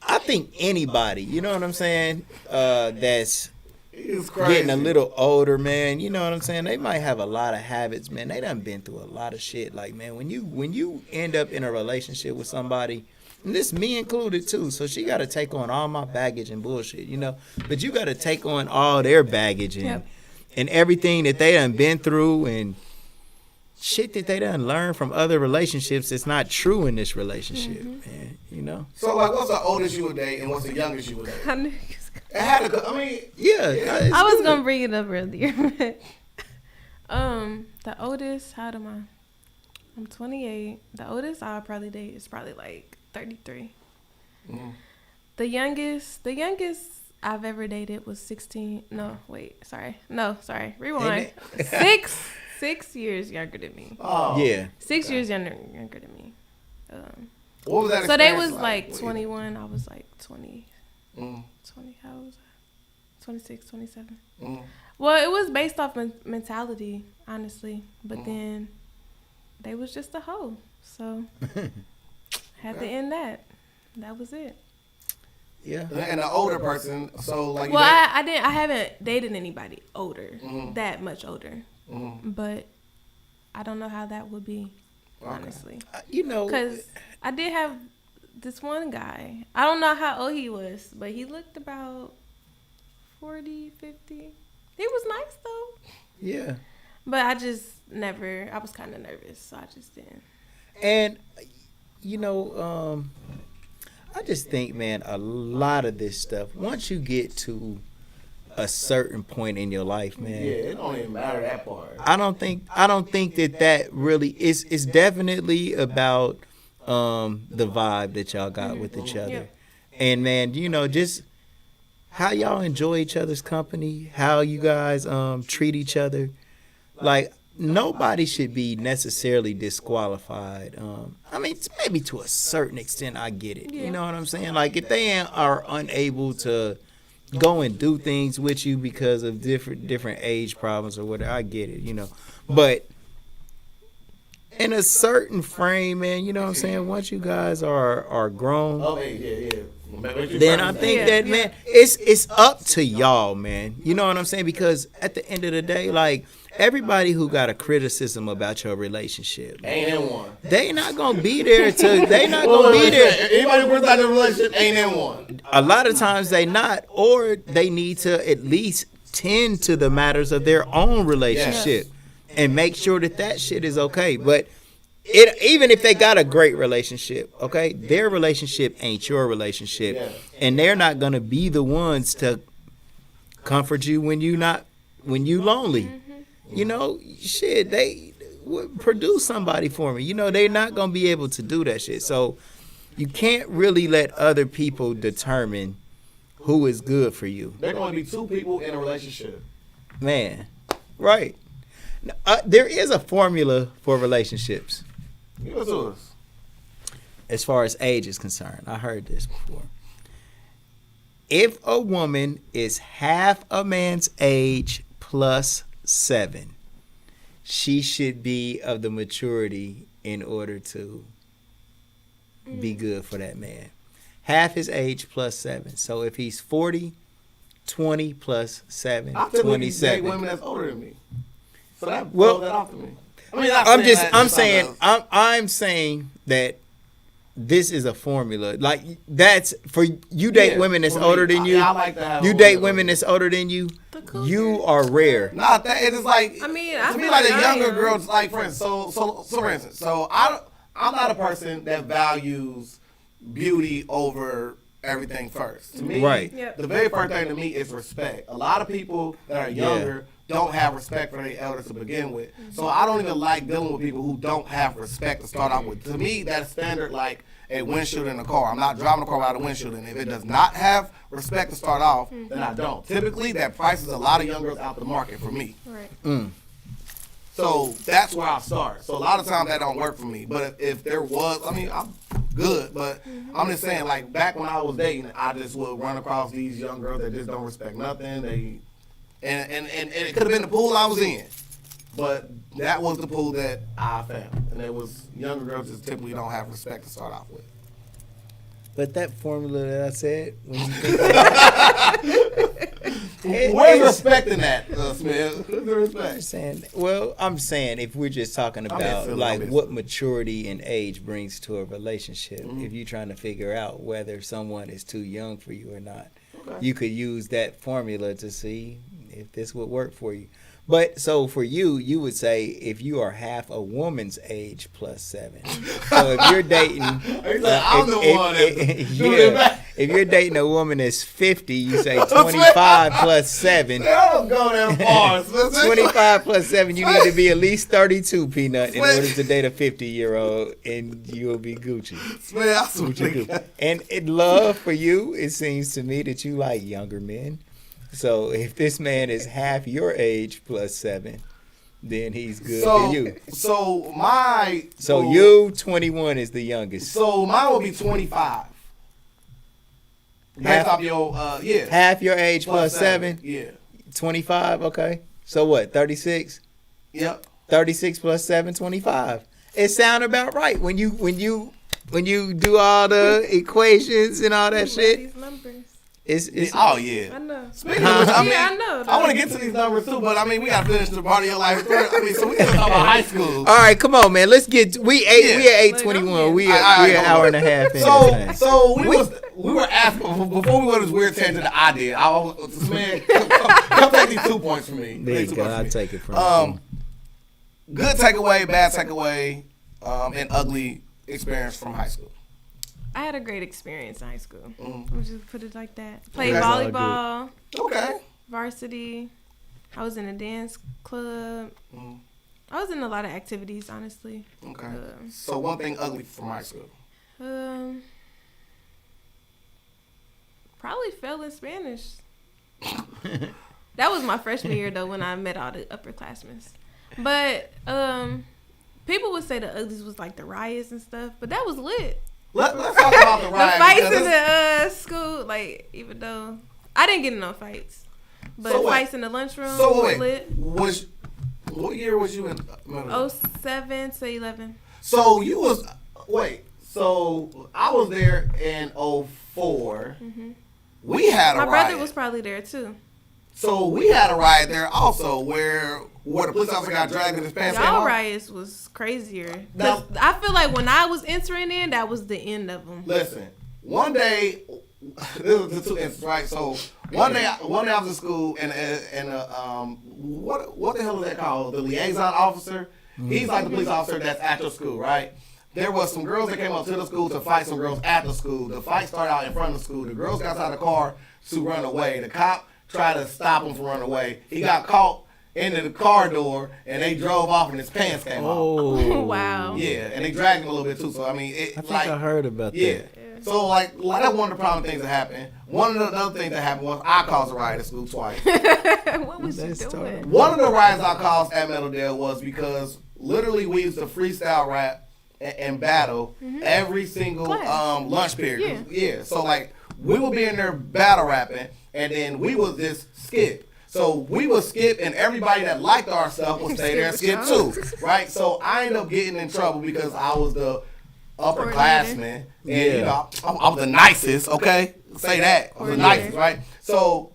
I think anybody, you know what I'm saying, that's getting a little older, man, you know what I'm saying, they might have a lot of habits, man. They done been through a lot of shit. Like, man, when you end up in a relationship with somebody, and this me included too, so she got to take on all my baggage and bullshit, you know, but you got to take on all their baggage and everything that they done been through and shit that they done learned from other relationships that's not true in this relationship, man, you know. So, like, what's the oldest you would date and what's the youngest you would date? It had to go. I mean, yeah. I was gonna bring it up earlier. The oldest, how old am I? I'm 28. The oldest I'll probably date is probably like 33. The youngest I've ever dated was 16. Sorry. Rewind. 6 years younger than me. Oh. Yeah. 6 years younger than me. What was that? So they was like 21. I was like 20. 20, how was I? 26, 27. Well, it was based off mentality, honestly. But then they was just a hoe. So had to end that. That was it. Yeah. And the older person, so like. Well, I haven't dated anybody older, that much older. But I don't know how that would be, honestly. You know, because I did have this one guy. I don't know how old he was, but he looked about 40, 50. He was nice though. Yeah. But I was kind of nervous, so I just didn't. And you know, I just think, man, a lot of this stuff, once you get to a certain point in your life, man. Yeah, it don't even matter that part. I don't think that really is. It's definitely about the vibe that y'all got with each other. Yep. And man, you know, just how y'all enjoy each other's company, how you guys treat each other. Like, nobody should be necessarily disqualified. I mean, maybe to a certain extent, I get it. You know what I'm saying? Like, if they are unable to go and do things with you because of different age problems or whatever, I get it, you know. But in a certain frame, man, you know what I'm saying? Once you guys are grown, then I think that, man, it's up to y'all, man. You know what I'm saying? Because at the end of the day, like, everybody who got a criticism about your relationship, ain't in one. They not gonna be there to. They not gonna be there. Anybody who brings out the relationship ain't in one. A lot of times they not, or they need to at least tend to the matters of their own relationship and make sure that shit is okay. But even if they got a great relationship, okay, their relationship ain't your relationship, and they're not gonna be the ones to comfort you when you lonely. You know, shit, they would produce somebody for me. You know, they're not going to be able to do that shit. So you can't really let other people determine who is good for you. They're going to be two people in a relationship. Man, right. There is a formula for relationships. Give it to us. As far as age is concerned. I heard this before. If a woman is half a man's age plus 7, she should be of the maturity in order to be good for that man. Half his age plus 7. So if he's 40, 20 plus 7, I feel 27. women that's older than me. So that blows that off to me. I mean, I'm saying that this is a formula. Like, that's for you date women that's older than you. I like that. You date women that's older than you. You are rare. Not that it's like, I mean, to me, like a younger girl, like, for instance, for instance, I'm not a person that values beauty over everything first. To me, the very first thing to me is respect. A lot of people that are younger don't have respect for their elders to begin with. So I don't even like dealing with people who don't have respect to start out with. To me, that's standard like a windshield in a car. I'm not driving a car without a windshield, and if it does not have respect to start off, then I don't. Typically, that prices a lot of young girls out the market for me. Right. So that's where I start. So a lot of times that don't work for me. But if there was, I mean, I'm good. But I'm just saying, like, back when I was dating, I just would run across these young girls that just don't respect nothing. And it could have been the pool I was in. But that was the pool that I found. And it was younger girls just typically don't have respect to start off with. But that formula that I said, when you think where's respect in that, Smith? Where's the respect? I'm saying if we're just talking about like what maturity and age brings to a relationship, if you're trying to figure out whether someone is too young for you or not, you could use that formula to see if this would work for you. But so for you would say if you are half a woman's age plus 7. So if you're dating, if you're dating a woman that's 50, you say 25 plus 7. Don't go that far. 25 plus 7, you need to be at least 32, Peanut, in order to date a 50-year-old, and you'll be Gucci. And in love for you, it seems to me that you like younger men. So if this man is half your age plus 7, then he's good for you. So you 21 is the youngest. So mine will be 25. Half your age plus 7. Yeah. 25. Okay. So what? 36. Yep. 36 plus 7, 25. It sound about right when you do all the equations and all that shit. These numbers. It's oh yeah. I know. Speaking of which, I know. I want to get to these numbers too, but I mean we gotta finish the part of your life story. I mean, so we gotta talk about high school. All right, come on, man. Let's get we at 8:21. We an hour and a half in. So we were asking before we went this weird tangent that I did. Man, come take these 2 points from me. There you go. I'll take it from you. Good takeaway, bad takeaway, and ugly experience from high school. I had a great experience in high school. We'll just put it like that. Played volleyball. Okay. Varsity. I was in a dance club. I was in a lot of activities, honestly. Okay. So one thing ugly from high school. Probably fell in Spanish. That was my freshman year though when I met all the upperclassmen. But people would say the uglies was like the riots and stuff, but that was lit. Let's talk about the riots. The fights in the school, like, even though I didn't get in no fights, but fights in the lunchroom was lit. What year was you in? 07 to 11. So you was So I was there in 04. Mm-hmm. We had a riot. My brother was probably there too. So we had a riot there also where the police officer got dragged in his pants. Y'all riots was crazier. Now, I feel like when I was entering in, that was the end of them. Listen, one day, this was the two instances, right? So one day I was in school and what the hell is that called? The liaison officer. He's like the police officer that's at your school, right? There was some girls that came up to the school to fight some girls at the school. The fight started out in front of the school. The girls got out of the car to run away. The cop tried to stop him from running away. He got caught into the car door, and they drove off, and his pants came off. Oh, wow. Yeah, and they dragged him a little bit, too. So, I mean, I think I heard about that. Yeah. So, like that's one of the problem things that happened. One of the other things that happened was I caused a riot at school twice. What was you doing? One of the riots I caused at Meadowdale was because literally we used to freestyle rap and battle every single lunch period. Yeah. So, like, we would be in there battle rapping, and then we would just skip. So we would skip, and everybody that liked our stuff would stay there and skip too, right? So I ended up getting in trouble because I was the upperclassman, and you know, I was the nicest. Okay, say that I was the nicest, right? So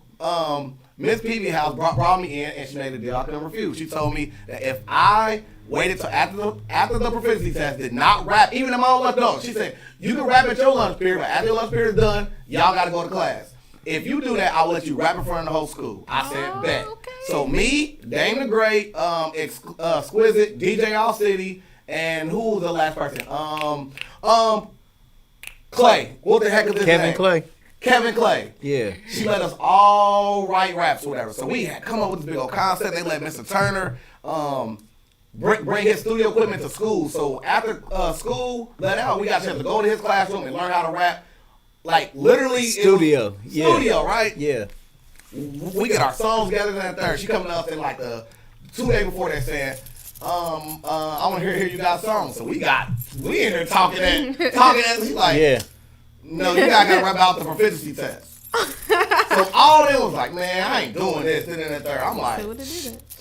Miss Peavy House brought me in, and she made a deal I couldn't refuse. She told me that if I waited till after the proficiency test, did not rap, even in my own lunch, no, she said you can rap at your lunch period, but after your lunch period is done, y'all got to go to class. If you do that, I'll let you rap in front of the whole school. I said, bet. Okay. So me, Dame the Great, Exquisite, DJ All City, and who was the last person? Clay. What the heck is his name? Kevin Clay. Yeah. She let us all write raps or whatever. So we had come up with this big old concept. They let Mr. Turner bring his studio equipment to school. So after school let out, we got a chance to go to his classroom and learn how to rap. Like, literally studio, right? Yeah. We get our songs together and third. She coming up in like the 2 days before that saying, I want to hear you guys songs. So we in here talking at she's like, no, you guys got to rap out the proficiency test. So all of them was like, man, I ain't doing this, and then third. I'm like,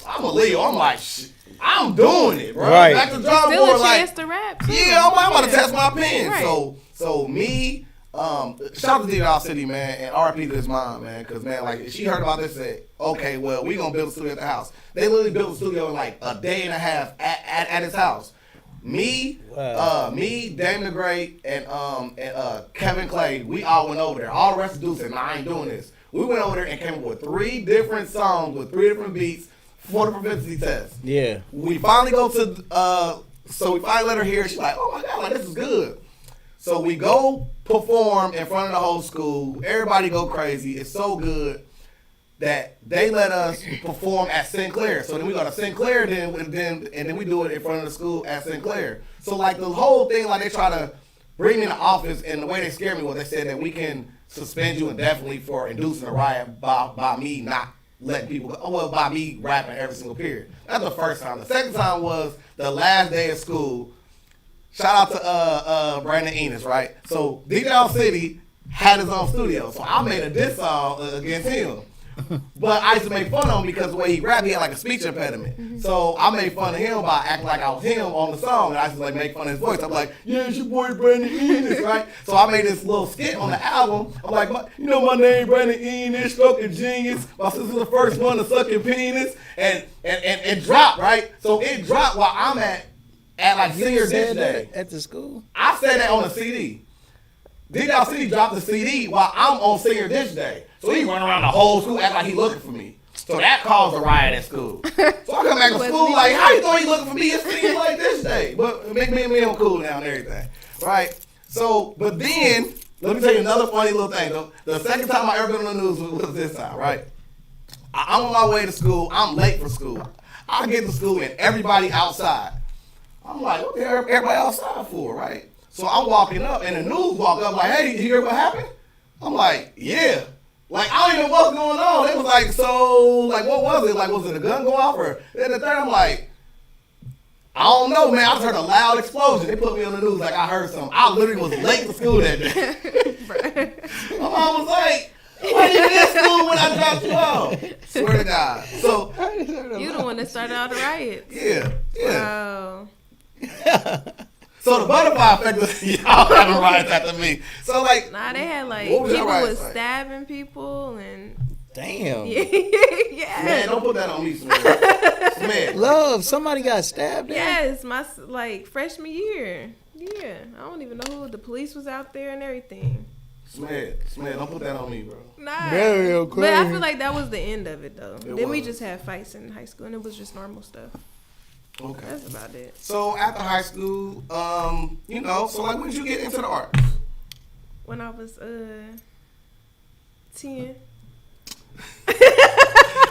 I'm a Leo. I'm like, shit, I'm doing it, bro. Right. Back to drum board, like, chance to rap too. Yeah, I'm about to test my pen. Right. So me. Shout out to D-Dall City, man, and RP to his mom, man, because, man, like, she heard about this and said, okay, well, we gonna build a studio at the house. They literally built a studio in, like, a day and a half at his house. Me, Dame the Great, and Kevin Clay, we all went over there. All the rest of the dudes said, nah, I ain't doing this. We went over there and came up with 3 different songs with 3 different beats for the proficiency test. Yeah. We finally go to, so we finally let her hear it. She's like, oh, my God, like, this is good. So we go perform in front of the whole school. Everybody go crazy. It's so good that they let us perform at Sinclair. So then we go to Sinclair, and then we do it in front of the school at Sinclair. So like the whole thing, like they try to bring me in the office, and the way they scared me was they said that we can suspend you indefinitely for inducing a riot by me not letting people go. Well, by me rapping every single period. That's the first time. The second time was the last day of school. Shout out to Brandon Enos, right? So D-Dall City had his own studio, so I made a diss song against him. But I used to make fun of him because the way he rapped, he had like a speech impediment. So I made fun of him by acting like I was him on the song, and I used to like make fun of his voice. I'm like, yeah, it's your boy Brandon Enos, right? So I made this little skit on the album. I'm like, you know my name, Brandon Enos, stroking genius. My sister's the first one to suck your penis, and drop, right? So it dropped while I'm at like senior ditch day at the school. I said that on a CD. D-Dall City dropped the CD while I'm on senior ditch day. So he run around the whole school act like he looking for me. So that caused a riot at school. So I come back to school like, how you thought he looking for me? It's senior like this day. But make me and him cool down and everything. Right? So, but then, let me tell you another funny little thing though. The second time I ever been on the news was this time, right? I'm on my way to school. I'm late for school. I get to school and everybody outside. I'm like, what the hell everybody outside for, right? So I'm walking up, and the news walk up like, hey, you hear what happened? I'm like, yeah. Like, I don't even know what's going on. They was like, so, like, what was it? Like, was it a gun go off? Or then the third, I'm like, I don't know, man. I just heard a loud explosion. They put me on the news like I heard something. I literally was late to school that day. My mom was like, why you in school when I dropped you off? Swear to God. So you the one that started all the riots. Yeah. Wow. So the butterfly effect was y'all having riots after me. So like, nah, they had like people was stabbing people and. Damn. Yeah. Man, don't put that on me, man. Love, somebody got stabbed. Yes, my like freshman year. Yeah, I don't even know who. The police was out there and everything. Smith, don't put that on me, bro. Nah. But I feel like that was the end of it, though. Then we just had fights in high school, and it was just normal stuff. Okay. That's about it. So after high school, you know, so like when did you get into the arts? When I was 10.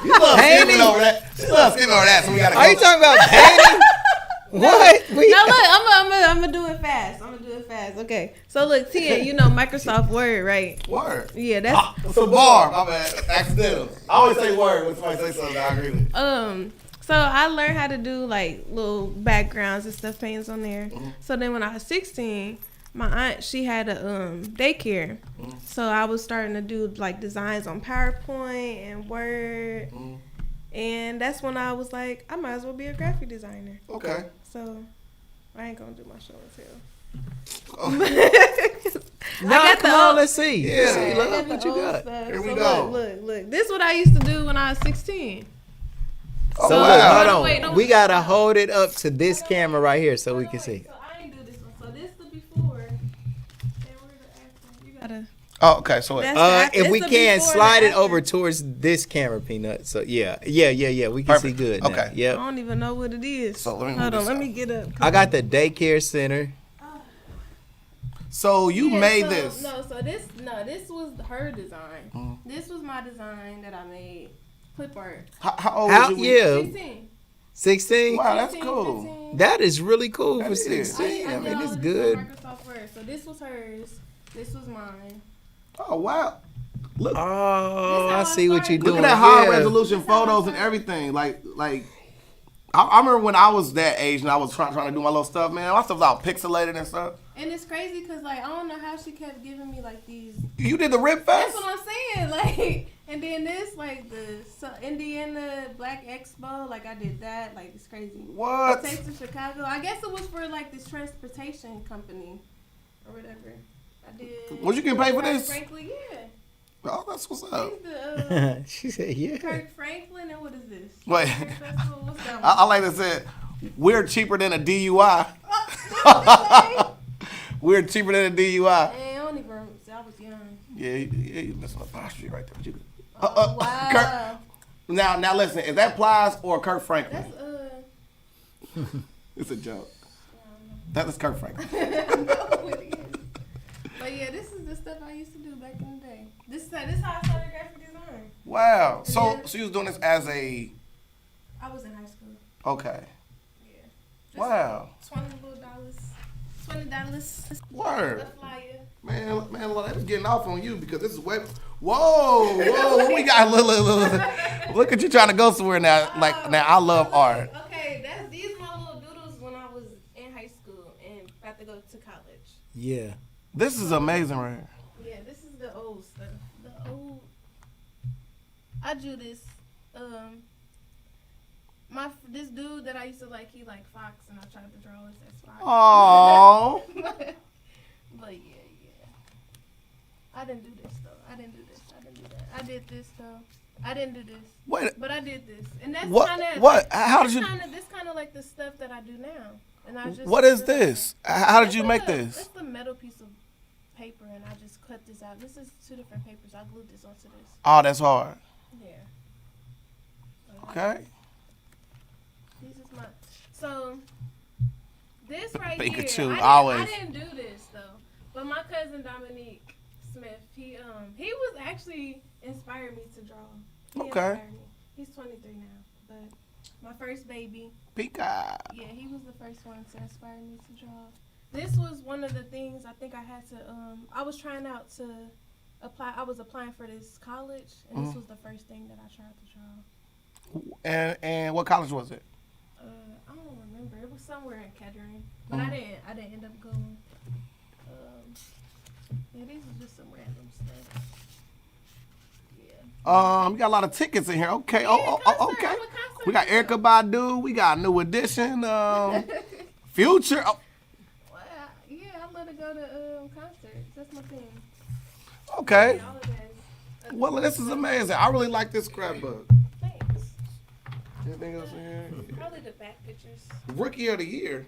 You love skipping over that. She loves skipping over that, so we gotta go. Are you talking about painting? What? No, look, I'm gonna do it fast. Okay. So look, 10, you know Microsoft Word, right? Word. Yeah, that's it's a bar. My bad. Accidental. I always say word when somebody say something I agree with. So I learned how to do like little backgrounds and stuff, paintings on there. Mm-hmm. So then when I was 16, my aunt, she had a daycare. Mm-hmm. So I was starting to do like designs on PowerPoint and Word. Mm-hmm. And that's when I was like, I might as well be a graphic designer. Okay. So I ain't gonna do my show and tell. Nah, come on, let's see. Yeah. See, look what you got. Here we go. Look. This is what I used to do when I was 16. So look, hold on. We gotta hold it up to this camera right here so we can see. So I ain't do this one. So this the before. And we're the after. You gotta. Oh, okay. So if we can slide it over towards this camera, Peanut. So yeah. We can see good. Okay. Now. Yep. I don't even know what it is. So hold on. Let me get up. I got the daycare center. So you made this. So this was her design. Mm. This was my design that I made. Clip art. How old was you? Yeah. 16. 16? Wow, that's cool. 15. That is really cool that for 16. I mean, it's good. Microsoft Word. So this was hers. This was mine. Oh, wow. Look. Oh, I see what you're doing. Look at that high resolution photos and everything. Like I remember when I was that age and I was trying to do my little stuff, man. My stuff was all pixelated and stuff. And it's crazy because, like, I don't know how she kept giving me, like, these. You did the Rip Fest? That's what I'm saying. Like, and then this, like, the Indiana Black Expo, like, I did that. Like, it's crazy. What? Taste of Chicago. I guess it was for, like, this transportation company or whatever. I did. Was you getting paid for this? Franklin, yeah. Oh, that's what's up. She said, yeah. Kirk Franklin, and what is this? Wait. What's that one? I like to say, we're cheaper than a DUI. We're cheaper than a DUI. Hey, I don't even remember. I was young. Yeah, that's my posture right there. Wow. Kirk. Now listen, is that Plies or Kirk Franklin? That's It's a joke. That is Kirk Franklin. But yeah, this is the stuff I used to do back in the day. This is how I started graphic design. Wow. So you was doing this as a. I was in high school. Okay. Yeah. Wow. $20. Word. The flyer. Man, that's getting off on you because this is way. Whoa, what we got? Look at you trying to go somewhere now. Now I love art. Okay, these are my little doodles when I was in high school and about to go to college. Yeah. This is amazing right here. Yeah, this is the old stuff. I drew this. This dude that I used to like, he liked Fox, and I tried to draw it as Fox. Aww. But yeah. I didn't do this though. I didn't do that. I did this though. I didn't do this. Wait. But I did this, and that's kind of what? How did you? This kind of like the stuff that I do now, and I just. What is this? How did you make this? It's the metal piece of paper, and I just cut this out. This is 2 different papers. I glued this onto this. Oh, that's hard. Yeah. Okay. So this right Pikachu, here, always. I didn't do this though, but my cousin Dominique Smith, he was actually inspired me to draw. Okay. He's 23 now, but my first baby. Pika. Yeah, he was the first one to inspire me to draw. This was one of the things I think I had to. I was trying out to apply. I was applying for this college, and this was the first thing that I tried to draw. And what college was it? I don't remember. It was somewhere in Kettering, but I didn't end up going. Yeah, these are just some random stuff. Yeah. We got a lot of tickets in here. Okay. Yeah, Okay. We got Erykah Badu. We got New Edition. Future. Oh. Well, yeah, I love to go to concerts. That's my thing. Okay. Well, this is amazing. I really like this scrapbook. Thanks. Anything else in here? Probably the back pictures. Rookie of the year.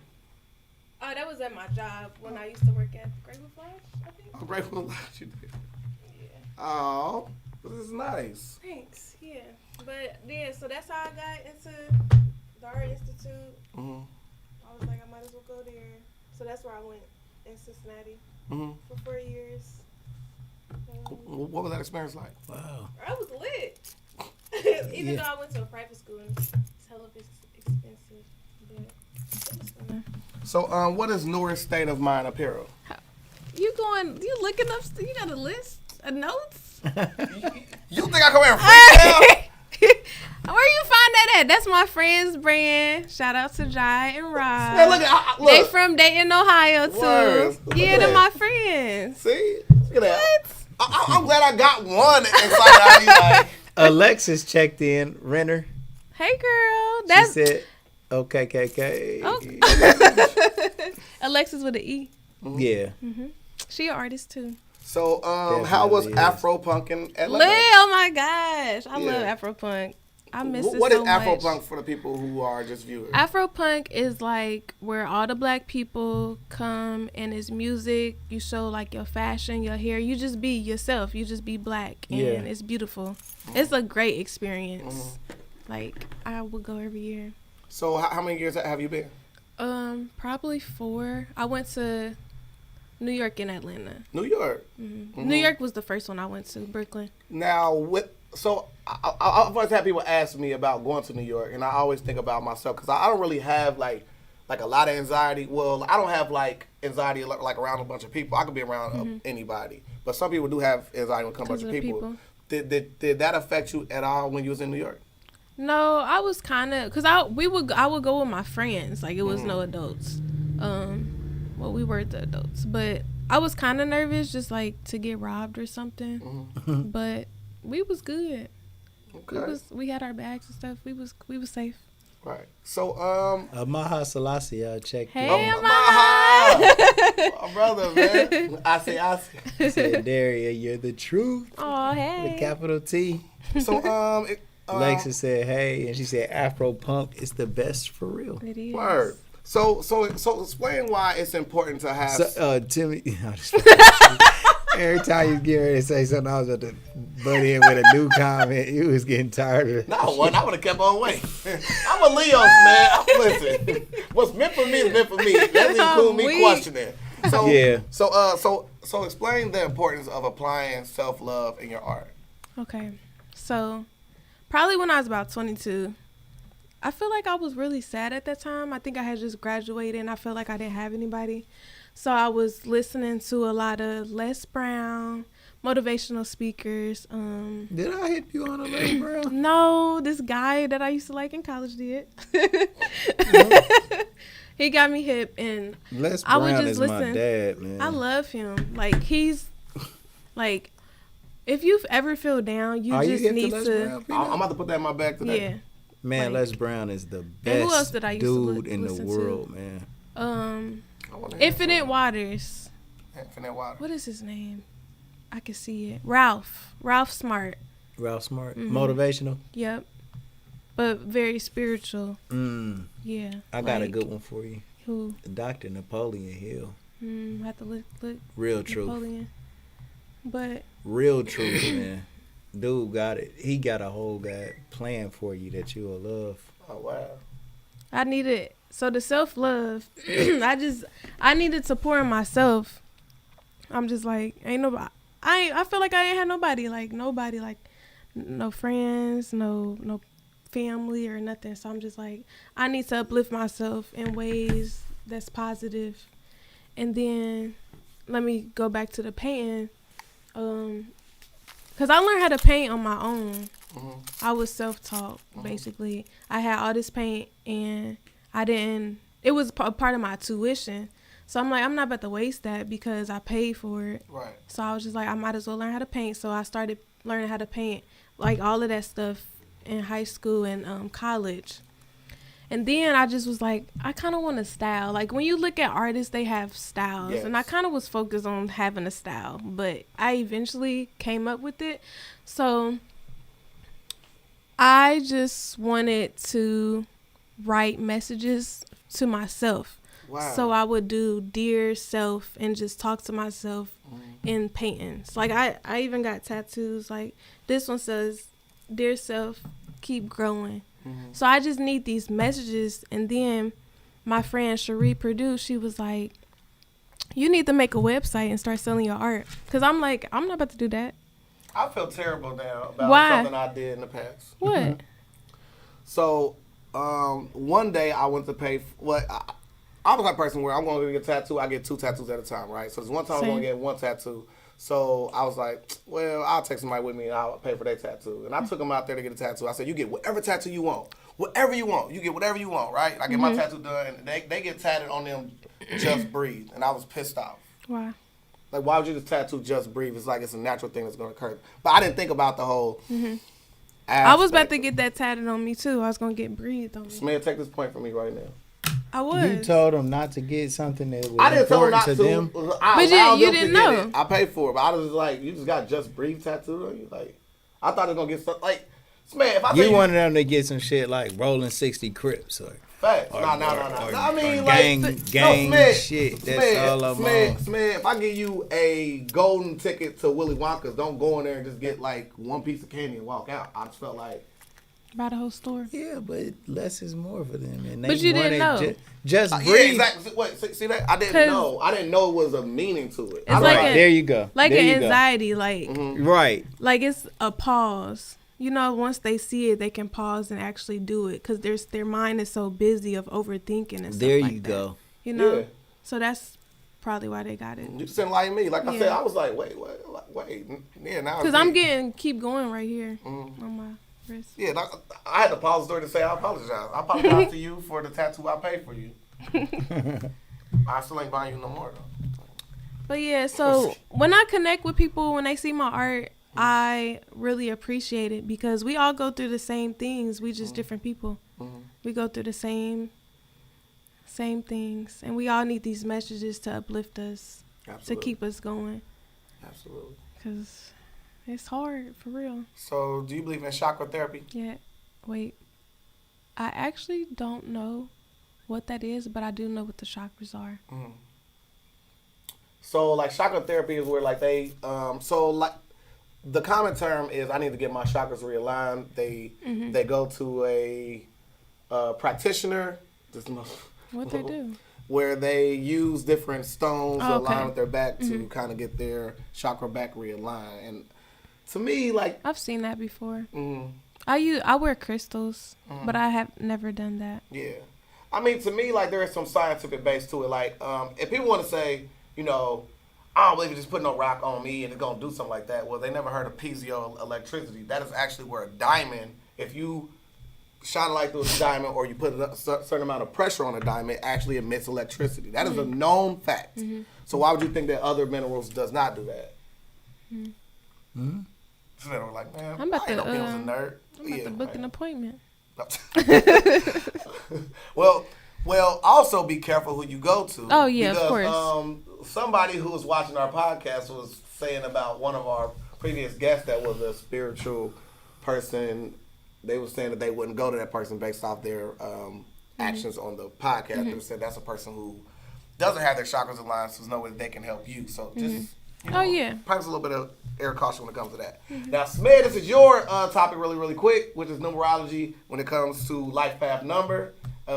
Oh, that was at my job when I used to work at Grateful Flash, I think. Oh, Grateful Flash, you did. Yeah. Oh, this is nice. Thanks. Yeah. But yeah, so that's how I got into the Art Institute. Mm-hmm. I was like, I might as well go there. So that's where I went in Cincinnati for 4 years. What was that experience like? Wow. I was lit. Even though I went to a private school and it's hella expensive. But it was fun. So, what is Nora's State of Mind apparel? You looking up, you got a list of notes? You think I come here and freestyle? Where you find that at? That's my friend's brand. Shout out to Jai and Rob. Man, look. They from Dayton, Ohio, too. Words. Yeah, they're my friends. See? Look at that. I'm glad I got one inside out. Like, Alexis checked in. Renner. Hey, girl. She said, okay, KK. Oh. Alexis with an E. Mm-hmm. Yeah. Mm-hmm. She an artist, too. So, how was Afro-Punk in Atlanta? Oh, my gosh. I love Afro-Punk. I miss it so much. What is Afro-Punk for the people who are just viewers? Afro-Punk is like where all the black people come and it's music. You show like your fashion, your hair. You just be yourself. You just be black. And it's beautiful. It's a great experience. Like, I would go every year. So, how many years have you been? Probably 4. I went to New York and Atlanta. New York? Mm-hmm. New York was the first one I went to, Brooklyn. Now, I've always had people ask me about going to New York, and I always think about myself because I don't really have like a lot of anxiety. Well, I don't have like anxiety like around a bunch of people. I could be around anybody, but some people do have anxiety when it comes to a bunch of people. Did that affect you at all when you was in New York? No, I was kind of because I would go with my friends. Like it was no adults. Well, we were the adults, but I was kind of nervous, just like to get robbed or something. But we was good. Okay. We had our bags and stuff. We was safe. Right. So Maha Selassie, I checked. Hey, Maha. My brother, man. I see. Said Daria, you're the truth. Oh, hey. The capital T. So Alexis said, hey, and she said Afro Punk is the best for real. It is. Word. So explain why it's important to have. So, Timmy, every time you get ready to say something, I was about to butt in with a new comment. You was getting tired of it. Not one. I would have kept on waiting. I'm a Leo, man. Listen, what's meant for me is meant for me. That includes me questioning. So yeah. So explain the importance of applying self-love in your art. Okay. So probably when I was about 22. I feel like I was really sad at that time. I think I had just graduated and I felt like I didn't have anybody. So I was listening to a lot of Les Brown, motivational speakers. Did I hit you on a Les Brown? No, this guy that I used to like in college did. He got me hip and Les I would Brown just is listen. my dad, man. I love him. Like he's like, if you ever feel down, you just need to. I'm about to put that in my bag today. Yeah. Man, like, Les Brown is the who else best did I used dude to in the listen world, to? man. Infinite Waters. Infinite Waters. What is his name? I can see it. Ralph Smart. Ralph Smart. Motivational. Yep. But very spiritual. Yeah. I got a good one for you. Who? Dr. Napoleon Hill. I have to look. Real truth. Napoleon. But. Real truth, man. Dude got it. He got a whole plan for you that you will love. Oh wow. I needed the self-love. I needed to pour in myself. I'm just like ain't nobody. I feel like I ain't had nobody like no friends, no family or nothing. So I'm just like I need to uplift myself in ways that's positive. And then let me go back to the painting. Because I learned how to paint on my own. I was self-taught, basically. I had all this paint, and I didn't it was part of my tuition. So I'm like, I'm not about to waste that because I paid for it. Right. So I was just like, I might as well learn how to paint. So I started learning how to paint, like all of that stuff in high school and college. And then I just was like, I kind of want a style. Like when you look at artists, they have styles. Yes. And I kind of was focused on having a style. But I eventually came up with it. So I just wanted to write messages to myself. Wow. So I would do dear self and just talk to myself in paintings. Like I even got tattoos. Like this one says, dear self, keep growing. So I just need these messages. And then my friend Cherie Purdue, she was like, you need to make a website and start selling your art. Because I'm like, I'm not about to do that. I feel terrible now about Why? something I did in the past. What? So one day I went to pay what I was that person where I'm going to get a tattoo. I get 2 tattoos at a time, right? So there's one time I was going to get 1 tattoo. So I was like, well, I'll take somebody with me and I'll pay for their tattoo. And I took them out there to get a tattoo. I said, you get whatever tattoo you want. Whatever you want. You get whatever you want, right? I get my tattoo done and they get tatted on them Just Breathe. And I was pissed off. Why? Like, why would you just tattoo Just Breathe? It's like it's a natural thing that's going to occur. But I didn't think about the whole I was about to get that tatted on me too. I was going to get breathed on me. Smith, take this point from me right now. I was. You told them not to get something that was I didn't tell them important not to them. I But allowed you them didn't to get know. it. I paid for it, but I was like, you just got Just Breathe tattooed on you. Like, I thought it was gonna get something. Like, man, if I tell You wanted them to get some shit like Rolling 60 Crips or facts. or- No. or- I mean, or like gang Smith, shit. That's all I'm on. Smith, if I give you a golden ticket to Willy Wonka's, don't go in there and just get like one piece of candy and walk out. I just felt like. Buy the whole store. Yeah, but less is more for them. And they But you didn't wanted know. Just Yeah, breathe. exactly. Wait, see that? I didn't know. I didn't know it was a meaning to it. It's I like Right, there you go. Like There an you go. anxiety, like Right. like it's a pause. You know, once they see it, they can pause and actually do it because their mind is so busy of overthinking and stuff There like you that. go. You know, Yeah. so that's probably why they got it. You just didn't like me. Like I Yeah. said, I was like, wait. Yeah, now Because it's I'm me. keep going right here on my wrist. Yeah, I had to pause the story to say I apologize. I apologize to you for the tattoo I paid for you. I still ain't buying you no more though. But yeah, so when I connect with people, when they see my art, I really appreciate it because we all go through the same things. We just different people. We go through the same things, and we all need these messages to uplift us, to keep us going. Absolutely. Because it's hard, for real. So, do you believe in chakra therapy? Yeah. Wait. I actually don't know what that is, but I do know what the chakras are. So, like, chakra therapy is where, like, they, the common term is I need to get my chakras realigned. They go to a practitioner. What they do? Where they use different stones to Okay. align with their back to kind of get their chakra back realigned. And to me, like, I've seen that before. I wear crystals, but I have never done that. yeah. I mean, to me, like, there is some scientific base to it. Like, if people want to say, you know, I don't believe you just put no rock on me and it's going to do something like that. Well, they never heard of piezoelectricity. That is actually where a diamond, if you shine a light through a diamond or you put a certain amount of pressure on a diamond, it actually emits electricity. That is a known fact. So why would you think that other minerals does not do that? So they were like, man, I'm about I ain't to, no pills a nerd. I'm about to book an appointment. Well, also be careful who you go to. Oh, yeah, because, of course. Somebody who was watching our podcast was saying about one of our previous guests that was a spiritual person. They were saying that they wouldn't go to that person based off their actions on the podcast. They said that's a person who doesn't have their chakras aligned, so there's no way that they can help you. So just, you know, practice a little bit of air caution when it comes to that. Now, Smith, this is your topic really, really quick, which is numerology when it comes to life path number.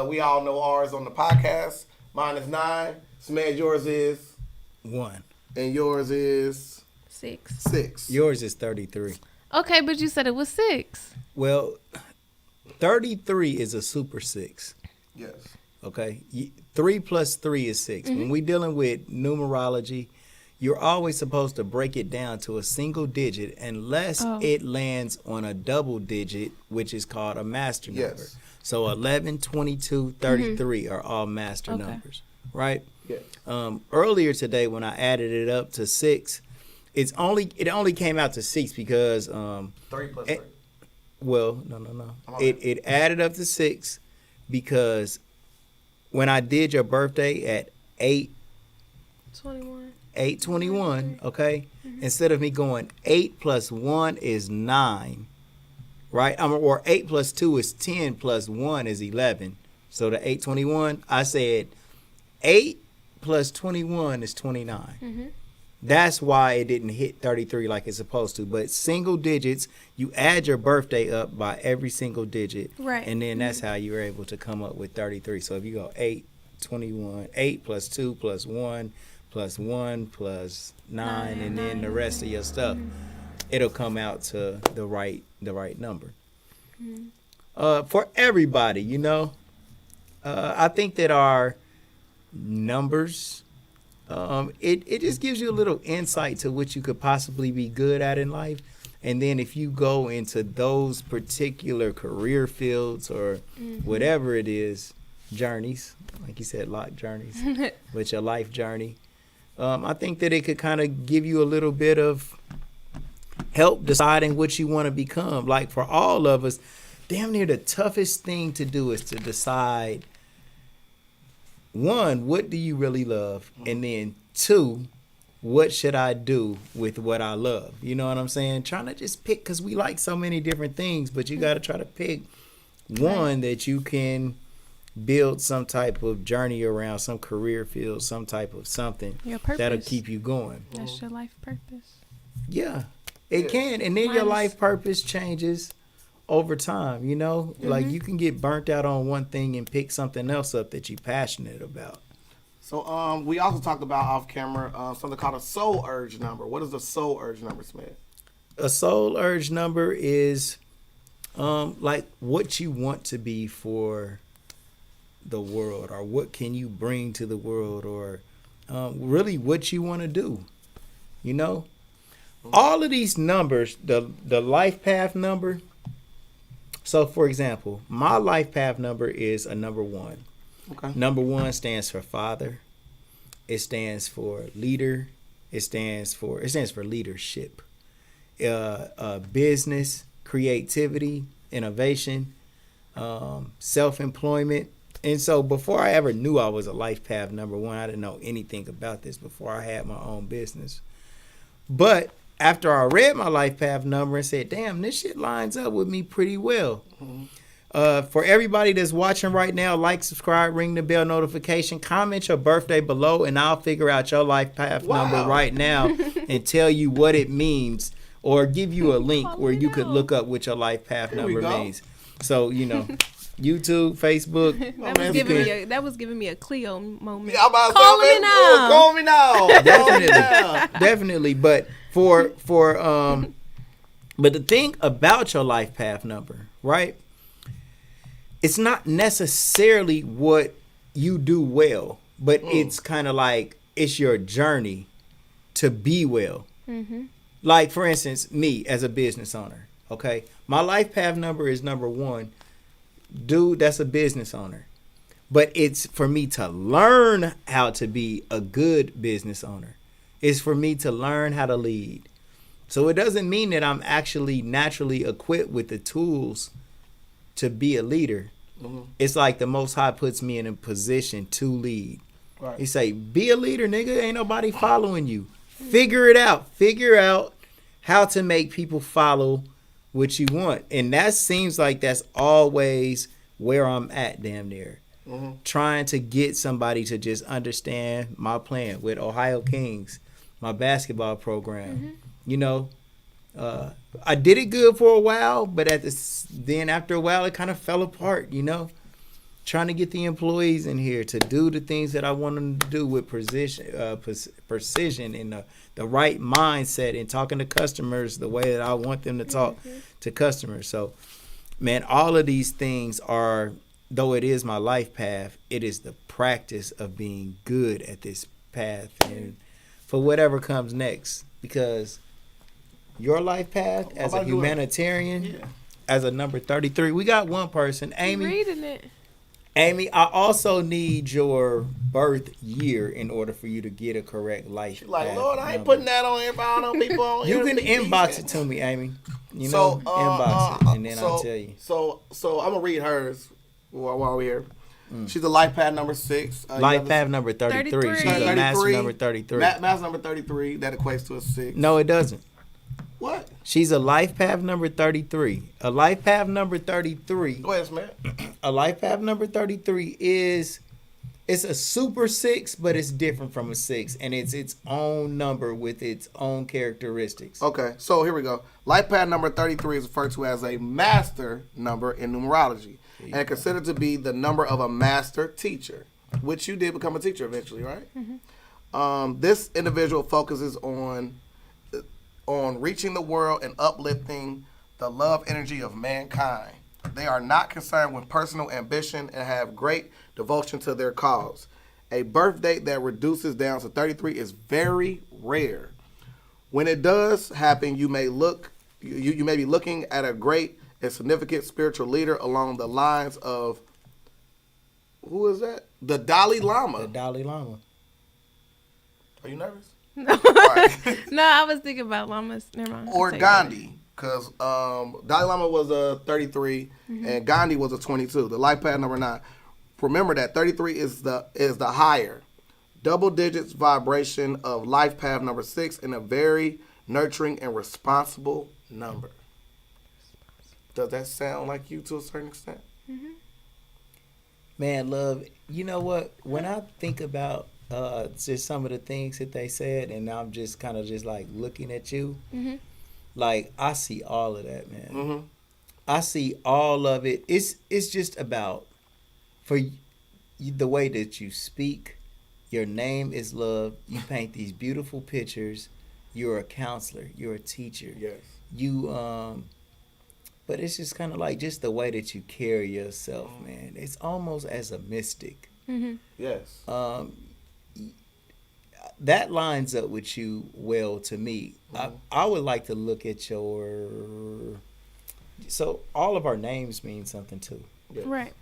We all know ours on the podcast. Mine is 9. Smith, yours is 1. And yours is 6. Yours is 33. Okay, but you said it was 6. Well, 33 is a super 6. Yes. Okay? 3 plus 3 is 6. When we dealing with numerology, you're always supposed to break it down to a single digit unless it lands on a double digit, which is called a master number. So 11, 22, 33 are all master numbers, right? Yes. Earlier today when I added it up to 6, it only came out to 6 because 3 plus 3. Well, no. It added up to 6 because when I did your birthday at 8/21, okay? Instead of me going 8 plus 1 is 9, right? Or 8 plus 2 is 10 plus 1 is 11. So the 8/21, I said 8 plus 21 is 29. That's why it didn't hit 33 like it's supposed to. But single digits, you add your birthday up by every single digit. Right. And then that's how you're able to come up with 33. So if you go 8, 21, 8 plus 2 plus 1 plus 1 plus 9, and then the rest of your stuff, it'll come out to the right number. For everybody, you know, I think that our numbers, it just gives you a little insight to what you could possibly be good at in life. And then if you go into those particular career fields or whatever it is, journeys, like you said, lock journeys, with your life journey, I think that it could kind of give you a little bit of help deciding what you want to become. Like for all of us, damn near the toughest thing to do is to decide, 1, what do you really love? And then 2, what should I do with what I love? You know what I'm saying? Trying to just pick, because we like so many different things, but you got to try to pick one that you can build some type of journey around, some career field, some type of something that'll keep you going. That's your life purpose. Yeah, it can. And then your life purpose changes over time, you know? Like you can get burnt out on one thing and pick something else up that you're passionate about. So we also talked about off camera something called a soul urge number. What is the soul urge number, Smith? A soul urge number is like what you want to be for the world, or what can you bring to the world, or really what you want to do, you know? All of these numbers, the life path number. So for example, my life path number is a number 1. Okay. Number 1 stands for father. It stands for leader. It stands for leadership. Business, creativity, innovation, self-employment. And so before I ever knew I was a life path number 1, I didn't know anything about this before I had my own business. But after I read my life path number and said, damn, this shit lines up with me pretty well. For everybody that's watching right now, like, subscribe, ring the bell notification, comment your birthday below, and I'll figure out your life path number right now and tell you what it means, or give you a link where you could look up what your life path number means. So, you know, YouTube, Facebook. That was giving me a Cleo moment. Yeah, I'm about to Call say, me now. Call me now. Definitely. But but the thing about your life path number, right? It's not necessarily what you do well, but it's kind of like it's your journey to be well. Like, for instance, me as a business owner, okay? My life path number is number 1. Dude, that's a business owner. But it's for me to learn how to be a good business owner. It's for me to learn how to lead. So it doesn't mean that I'm actually naturally equipped with the tools to be a leader. It's like the Most High puts me in a position to lead. Right. He say, be a leader, nigga. Ain't nobody following you. Figure it out. Figure out how to make people follow what you want. And that seems like that's always where I'm at, damn near. Trying to get somebody to just understand my plan with Ohio Kings, my basketball program. You know, I did it good for a while, but then after a while, it kind of fell apart, you know. Trying to get the employees in here to do the things that I want them to do with precision and the right mindset, and talking to customers the way that I want them to talk to customers. So, man, all of these things are, though it is my life path, it is the practice of being good at this path. And for whatever comes next, because your life path as a humanitarian, as a number 33, we got one person, Amy. Reading it. Amy, I also need your birth year in order for you to get a correct life. She's like, Lord, I ain't putting that on everybody, on people. On you can inbox it to me, Amy. You know, inbox it, and then I'll tell you. So I'm gonna read hers while we're here. She's a life path number 6. Life path number 33. She's a master number 33. Master number 33. That equates to a 6. No, it doesn't. What? She's a life path number 33. A life path number 33. Go ahead, man. A life path number 33 it's a super 6, but it's different from a 6, and it's its own number with its own characteristics. Okay, so here we go. Life path number 33 is referred to as a master number in numerology, and considered to be the number of a master teacher, which you did become a teacher eventually, right? Mm-hmm. This individual focuses on reaching the world and uplifting the love energy of mankind. They are not concerned with personal ambition and have great devotion to their cause. A birth date that reduces down to 33 is very rare. When it does happen, you may be looking at a great and significant spiritual leader along the lines of, who is that? The Dalai Lama. The Dalai Lama. Are you nervous? No. Right. No, I was thinking about llamas. Never mind. Or Gandhi, because Dalai Lama was a 33 and Gandhi was a 22. The life path number 9. Remember that 33 is the higher double digits vibration of life path number 6, and a very nurturing and responsible number. Does that sound like you to a certain extent? Mm-hmm. Man, love, you know what? When I think about just some of the things that they said, and I'm just kind of just like looking at you, like I see all of that, man. Mm-hmm. I see all of it. It's just about for the way that you speak. Your name is love. You paint these beautiful pictures. You're a counselor. You're a teacher. Yes. You but it's just kind of like just the way that you carry yourself, man. It's almost as a mystic. Mm-hmm. Yes. That lines up with you well to me. I would like to look at your. So all of our names mean something too. Yes. Right.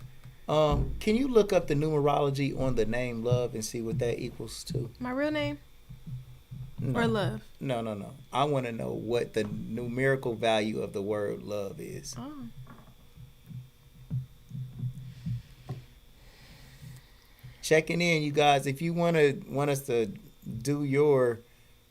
Can you look up the numerology on the name love and see what that equals to? My real name? No. Or love? No. I want to know what the numerical value of the word love is. Oh. Checking in, you guys. If you want us to do your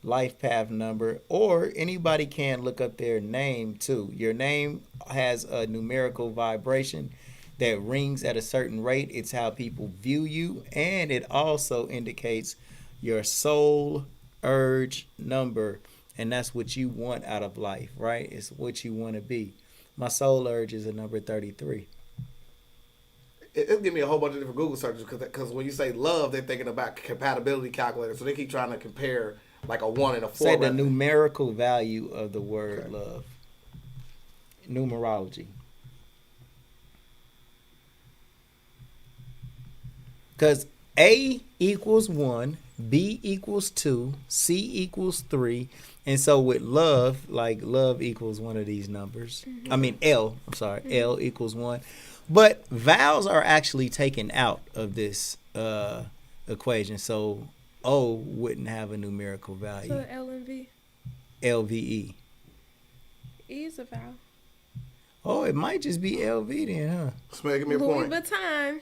life path number, or anybody can look up their name too. Your name has a numerical vibration that rings at a certain rate. It's how people view you, and it also indicates your soul urge number, and that's what you want out of life, right? It's what you want to be. My soul urge is a number 33. It'll give me a whole bunch of different Google searches, because when you say love, they're thinking about compatibility calculator, so they keep trying to compare like a 1 and a 4. Say the numerical value of the word love. Numerology. Because A equals 1, B equals 2, C equals 3, and so with love, like love equals one of these numbers. I mean L equals 1. But vowels are actually taken out of this equation, so O wouldn't have a numerical value. So L and V? LVE. E is a vowel. Oh, it might just be LV then, huh? Smeg, give me a point. Louis Vuitton.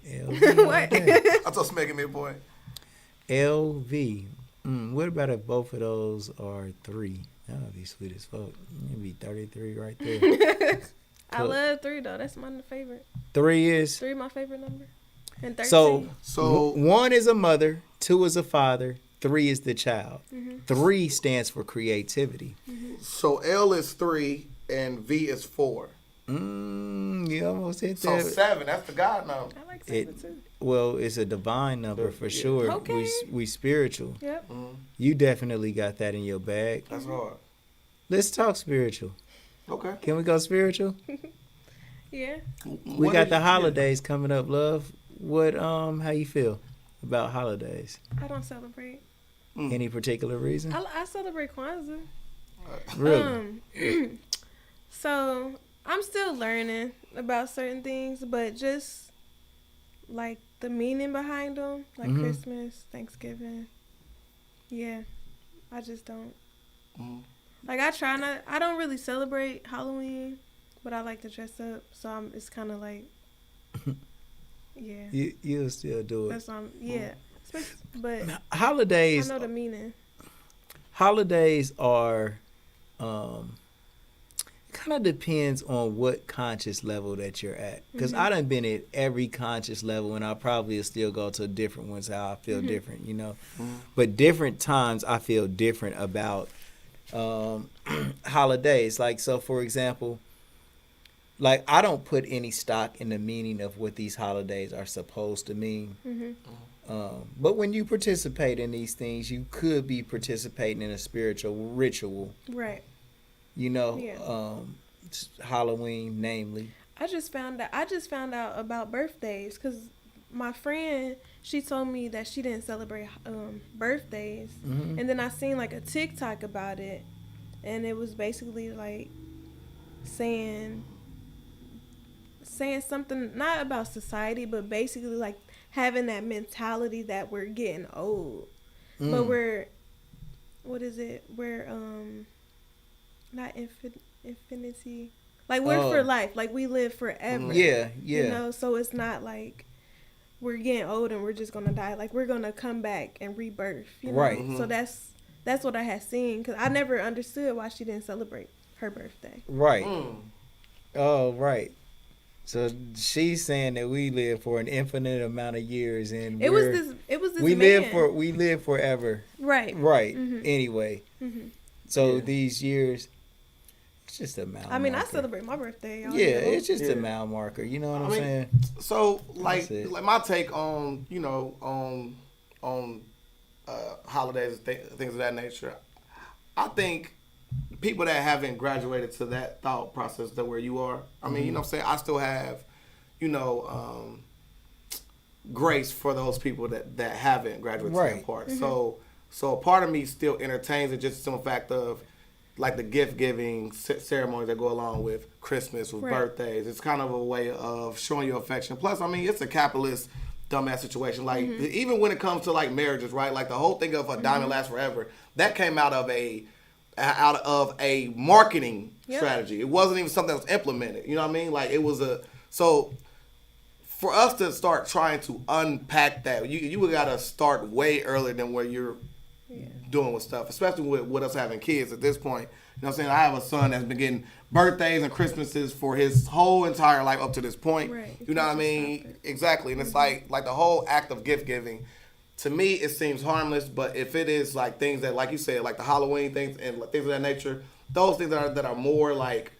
LV. What? I thought Smeg, give me a point. LV. What about if both of those are 3? That would be sweet as fuck. It'd be 33 right there. I love 3 though. That's my favorite. 3 is? 3 my favorite number. And 13. So 1 is a mother, 2 is a father, 3 is the child. 3 stands for creativity. So L is 3 and V is 4. You almost hit that. So 7, that's the God number. I like 7 too. Well, it's a divine number for sure. Okay. We spiritual. Yep. You definitely got that in your bag. That's hard. Let's talk spiritual. Okay. Can we go spiritual? Yeah. We got the holidays coming up, love. What how you feel about holidays? I don't celebrate. Any particular reason? I celebrate Kwanzaa. Really? So I'm still learning about certain things, but just like the meaning behind them, like Christmas, Thanksgiving. Yeah, I just don't. Like I don't really celebrate Halloween, but I like to dress up. So it's kind of like, yeah. You'll still do it. That's yeah. But holidays. I know the meaning. Holidays are, it kind of depends on what conscious level that you're at. Because I done been at every conscious level, and I probably will still go to different ones how I feel different, you know. But different times I feel different about holidays. Like, so for example, like I don't put any stock in the meaning of what these holidays are supposed to mean. But when you participate in these things, you could be participating in a spiritual ritual. Right. You know, Halloween, namely. I just found out about birthdays because my friend, she told me that she didn't celebrate birthdays, and then I seen like a TikTok about it, and it was basically like saying something not about society, but basically like having that mentality that we're getting old, but we're not infinity, like we're for life, like we live forever. Yeah. You know, so it's not like we're getting old and we're just gonna die. Like we're gonna come back and rebirth. You know? Right. So that's what I had seen, because I never understood why she didn't celebrate her birthday. Right. Oh, right. So she's saying that we live for an infinite amount of years, and it was this we man. live forever. Right. Anyway, so these years, it's just a mile. I mean, marker. I celebrate my birthday. It's just a mile marker. You know what I'm saying? So like my take on holidays, things of that nature. I think people that haven't graduated to that thought process that where you are, I mean, you know what I'm saying? I still have, grace for those people that haven't graduated to that part. So a part of me still entertains it, just some fact of like the gift giving ceremonies that go along with Christmas, with birthdays. It's kind of a way of showing your affection. Plus, I mean, it's a capitalist dumbass situation. Like even when it comes to like marriages, right? Like the whole thing of a diamond lasts forever, that came out of a marketing strategy. It wasn't even something that was implemented. You know what I mean? Like it was so for us to start trying to unpack that, you gotta start way earlier than where you're doing with stuff, especially with us having kids at this point. You know what I'm saying? I have a son that's been getting birthdays and Christmases for his whole entire life up to this point. Right. You know what I mean? Exactly. And it's like the whole act of gift giving, to me, it seems harmless, but if it is like things that, like you said, like the Halloween things and things of that nature, those things that are more like,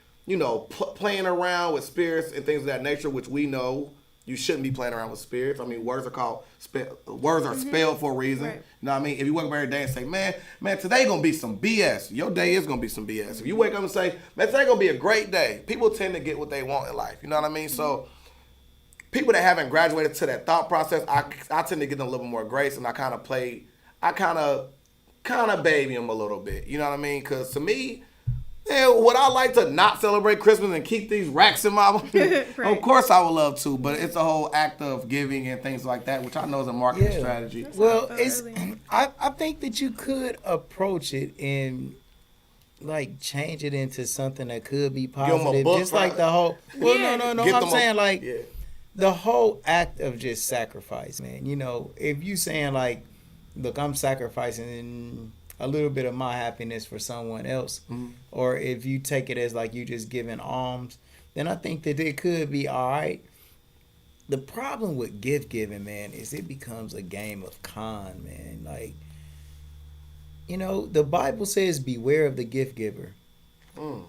playing around with spirits and things of that nature, which we know you shouldn't be playing around with spirits. I mean, words are spelled for a reason. Right. You know what I mean? If you wake up every day and say, man, today gonna be some BS, your day is gonna be some BS. If you wake up and say, man, today gonna be a great day, people tend to get what they want in life. You know what I mean? So people that haven't graduated to that thought process, I tend to give them a little more grace, and I kind of baby them a little bit. You know what I mean? Because to me, would I like to not celebrate Christmas and keep these racks in my right. Of course I would love to, but it's a whole act of giving and things like that, which I know is a marketing strategy. Well, I think that you could approach it and like change it into something that could be positive. Just like the whole no. I'm saying like the whole act of just sacrifice, man. If you saying like, look, I'm sacrificing a little bit of my happiness for someone else, or if you take it as like you just giving alms, then I think that it could be all right. The problem with gift giving, man, is it becomes a game of con, man. Like, the Bible says beware of the gift giver.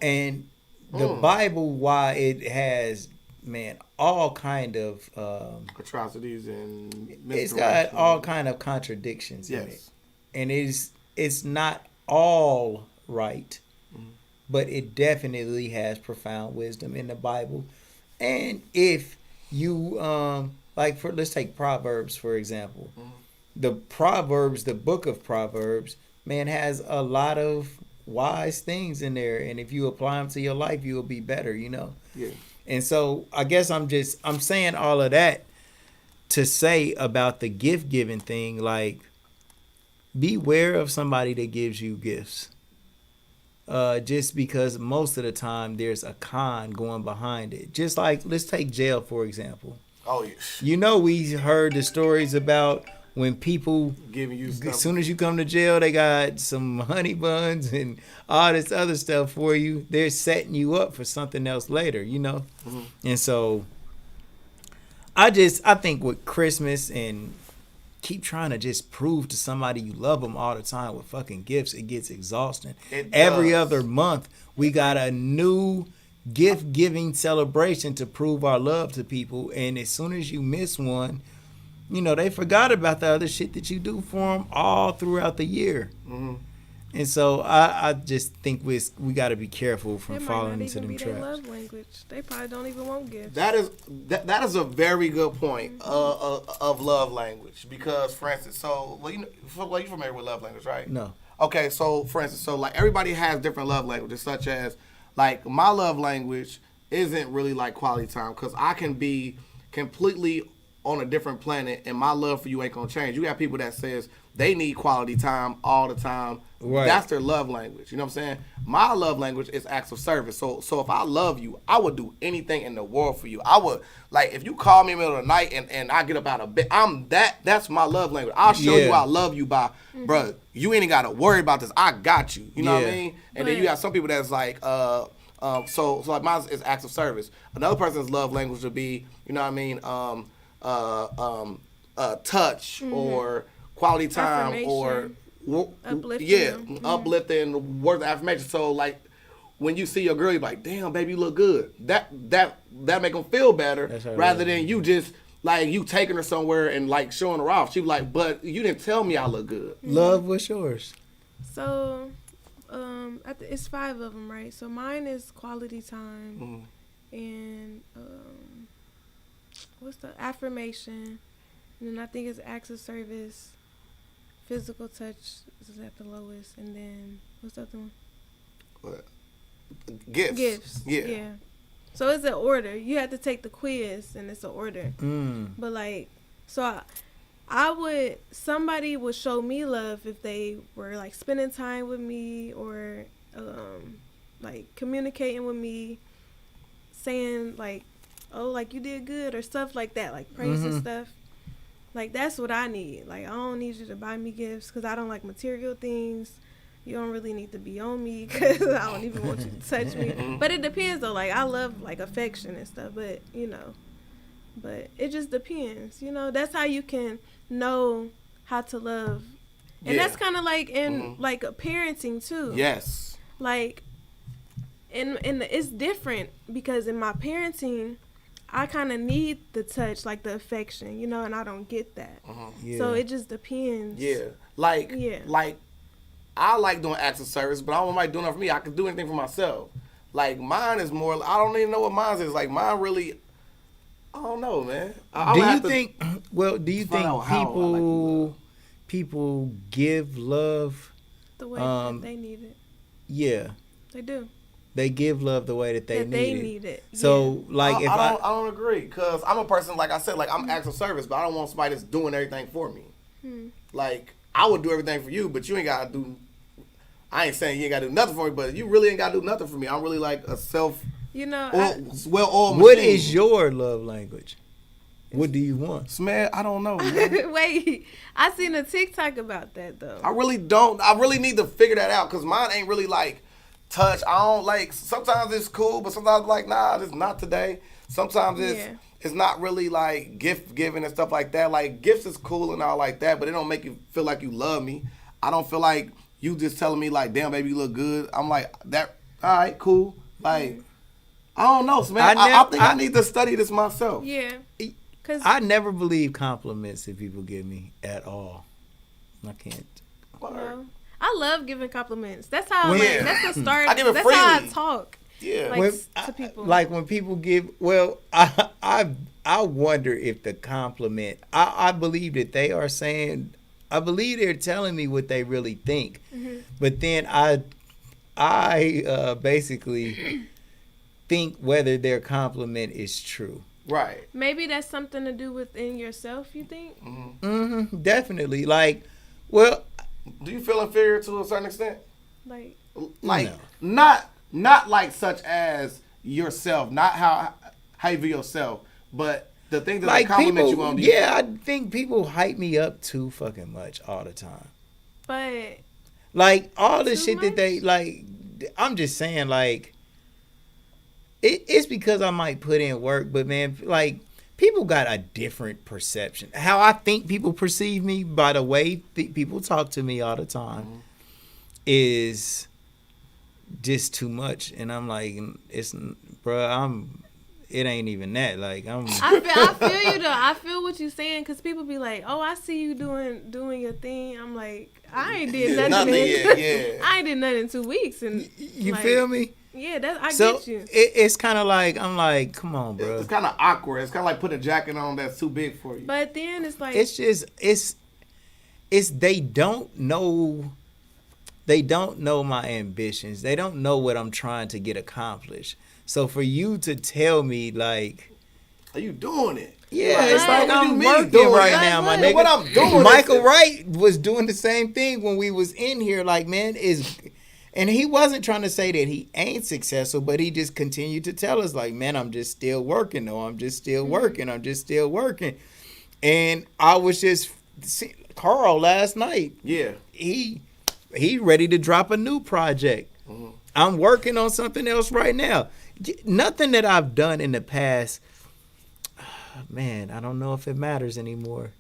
And the Bible, while it has, man, all kind of atrocities and it's got all kind of contradictions in it. And it's not all right, but it definitely has profound wisdom in the Bible. And if you let's take Proverbs for example. the Proverbs, the book of Proverbs, man, has a lot of wise things in there, and if you apply them to your life, you will be better, you know. Yeah. And so I guess I'm saying all of that to say about the gift giving thing, like, beware of somebody that gives you gifts. Just because most of the time there's a con going behind it. Just like, let's take jail, for example. Oh, yeah. You know, we heard the stories about when people giving you stuff. As soon as you come to jail, they got some honey buns and all this other stuff for you. They're setting you up for something else later, you know? Mm-hmm. And so I think with Christmas and keep trying to just prove to somebody you love them all the time with fucking gifts, it gets exhausting. Every other month, we got a new gift giving celebration to prove our love to people. And as soon as you miss one, you know, they forgot about the other shit that you do for them all throughout the year. Mm-hmm. And so I just think we got to be careful from falling into them traps. Their love language. They probably don't even want gifts. That is a very good point of love language, because, for instance, so you familiar with love language, right? No. Okay, so for instance, so like everybody has different love languages, such as like my love language isn't really like quality time, because I can be completely on a different planet and my love for you ain't gonna change. You got people that says they need quality time all the time. Right. That's their love language. You know what I'm saying? My love language is acts of service. So if I love you, I would do anything in the world for you. I would, like, if you call me in the middle of the night and I get up out of bed, that's my love language. I'll show you I love you by, bro, you ain't got to worry about this. I got you. You know what I mean? And then you got some people that's like, so like mine is acts of service. Another person's love language would be, you know what I mean, touch or quality time or uplifting words of affirmation. So like when you see your girl, you're like, damn, baby, you look good. That make them feel better rather than you just like you taking her somewhere and like showing her off. She was like, but you didn't tell me I look good. Love, what's yours? So it's 5 of them, right? So mine is quality time and what's the affirmation, and then I think it's acts of service. Physical touch is at the lowest, and then what's the other one? What? Gifts. Yeah. So it's an order. You have to take the quiz, and it's an order. But like, so somebody would show me love if they were like spending time with me or like communicating with me, saying like, oh, like you did good or stuff like that, like praise and stuff. Like, that's what I need. Like, I don't need you to buy me gifts because I don't like material things. You don't really need to be on me because I don't even want you to touch me. But it depends, though. Like, I love, like, affection and stuff. But, you know, but it just depends. You know, that's how you can know how to love. And that's kind of like in, like, parenting, too. Yes. Like, and it's different because in my parenting, I kind of need the touch, like the affection, you know, and I don't get that. So it just depends. Like I like doing acts of service, but I don't like doing it for me. I can do anything for myself. Like mine is more, I don't even know what mine is. Like mine really, I don't know, man. Do you think people give love the way that they need it? Yeah. They do. They give love the way that they need it. So, like, I don't agree, because I'm a person, like I said, like, I'm acts of service, but I don't want somebody that's doing everything for me. Like, I would do everything for you, but you ain't got to do, I ain't saying you ain't got to do nothing for me, but you really ain't got to do nothing for me. I'm really like a self, you know, well-oiled machine. What is your love language? What do you want? Man, I don't know. Wait, I seen a TikTok about that, though. I really don't. I really need to figure that out, because mine ain't really like, touch. I don't like, sometimes it's cool, but sometimes like, nah, it's not today. Sometimes it's not really like gift giving and stuff like that. Like gifts is cool and all like that, but it don't make you feel like you love me. I don't feel like you just telling me like, damn baby, you look good. I'm like, that, all right, cool. Like, I don't know, man. I think I need to study this myself. Yeah. Cause I never believe compliments that people give me at all. I can't. No. I love giving compliments. That's how that's the start. I give it that's freely. how I talk. Yeah. Like to people. Like when people give, I wonder if the compliment, I believe that they are saying I believe they're telling me what they really think. Mm-hmm. But then I basically think whether their compliment is true. Right. Maybe that's something to do within yourself, you think? Definitely. Like, well, do you feel inferior to a certain extent? Like not like such as yourself, not how you view yourself, but the thing that like they compliment people, you on. Yeah, I think people hype me up too fucking much all the time. But like all the shit that they like, I'm just saying, like, it's because I might put in work, but man, like, people got a different perception. How I think people perceive me by the way people talk to me all the time is just too much, and I'm like, it ain't even that. Like, I feel you though. I feel what you're saying, because people be like, "Oh, I see you doing your thing." I'm like, I ain't did nothing. I ain't did nothing in 2 weeks, and you like, feel me? Yeah, I get you. It's kind of like, I'm like, come on, bro. It's kind of awkward. It's kind of like putting a jacket on that's too big for you. But then it's like, it's just it's they don't know my ambitions. They don't know what I'm trying to get accomplished. So for you to tell me, like, are you doing it? Yeah, like, it's like I'm working right now, my nigga. What I'm doing. Michael Wright was doing the same thing when we was in here. Like, man, and he wasn't trying to say that he ain't successful, but he just continued to tell us, like, man, I'm just still working, though. I'm just still working. I'm just still working. And I was just Carl last night. Yeah, he ready to drop a new project. I'm working on something else right now. Nothing that I've done in the past, man, I don't know if it matters anymore.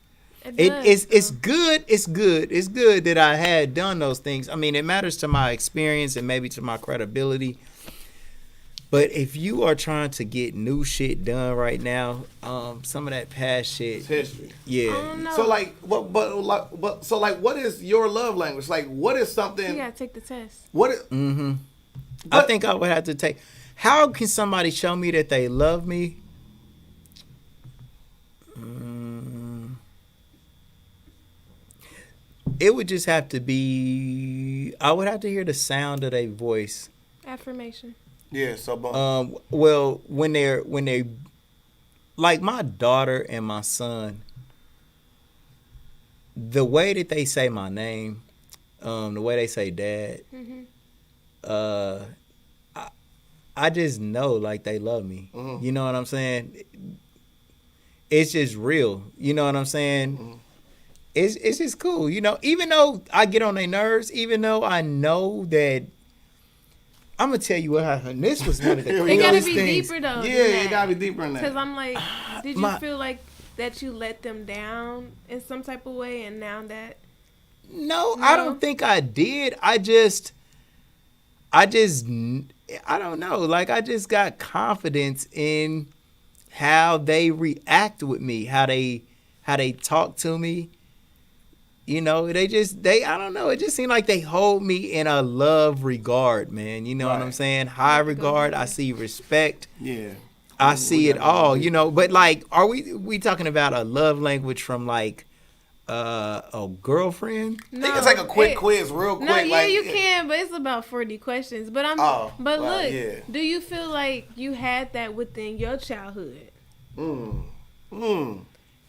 It's good that I had done those things. I mean, it matters to my experience and maybe to my credibility. But if you are trying to get new shit done right now, some of that past shit, it's history. Yeah. So like, what is your love language? Like, what is something? You gotta take the test. I think I would have to take. How can somebody show me that they love me? It would just have to be. I would have to hear the sound of their voice. Affirmation. Yeah. So. Well, when they, like my daughter and my son, the way that they say my name, the way they say dad, I just know, like, they love me. You know what I'm saying? It's just real. You know what I'm saying? It's just cool. You know, even though I get on their nerves, even though I know that, I'm going to tell you what happened. This was one of the It got to be things. deeper, though. Yeah, it got to be deeper than that. Because I'm like, did you feel like that you let them down in some type of way, and now that... No, I don't think I did. I don't know. Like, I just got confidence in how they react with me, how they talk to me. You know, I don't know. It just seemed like they hold me in a love regard, man. You know what I'm saying? High regard. I see respect. Yeah. I see it all, you know. But, like, are we talking about a love language from, like, a girlfriend? No, I think it's like a quick quiz, real quick. No, yeah, like, you can, but it's about 40 questions. But look, do you feel like you had that within your childhood?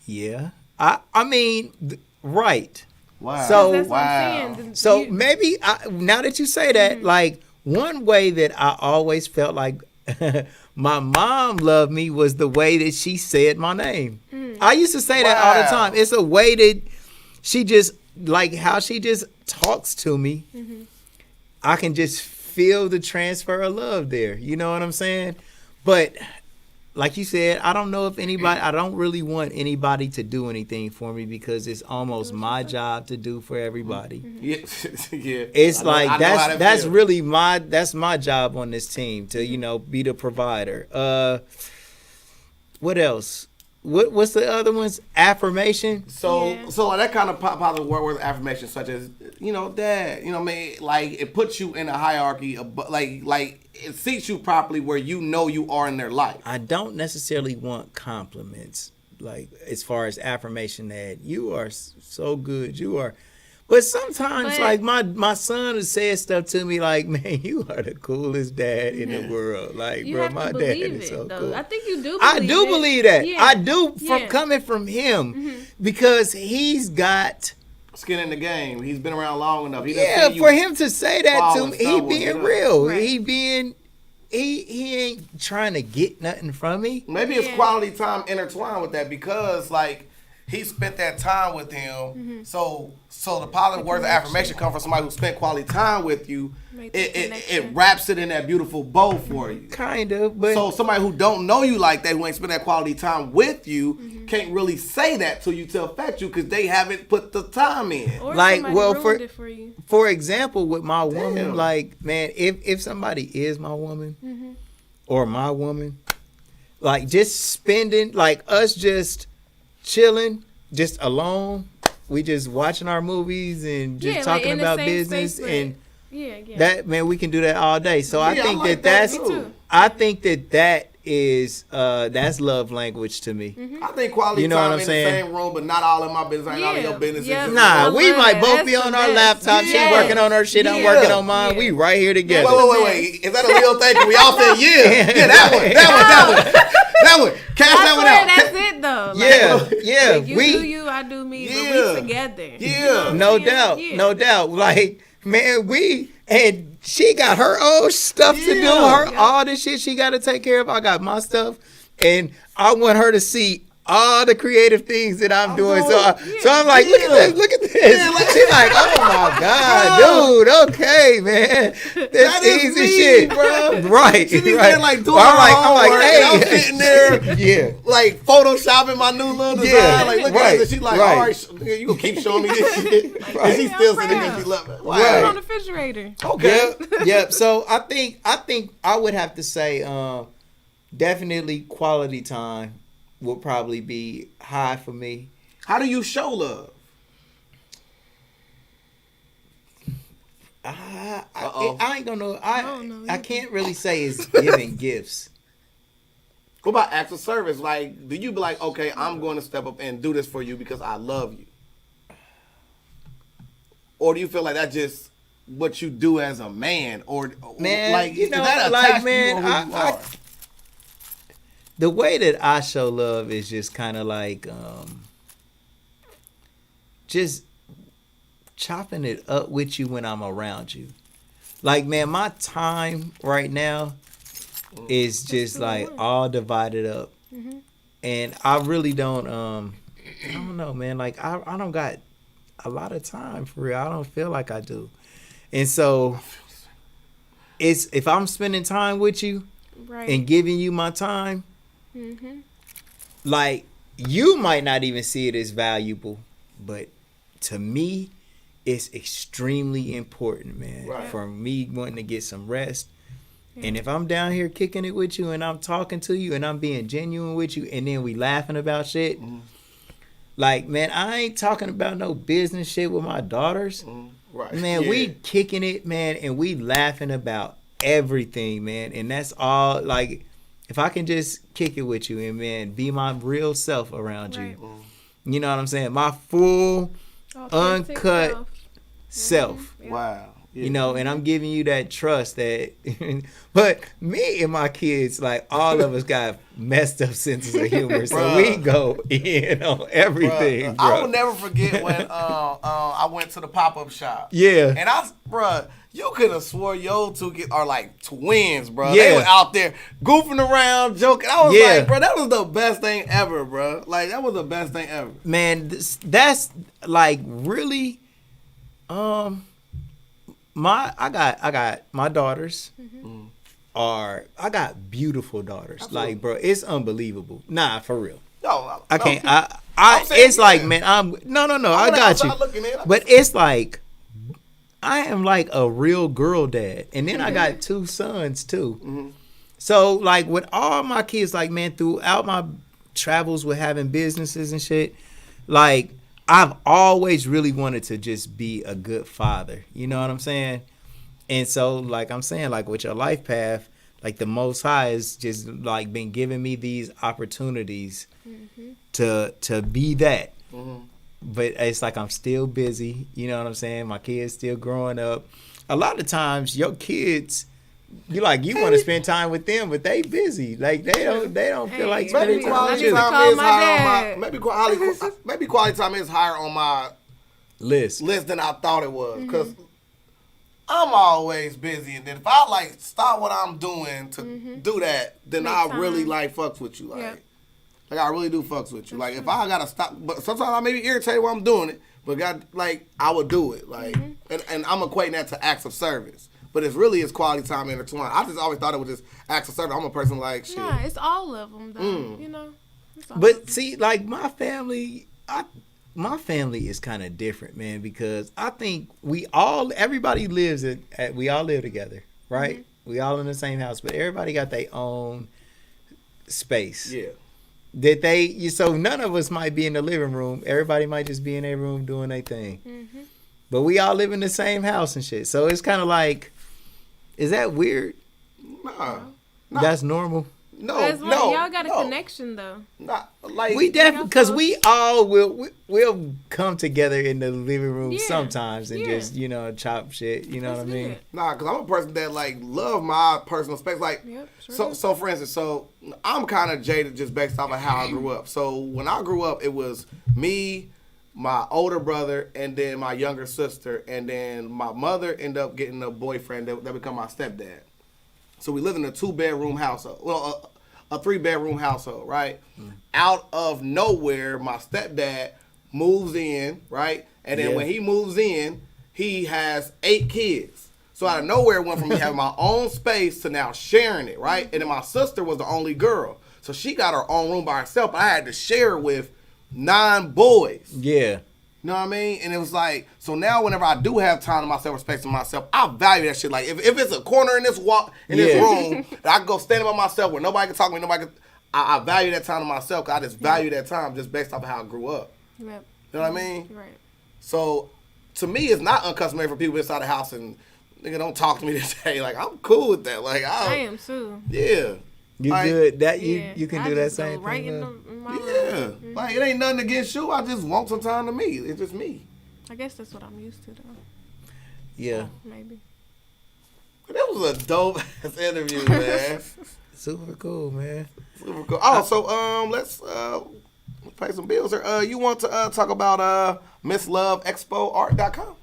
Yeah. I mean, right. Wow. So, so maybe now that you say that, like, one way that I always felt like my mom loved me was the way that she said my name. I used to say that all the time. It's a way that she just, like, how she just talks to me. I can just feel the transfer of love there. You know what I'm saying? But like you said, I don't know if I don't really want anybody to do anything for me, because it's almost my job to do for everybody. Yeah. It's like that's really my job on this team, to, you know, be the provider. What else? What's the other ones? Affirmation. So like that kind of positive word affirmation, such as, you know, dad, you know what I mean? Like, it puts you in a hierarchy of, like it seats you properly where you know you are in their life. I don't necessarily want compliments like as far as affirmation that you are so good, you are. But sometimes, like my son has said stuff to me like, "Man, you are the coolest dad in the world." Like, You bro, have my to dad believe is it, so though. cool. I think you do. I do believe that. Yeah. I do from Yeah. coming from him because he's got skin in the game. He's been around long enough. He for him to say that fall to and me, he stumble, being you know? real. Right. He ain't trying to get nothing from me. Maybe it's quality time intertwined with that because like he spent that time with him. So the positive words of affirmation come from somebody who spent quality time with you. It wraps it in that beautiful bow for you. Kind of, but so somebody who don't know you like that, who ain't spent that quality time with you, can't really say that to you to affect you because they haven't put the time in. Or like, well, you. for example, with my woman, like, man, if somebody is my woman or my woman, like, just spending, like, us just chilling, just alone, we just watching our movies and just talking about business and. That man, we can do that all day. So I think I think that is that's love language to me. I think quality time in the same room, but not all in my business, ain't all in your business. Nah, we might both be on our laptop. She working on her shit, I'm working on mine. We right here together. Wait. Is that a real thing? Can we all say yeah, that one. Cash that one out. That's it though. Yeah. Like, you do you, I do me, but we together. Yeah. No doubt. Like, man, and she got her own stuff to do. All the shit she got to take care of. I got my stuff, and I want her to see all the creative things that I'm doing. So I'm like, look at this. She's like, oh my god, dude. Okay, man, that's easy shit, bro. Right. She be there like doing I'm like, hey, I'm sitting there, like photoshopping my new little design. Like, look at this. She's like, all right, you gonna keep showing me this shit? And she's still sitting there, she love it. Wow. On the refrigerator. Okay. Yep. So I think I would have to say, definitely quality time would probably be high for me. How do you show love? I ain't gonna know. I can't really say it's giving gifts. What about acts of service? Like, do you be like, okay, I'm going to step up and do this for you because I love you? Or do you feel like that's just what you do as a man? Or man, like, you know, that like, man, you who you are? The way that I show love is just kind of like just chopping it up with you when I'm around you. Like, man, my time right now is just like all divided up. And I really don't I don't know, man. Like, I don't got a lot of time for real. I don't feel like I do. And so it's if I'm spending time with you and giving you my time, like, you might not even see it as valuable, but to me, it's extremely important, man. For me wanting to get some rest. And if I'm down here kicking it with you and I'm talking to you and I'm being genuine with you and then we laughing about shit, like, man, I ain't talking about no business shit with my daughters. Man, we kicking it, man, and we laughing about everything, man. And that's all, like, if I can just kick it with you and, man, be my real self around you. You know what I'm saying? My full, uncut self. Wow. You know, and I'm giving you that trust that, but me and my kids, like, all of us got messed up senses of humor, so we go in on everything. Bro. I will never forget when I went to the pop-up shop. Yeah. And you could have swore your two kids are like twins, bro. They were out there goofing around, joking. I was like, bro, that was the best thing ever, bro. Like, that was the best thing ever. Man, that's like really, I got my daughters I got beautiful daughters. Absolutely. Like, bro, it's unbelievable. Nah, for real. No, I can't. It's like, man, no. I got you. But it's like, I am like a real girl dad, and then I got two sons too. So, like, with all my kids, like, man, throughout my travels with having businesses and shit, like, I've always really wanted to just be a good father. You know what I'm saying? And so, like I'm saying, like, with your life path, like the Most High has just like been giving me these opportunities to be that. But it's like I'm still busy. You know what I'm saying? My kids still growing up. A lot of times, your kids, you want to spend time with them, but they busy. Like they don't feel like spending time with you. Maybe quality time is higher on my list than I thought it was, because I'm always busy, and then if I like stop what I'm doing to do that, then I really like fucks with you, like I really do fucks with you. Like if I gotta stop, but sometimes I may be irritated while I'm doing it, but I would do it, like, and I'm equating that to acts of service. But it's quality time intertwined. I just always thought it was just acts of service. I'm a person like shit. Nah, it's all of them though. You know. But see, like my family is kind of different, man, because I think everybody lives we all live together, right? We all in the same house, but everybody got their own space. Yeah. So none of us might be in the living room. Everybody might just be in their room doing their thing. But we all live in the same house and shit. So it's kind of like, is that weird? Nah. That's normal. No, y'all got a connection though. Not like we definitely, because we all we'll come together in the living room sometimes and just chop shit. You know what I mean? Nah, because I'm a person that like love my personal space. Like, so for instance, I'm kind of jaded just based off of how I grew up. So when I grew up, it was me, my older brother, and then my younger sister, and then my mother ended up getting a boyfriend that became my stepdad. So we lived in a 2-bedroom household. Well, a 3-bedroom household, right? Out of nowhere, my stepdad moves in, right? And then when he moves in, he has 8 kids. So out of nowhere, it went from me having my own space to now sharing it, right? And then my sister was the only girl. So she got her own room by herself. I had to share with 9 boys. Yeah. You know what I mean? And it was like, so now whenever I do have time to myself, respect to myself, I value that shit. Like, if it's a corner in this this room that I can go stand by myself where nobody can talk to me, I value that time to myself, because I just value that time just based off of how I grew up. Yep. You know what I mean? Right. So, to me, it's not uncustomary for people inside the house and, nigga, don't talk to me this day. Like, I'm cool with that. Like, I am too. Yeah. You good? That you can do that same right thing. In my room. Like it ain't nothing against you. I just want some time to me. It's just me. I guess that's what I'm used to, though. Yeah. Maybe. But that was a dope ass interview, man. Super cool, man. Super cool. Oh, so let's pay some bills here. You want to talk about MissLoveExpoArt.com?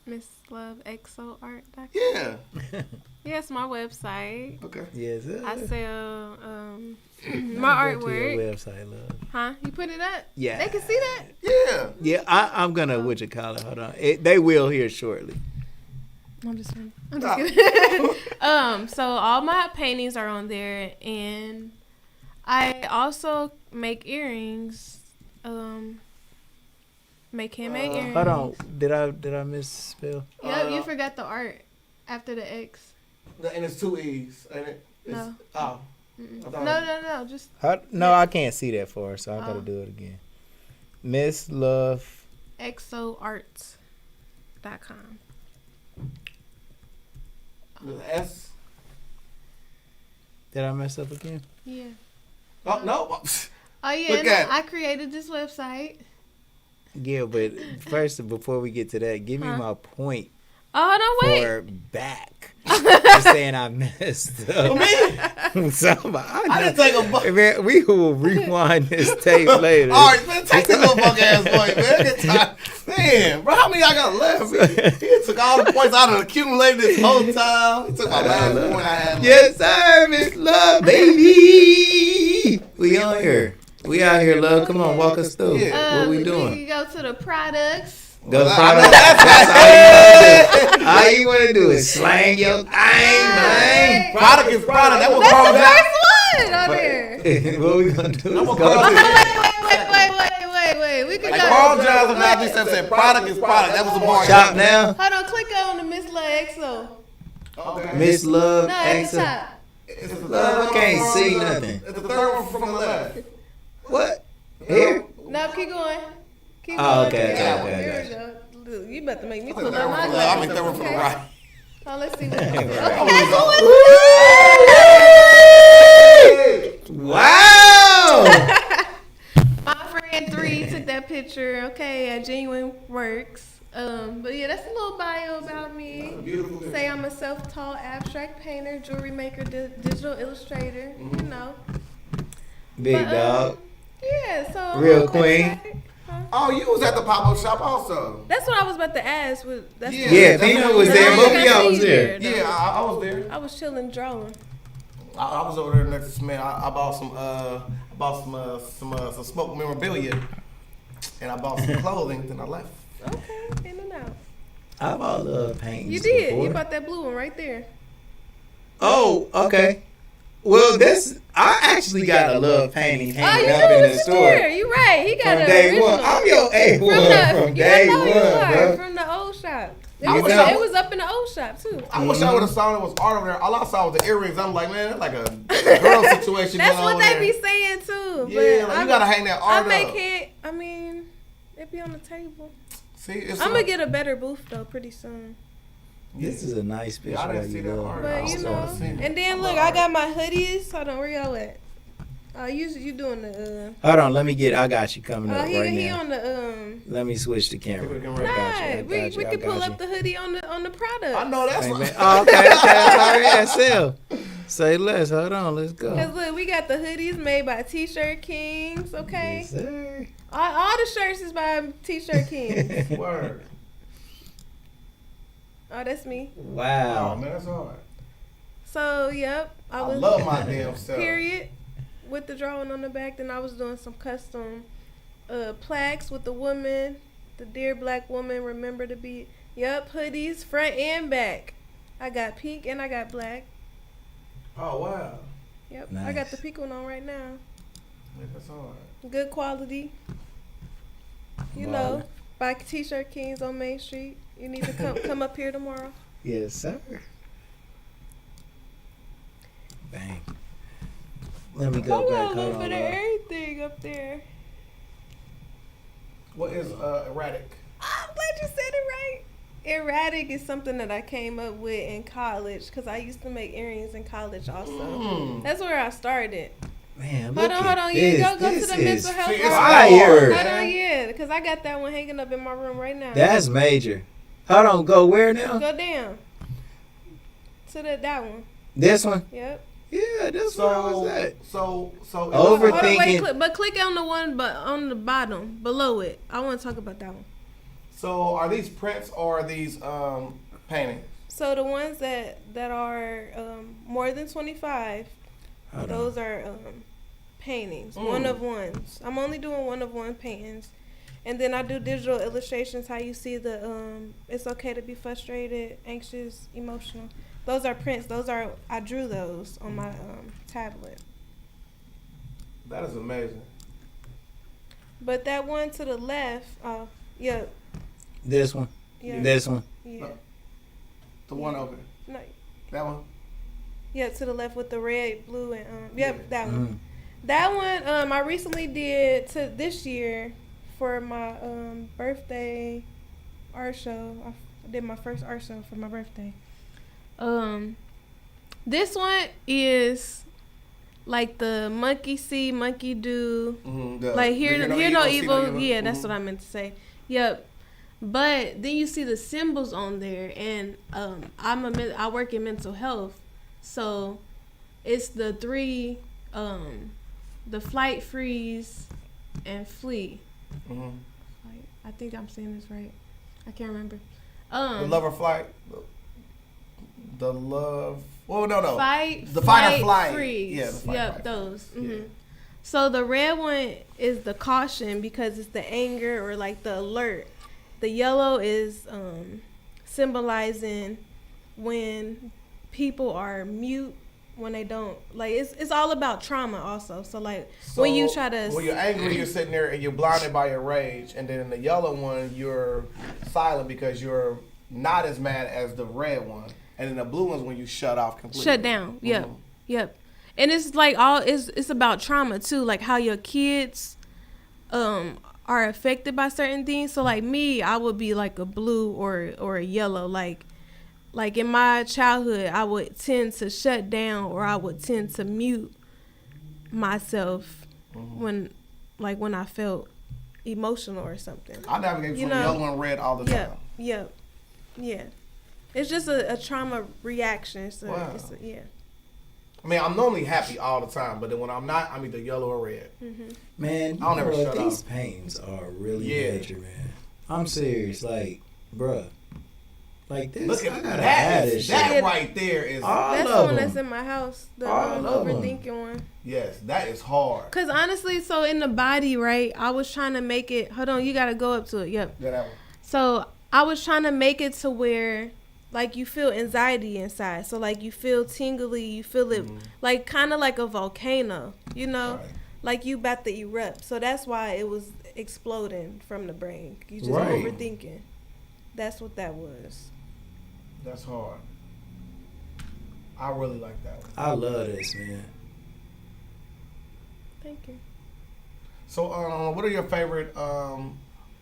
MissLoveExpoArt.com? Yeah. Yeah, it's my website. Okay. Yes. I sell my artwork. Your website, love. Huh? You put it up? Yeah. They can see that? Yeah. Yeah, I'm gonna hold on. They will here shortly. I'm just kidding. So all my paintings are on there, and I also make earrings. Make handmade earrings. Hold on. Did I misspell? Yep, you forgot the art after the X. And it's 2 E's, ain't it? No. Oh. No. Just. I can't see that far, so I gotta do it again. MissLoveExpoArt.com. With S. Did I mess up again? Yeah. Oh no. Oh yeah, I created this website. Yeah, but first, before we get to that, give me my point. Oh no, wait. For back. You're saying I messed up. Me? I didn't take a fuck. Man, we will rewind this tape later. All right, man, take this little fuck ass point, man. Man, bro, how many I got left? He took all the points I done accumulated this whole time. He took my last point I had left. Yes, sir, Miss Love, baby. We on here. We out here, love. Come on, walk us through. What we doing? We go to the products. Go to products. All you want to do is slang your thing, man. Product is product. That was That's the first one on there. What we gonna do? Wait. We could go. Carl Johnson and Matthew said product is product. That was a bar. Shop now. Hold on, click on the Miss Love Exo. Okay. Miss Love No, Exo. it's the top. Love, I can't see nothing. It's the third one from the left. What? Here? No, keep going. Oh, okay. Here we go. You about to make me pull up my I mean, third one from the right. Oh, let's see. Okay, self-taught abstract painter, jewelry maker, digital illustrator. You know. Big dog. Yeah. So Real queen. Oh, you was at the pop-up shop also. That's what I was about to ask. Yeah, Pino was there. Mopio was there. Yeah, I was there. I was chilling, drawing. I was over there next to man. I bought some smoke memorabilia, and I bought some clothing. Then I left. Okay, in and out. I bought paintings. You did. before. You bought that blue one right there. Oh, okay. Well, I actually got a love painting hanging up in the store. You right. He got from a day original. one. I'm your A1 from day one, bro. From the old shop. It was was up in the old shop too. I wish I would have saw it was art over there. All I saw was the earrings. I'm like, man, that's like a girl situation. That's going what on they there. be saying too. Yeah, but like, you gotta hang that art up. I mean, it be on the table. See, I'm gonna get a better booth though pretty soon. This is a nice picture. I didn't see that art. But you know, and then look, I got my hoodies. Hold on, where y'all at? You doing the Hold on, I got you coming up right he now. on the Let me switch the camera. Nah, we can pull up the hoodie on the product. I know that's what. Oh, okay, it's already at sale. Say less. Hold on, let's go. Cause look, we got the hoodies made by T-Shirt Kings. Okay, Yes, sir. all the shirts is by T-Shirt Kings. Word. Oh, that's me. Wow. Oh man, that's hard. So yep, I love my damn self. Period. With the drawing on the back, then I was doing some custom plaques with the woman, the dear black woman, remember to be. Yep, hoodies front and back. I got pink and I got black. Oh wow. Yep, Nice. I got the pink one on right now. Yeah, that's hard. Good quality. You know, by T-Shirt Kings on Main Street. You need to come up here tomorrow. Yes, sir. Bang. Let me go I got back. a little Hold bit on. of everything up there. What is erratic? I'm glad you said it right. Erratic is something that I came up with in college because I used to make earrings in college also. That's where I started. Man, Hold on. You go to the mental health. Fire. Hold on, yeah, because I got that one hanging up in my room right now. That's major. Hold on, go where now? Go down to that one. This one? Yep. Yeah, this one was that. So overthinking. But click on the one, but on the bottom below it. I want to talk about that one. So are these prints or are these paintings? So the ones that are more than 25, those are paintings, one of ones. I'm only doing one of one paintings, and then I do digital illustrations. How you see the it's okay to be frustrated, anxious, emotional. Those are prints. I drew those on my tablet. That is amazing. But that one to the left, yeah. This one. Yeah. This one. Yeah. The one over there. No. That one. Yeah, to the left with the red, blue, and yep, that one. That one, I recently did to this year for my birthday art show. I did my first art show for my birthday. This one is like the monkey see, monkey do. Like hear no evil. Yeah, that's what I meant to say. Yep. But then you see the symbols on there, and I work in mental health, so it's the three, the flight, freeze, and flee. I think I'm saying this right. I can't remember. The love or flight. The love. Well, no. Fight, the fight or flight. Freeze. Yeah, the fight. Yep, fight, those. Yeah. So the red one is the caution because it's the anger or like the alert. The yellow is symbolizing when people are mute, when they don't, like, it's all about trauma also. So like when you try to, when you're angry, you're sitting there and you're blinded by your rage, and then in the yellow one you're silent because you're not as mad as the red one, and then the blue one's when you shut off completely. Shut down. Yep. And it's like it's about trauma too, like how your kids are affected by certain things. So like me, I would be like a blue or a yellow. Like in my childhood, I would tend to shut down, or I would tend to mute myself when I felt emotional or something. I navigate from yellow and red all the time. Yeah. It's just a trauma reaction. So Wow. yeah. I mean, I'm normally happy all the time, but then when I'm not, I'm either yellow or red. Man, I'll never shut these up. pains are really Yeah. major, man. I'm serious, like, bruh. Like this, Look at I gotta that. have this That shit. right there is. All That's of the one them. that's in my house. The All of 'em. overthinking one. Yes, that is hard. Cause honestly, so in the body, right? I was trying to make it. Hold on, you gotta go up to it. Yep. Yeah, that one. So I was trying to make it to where, like, you feel anxiety inside. So like you feel tingly, you feel it, like kind of like a volcano, you know, Right. like you about to erupt. So that's why it was exploding from the brain. You just Right. overthinking. That's what that was. That's hard. I really like that one. I love this, man. Thank you. So, what are your favorite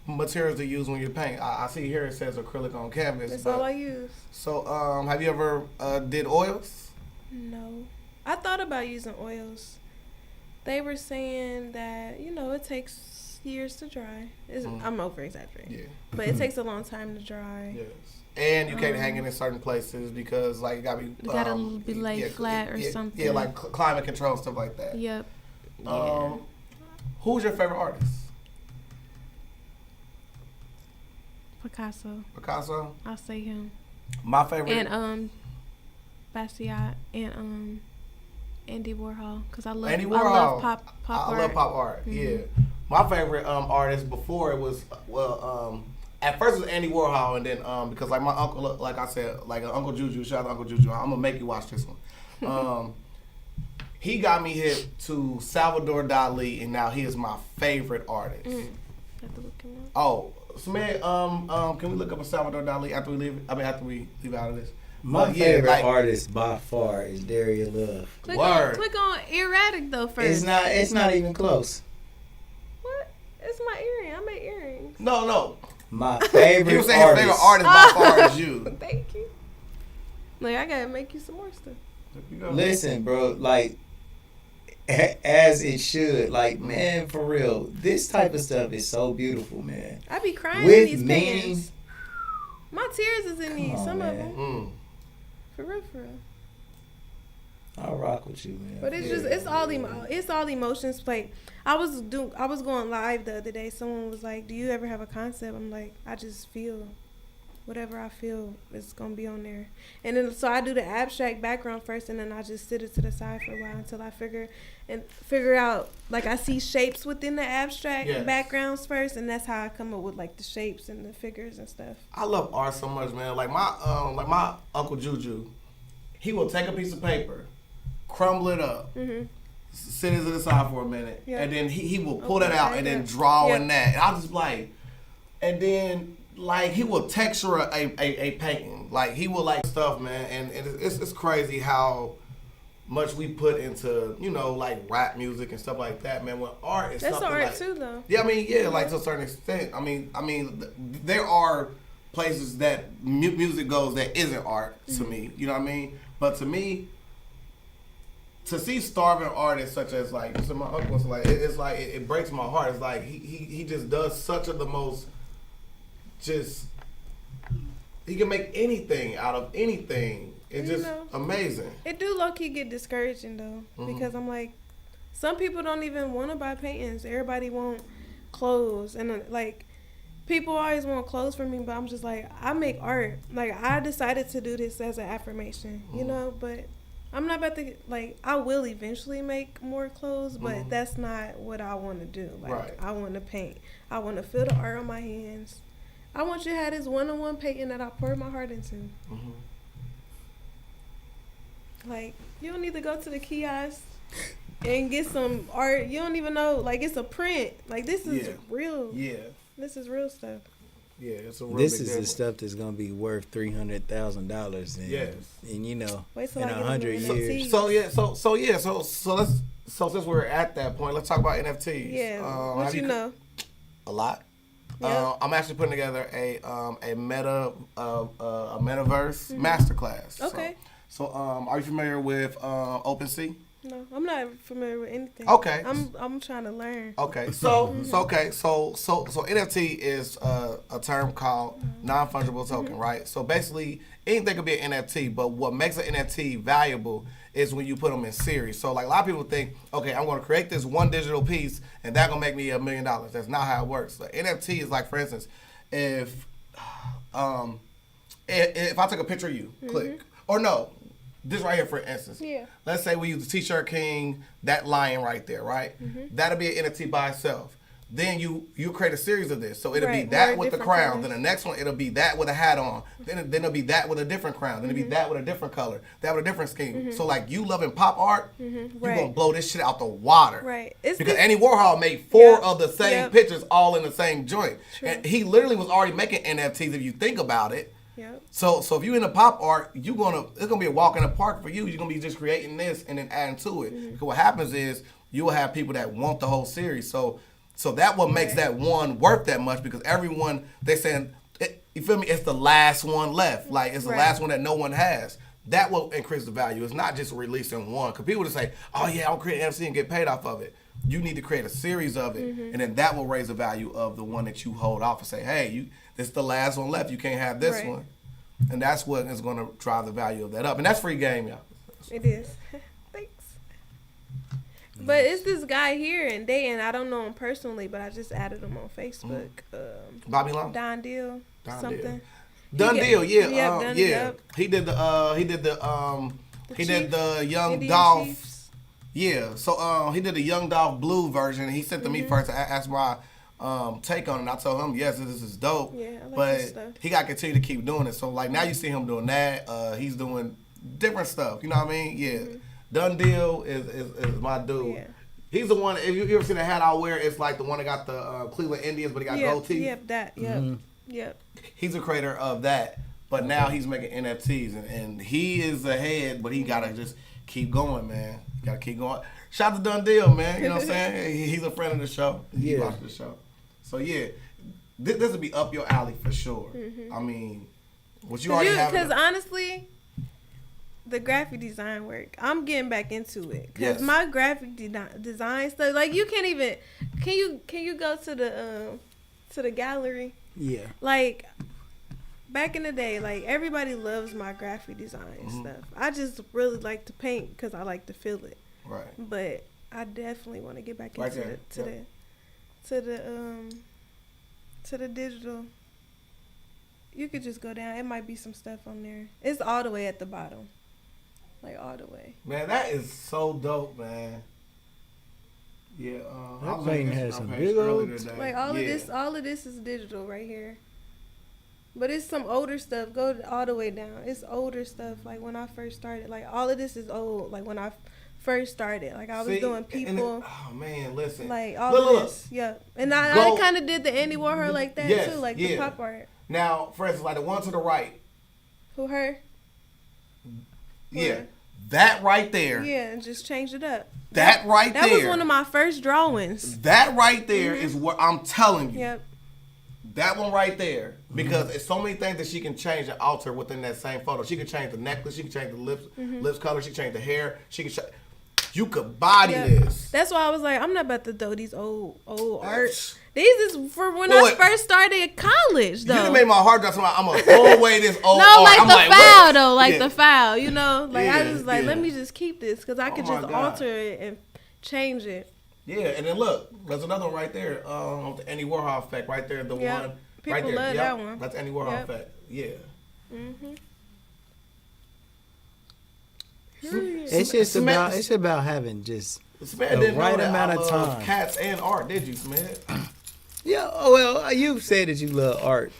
materials to use when you paint? I see here it says acrylic on canvas. That's but- all I use. So, have you ever did oils? No. I thought about using oils. They were saying that, you know, it takes years to dry. I'm over exaggerating. Yeah. But it takes a long time to dry. Yes. And you can't hang it in certain places because, like, it gotta be. It gotta be laid flat or something. Yeah, like climate control and stuff like that. Yep. Yeah. Who's your favorite artist? Picasso. I'll say him. My favorite. And Basquiat and Andy Warhol, because I love Andy Warhol. I love pop I art. love pop art. Yeah. My favorite artist before it was at first it was Andy Warhol, and then because like my uncle, like I said, like Uncle Juju, shout out to Uncle Juju. I'm gonna make you watch this one. He got me hip to Salvador Dali, and now he is my favorite artist. Have to look him up. Oh, so man, can we look up a Salvador Dali after we leave? After we leave out of this. My favorite artist by far is Daria Love. Click on erratic though first. It's not even close. What? It's my earring. I make earrings. No. My favorite he was saying his favorite artist by far is you. Thank you. Like, I gotta make you some more stuff. Listen, bro, like, as it should. Like, man, for real, this type of stuff is so beautiful, man. I be crying with in these meaning. paintings. My tears is in these. Some of man. them. For real. I'll rock with you, man. But it's just it's all the emotions. Like I was going live the other day. Someone was like, "Do you ever have a concept?" I'm like, I just feel whatever I feel is gonna be on there. And then so I do the abstract background first, and then I just sit it to the side for a while until I figure out, like, I see shapes within the abstract backgrounds first, and that's how I come up with like the shapes and the figures and stuff. I love art so much, man. Like my Uncle Juju, he will take a piece of paper, crumble it up, sit it to the side for a minute, and then he will pull that out and then draw in that. And I just like, and then like he will texture a painting. Like he will like stuff, man. And it's crazy how much we put into, you know, like rap music and stuff like that, man. When art is that's something art like, too, though. Yeah, I mean, like to a certain extent. I mean, there are places that music goes that isn't art to me. You know what I mean? But to me, to see starving artists such as like so my uncle was like, it's like it breaks my heart. It's like he just does such of the most. Just he can make anything out of anything. It's just amazing. It do low key get discouraging though, because I'm like, some people don't even want to buy paintings. Everybody want clothes, and like people always want clothes from me, but I'm just like, I make art. Like I decided to do this as an affirmation, you know, but I'm not about to like. I will eventually make more clothes, but that's not what I want to do. Like I want to paint. I want to feel the art on my hands. I want you to have this one-on-one painting that I poured my heart into. Like, you don't need to go to the kiosk and get some art. You don't even know, like, it's a print. Like, this is real. Yeah. This is real stuff. Yeah, it's a real This big is the difference. stuff that's gonna be worth $300,000. And you know, Wait till in I get 100 on the years. So let's since we're at that point, let's talk about NFTs. Yeah. What you know? A lot. Yep. I'm actually putting together a metaverse masterclass. Okay. So are you familiar with OpenSea? No, I'm not familiar with anything. Okay. I'm trying to learn. Okay, so NFT is a term called non-fungible token, right? So basically, anything could be an NFT, but what makes an NFT valuable is when you put them in series. So like a lot of people think, okay, I'm going to create this one digital piece, and that's going to make me $1 million. That's not how it works. So NFT is like, for instance, if I take a picture of you, click, or no. This right here, for instance. Yeah. Let's say we use the T-shirt king, that lion right there, right? That'll be an NFT by itself. Then you create a series of this. So it'll be that with the crown. Colors. Then the next one, it'll be that with a hat on. Then it'll be that with a different crown. Then it'll be that with a different color. That with a different scheme. So like you loving pop art, you're going to blow this shit out the water. Right. Because Andy Warhol made 4 of the same pictures all in the same joint. True. And he literally was already making NFTs if you think about it. Yep. So if you into pop art, it's gonna be a walk in the park for you. You're gonna be just creating this and then adding to it. Because what happens is you will have people that want the whole series. So that what makes that one worth that much, because everyone, they saying, you feel me? It's the last one left. Like it's the last one that no one has. That will increase the value. It's not just releasing one. Because people just say, oh yeah, I'll create an NFT and get paid off of it. You need to create a series of it, and then that will raise the value of the one that you hold off and say, hey, this is the last one left. You can't have this one. And that's what is going to drive the value of that up. And that's free game, y'all. It is. Thanks. But it's this guy here in Dayton. I don't know him personally, but I just added him on Facebook. Bobby Long? Don Deal. Something. Done Deal, yeah. Yeah. He did the Young Dolph. Chiefs. Yeah. So he did the Young Dolph Blue version. He sent to me first. I asked my take on it, and I told him, yes, this is dope. Yeah, I like but this stuff. he got to continue to keep doing it. So like now you see him doing that. He's doing different stuff. You know what I mean? Yeah. Done Deal is my dude. Yeah. He's the one. If you ever seen the hat I wear, it's like the one that got the Cleveland Indians, but he got gold teeth. Yep, that. Yep. Yep. He's a creator of that, but now he's making NFTs, and he is ahead, but he gotta just keep going, man. You gotta keep going. Shout out to Done Deal, man. You know what I'm saying? He's a friend of the show. He watches the show. So yeah, this will be up your alley for sure. I mean, what you already have. Because honestly, the graphic design work, I'm getting back into it. Because my graphic design stuff, like you can't even. Can you go to the gallery? Yeah. Like back in the day, like everybody loves my graphic design stuff. I just really like to paint because I like to feel it. Right. But I definitely want to get back into the digital. You could just go down. It might be some stuff on there. It's all the way at the bottom. Like all the way. Man, that is so dope, man. Yeah, that painting has some big old. Like all of this is digital right here. But it's some older stuff. Go all the way down. It's older stuff. Like when I first started. Like all of this is old. Like when I first started. Like I was doing people. Oh man, listen. Like all of this. Yeah. And I kind of did the Andy Warhol like that too. Like the pop art. Now, for instance, like the one to the right. Who, her? Yeah. That right there. Yeah, and just change it up. That right there. That was one of my first drawings. That right there is what I'm telling you. Yep. That one right there. Because it's so many things that she can change and alter within that same photo. She can change the necklace. She can change the lips color. She can change the hair. She can you could body this. That's why I was like, I'm not about to throw these old art. These is for when I first started at college, though. You done made my heart drop. I'm going to throw away this old no, art. like I'm the like, file, what? though. Like the file, you know? Like, I just let me just keep this. Because I could just alter it and change it. Yeah, and then look. There's another one right there. The Andy Warhol effect right there. The one People right there. love that one. That's Andy Warhol effect. Yeah. It's about having just the right amount of time. Cats and art, did you, Smith? Yeah. Oh, well, you said that you love art.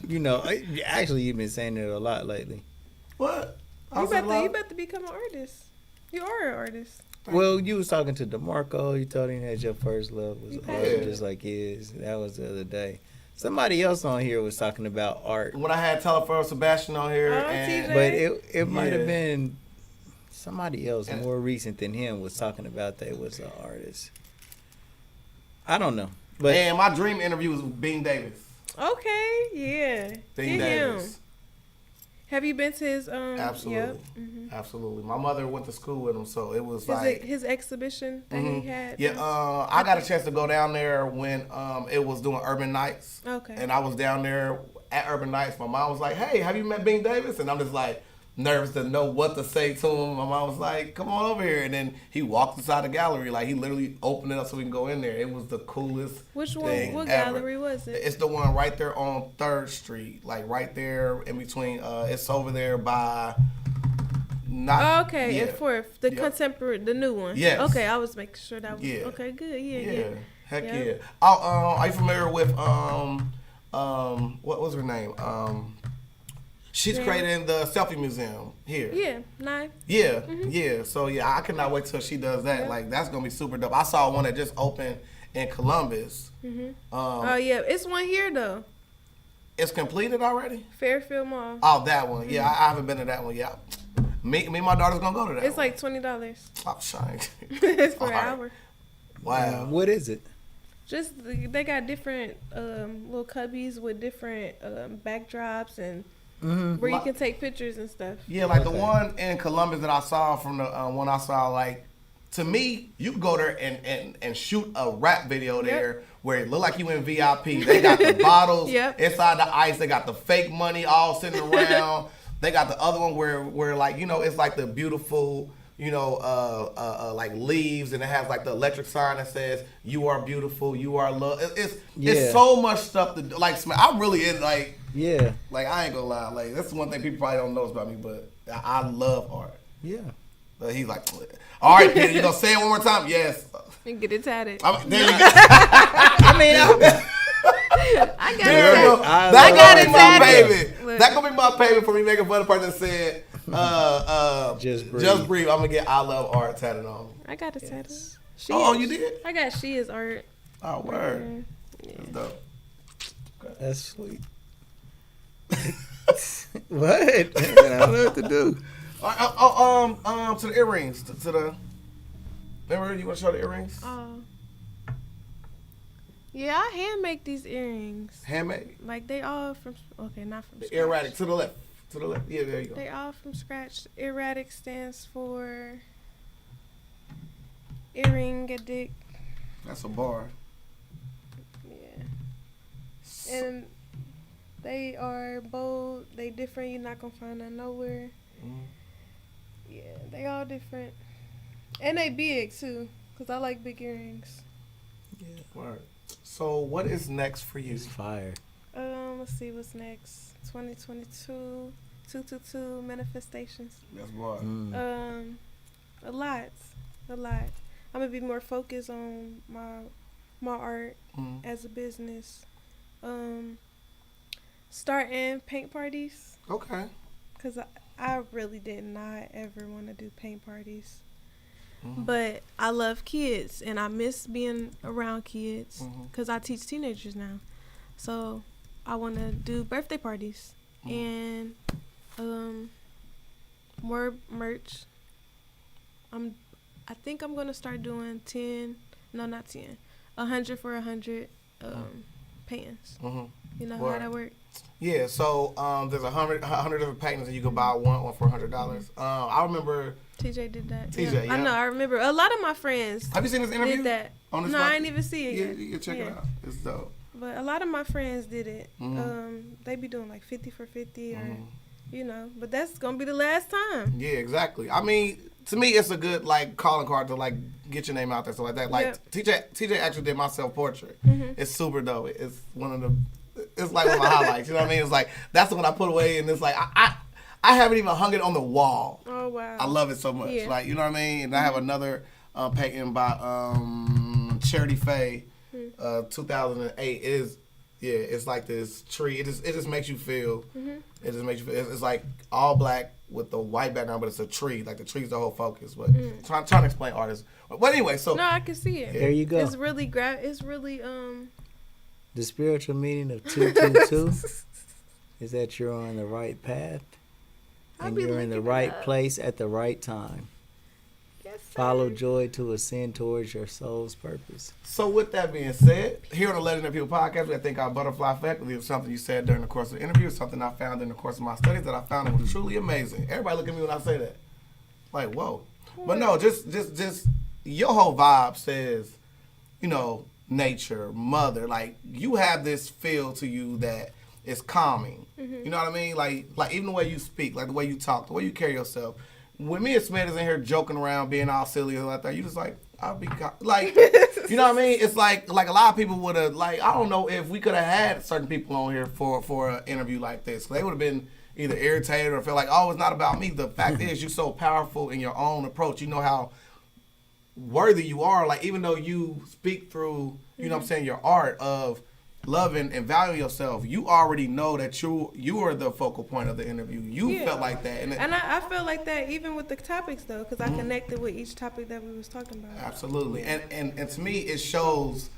You know, actually, you've been saying it a lot lately. What? You about to become an artist. You are an artist. Well, you was talking to DeMarco. You told him that your first love was art, just like his. That was the other day. Somebody else on here was talking about art. When I had Telephone Sebastian on here, but it might have been somebody else more recent than him was talking about they was an artist. I don't know. But my dream interview was Bing Davis. Okay, yeah. Bing Davis. Have you been to his Absolutely. Yep. Mm-hmm. Absolutely. My mother went to school with him, so it was his exhibition that he had. Yeah, I got a chance to go down there when it was doing Urban Nights. Okay. And I was down there at Urban Nights. My mom was like, "Hey, have you met Bing Davis?" And I'm just like nervous to know what to say to him. My mom was like, "Come on over here." And then he walked inside the gallery. Like, he literally opened it up so we can go in there. It was the coolest Which one? thing What ever. gallery was it? It's the one right there on 3rd Street. Like, right there in between. It's over there by... Okay, and 4th. The contemporary, the new one. Yes. Okay, I was making sure that was... Yeah. Okay, good. Yeah. Heck Yep. yeah. Are you familiar with, what was her name? She's creating the selfie museum here. Yeah, nice. Yeah, yeah. So yeah, I cannot wait till she does that. Yep. Like, that's gonna be super dope. I saw one that just opened in Columbus. Oh yeah, it's one here though. It's completed already? Fairfield Mall. Oh, that one. Yeah, I haven't been to that one yet. Me and my daughter's gonna go to that. It's one. like $20. Oh, shine. It's for an hour. Wow. What is it? Just they got different little cubbies with different backdrops and where you can take pictures and stuff. Yeah, like the one in Columbus that I saw from the one I saw, like, to me, you can go there and shoot a rap video there where it look like you in VIP. They got the bottles inside the ice. They got the fake money all sitting around. They got the other one where like, you know, it's like the beautiful, you know, like leaves, and it has like the electric sign that says "You are beautiful, you are love." It's so much stuff to do. Like, I'm really in like I ain't gonna lie, like that's the one thing people probably don't know about me, but I love art. Yeah. But he's like, all right, Peter, you gonna say it one more time? Yes. And get it tatted. There you go. I got it tatted. That gonna be my payment for me making fun of the person that said, just breathe. I'm gonna get "I love art" tatted on me. I got it tatted. You did? I got "She is art." Oh, word. Yeah. That's dope. Okay. That's sweet. What? I don't know what to do. To the earrings. To the. Remember, you want to show the earrings? Yeah, I hand make these earrings. Handmade? Like, they all from, okay, not from scratch. Erratic, to the left. To the left. Yeah, there you go. They all from scratch. Erratic stands for earring addict. That's a bar. Yeah. And they are bold. They different. You're not going to find that nowhere. Yeah, they all different. And they big, too, because I like big earrings. Yeah, word. So what is next for you? It's fire. Let's see what's next. 2022, 222 manifestations. That's what. A lot. I'm gonna be more focused on my art as a business. Starting paint parties. Okay. Cause I really did not ever want to do paint parties. But I love kids, and I miss being around kids because I teach teenagers now. So I want to do birthday parties and more merch. I think I'm going to start doing 100 for 100 paintings. You know how that works? Yeah, so there's 100 different paintings, and you can buy one for $100. I remember TJ did that. TJ, yeah. I know. I remember a lot of my friends. Have you seen this interview? Did that? On this no, I didn't even see it. Yeah, you can check it out. It's dope. But a lot of my friends did it. They be doing like 50 for 50, or you know. But that's gonna be the last time. Yeah, exactly. I mean, to me, it's a good like calling card to like get your name out there, stuff like that. Like TJ actually did my self portrait. It's super dope. It's one of the. It's like one of my highlights. You know what I mean? It's like that's the one I put away, and it's like I haven't even hung it on the wall. Oh wow! I love it so much. Yeah. Like, you know what I mean? And I have another painting by Charity Faye, 2008. It's like this tree. It just makes you feel. It just makes you feel. It's like all black with the white background, but it's a tree. Like the tree's the whole focus. But trying to explain artists. But anyway, so no, I can see it. There you go. It's really It's really The spiritual meaning of 222 is that you're on the right path and you're in the right place at the right time. Yes, Follow joy to ascend towards your soul's purpose. So with that being said, here on the Legendary People Podcast, we think our butterfly faculty is something you said during the course of the interview, something I found in the course of my studies that I found it was truly amazing. Everybody look at me when I say that. Like, whoa. But no, just your whole vibe says, you know, nature, mother, like you have this feel to you that is calming. Mm-hmm. You know what I mean? Like even the way you speak, like the way you talk, the way you carry yourself. When me and Smith is in here joking around, being all silly and like that, you just like, I'll be like, you know what I mean? It's like a lot of people would have, like, I don't know if we could have had certain people on here for an interview like this. They would have been either irritated or felt like, oh, it's not about me. The fact is, you're so powerful in your own approach. You know how worthy you are. Like, even though you speak through, you know what I'm saying, your art of loving and valuing yourself, you already know that you are the focal point of the interview. You felt like that. And I felt like that even with the topics, though, because I connected with each topic that we was talking about. Absolutely. And to me, it shows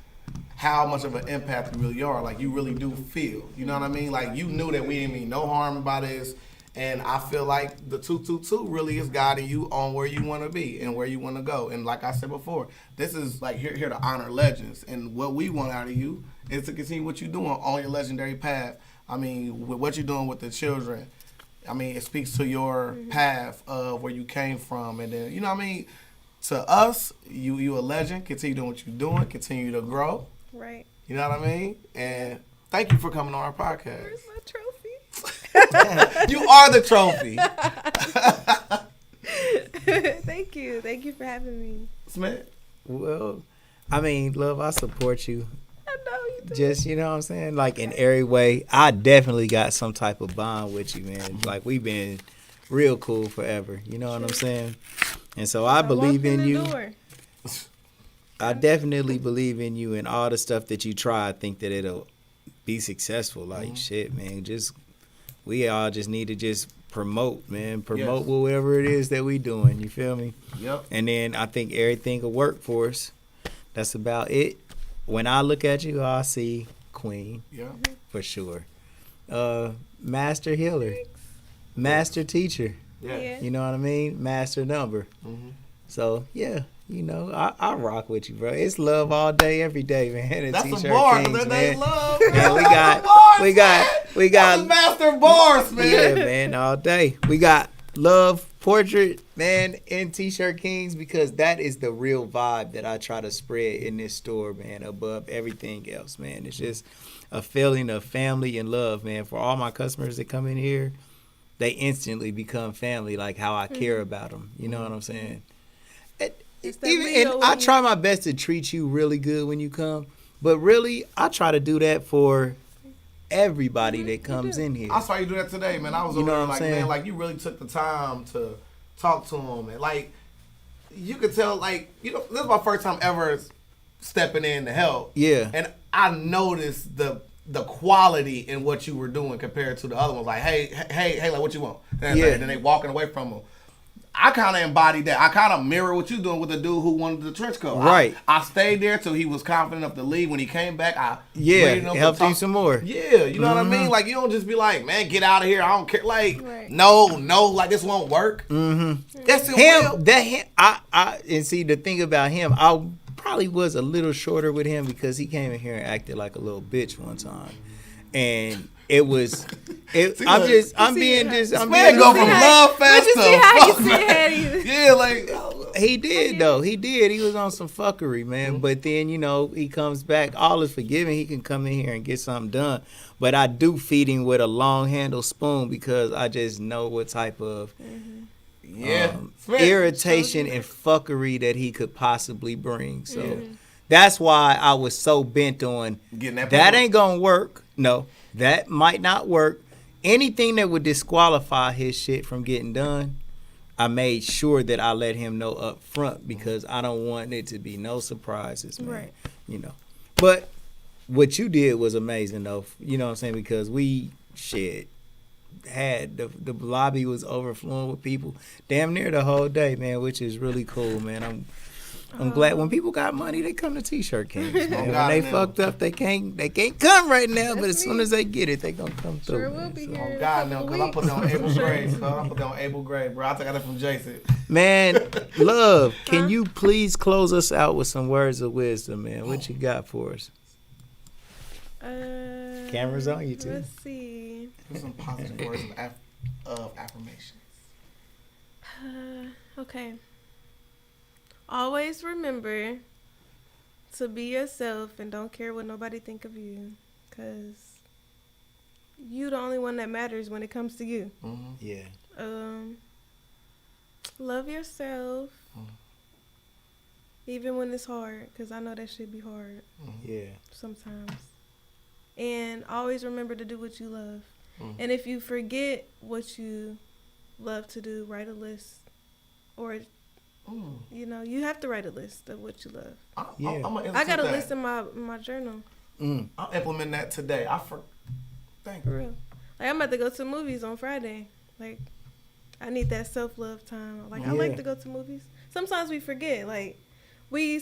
how much of an empath you really are. Like, you really do feel. You know what I mean? Like, you knew that we didn't mean no harm by this. And I feel like the 222 really is guiding you on where you want to be and where you want to go. And like I said before, this is like here to honor legends. And what we want out of you is to continue what you're doing on your legendary path. I mean, with what you're doing with the children, I mean, it speaks to your path of where you came from. And then, you know what I mean? To us, you a legend. Continue doing what you're doing. Continue to grow. Right. You know what I mean? And thank you for coming on our podcast. Where's my trophy? You are the trophy. Thank you. Thank you for having me. Smith? Well, I mean, love, I support you. I know you do. Just, you know what I'm saying? Like, in every way, I definitely got some type of bond with you, man. Like, we've been real cool forever. You know what I'm saying? And so I believe in you. I definitely believe in you and all the stuff that you try. I think that it'll be successful. Like, shit, man. We all just need to just promote, man. Promote whatever it is that we doing. You feel me? Yep. And then I think everything will work for us. That's about it. When I look at you, I see Queen. Yeah. For sure. Master healer. Master teacher. Yeah. You know what I mean? Master number. Mm-hmm. So, yeah. You know, I rock with you, bro. It's love all day, every day, man. That's T-shirt a bar. Kings, That's love. Man, we got That's master bars, man. Yeah, man, all day. We got love portrait, man, in T-shirt Kings, because that is the real vibe that I try to spread in this store, man, above everything else, man. It's just a feeling of family and love, man. For all my customers that come in here, they instantly become family, like how I care about them. You know what I'm saying? And I try my best to treat you really good when you come, but really, I try to do that for everybody that comes in here. I saw you do that today, man. I was over there like, man, like you really took the time to talk to him, and like you could tell, like, you know, this is my first time ever stepping in to help. Yeah, and I noticed the quality in what you were doing compared to the other ones. Like, hey, like what you want? And then they walking away from them. I kind of embodied that. I kind of mirror what you doing with the dude who wanted the trench coat. Right. I stayed there till he was confident enough to leave. When he came back, helped you some more. Yeah, you know what I mean? Like, you don't just be like, man, get out of here. I don't care. Like, no, like this won't work. Mm-hmm. Yes, it will. And see, the thing about him, I probably was a little shorter with him because he came in here and acted like a little bitch one time. And it was, I'm being go from love fast to yeah, like he did though. He did. He was on some fuckery, man. But then, you know, he comes back. All is forgiven. He can come in here and get something done. But I do feed him with a long handle spoon because I just know what type of irritation and fuckery that he could possibly bring. So that's why I was so bent on that ain't gonna work. No. That might not work. Anything that would disqualify his shit from getting done, I made sure that I let him know up front because I don't want it to be no surprises, man. Right. You know. But what you did was amazing, though. You know what I'm saying? Because we had the lobby was overflowing with people damn near the whole day, man, which is really cool, man. I'm glad when people got money, they come to T-shirt Kings. Man. God, when they fucked up, they can't come right now. But as soon as they get it, they gonna come through. Sure will be here. Oh God, no, because I put it on Abel Gray. So I put it on Abel Gray, bro. I got it from Jason. Man, love, can you please close us out with some words of wisdom, man? What you got for us? Camera's on you too. Let's see. Some positive words of affirmation. Okay. Always remember to be yourself and don't care what nobody think of you, cause you the only one that matters when it comes to you. Mm-hmm. Yeah. Love yourself, even when it's hard, cause I know that should be hard. Yeah. Sometimes. And always remember to do what you love. And if you forget what you love to do, write a list. Or, you know, you have to write a list of what you love. I got a list in my journal. I'll implement that today. Thank you. For real. Like, I'm about to go to movies on Friday. Like, I need that self-love time. Like, I like to go to movies. Sometimes we forget. Like, we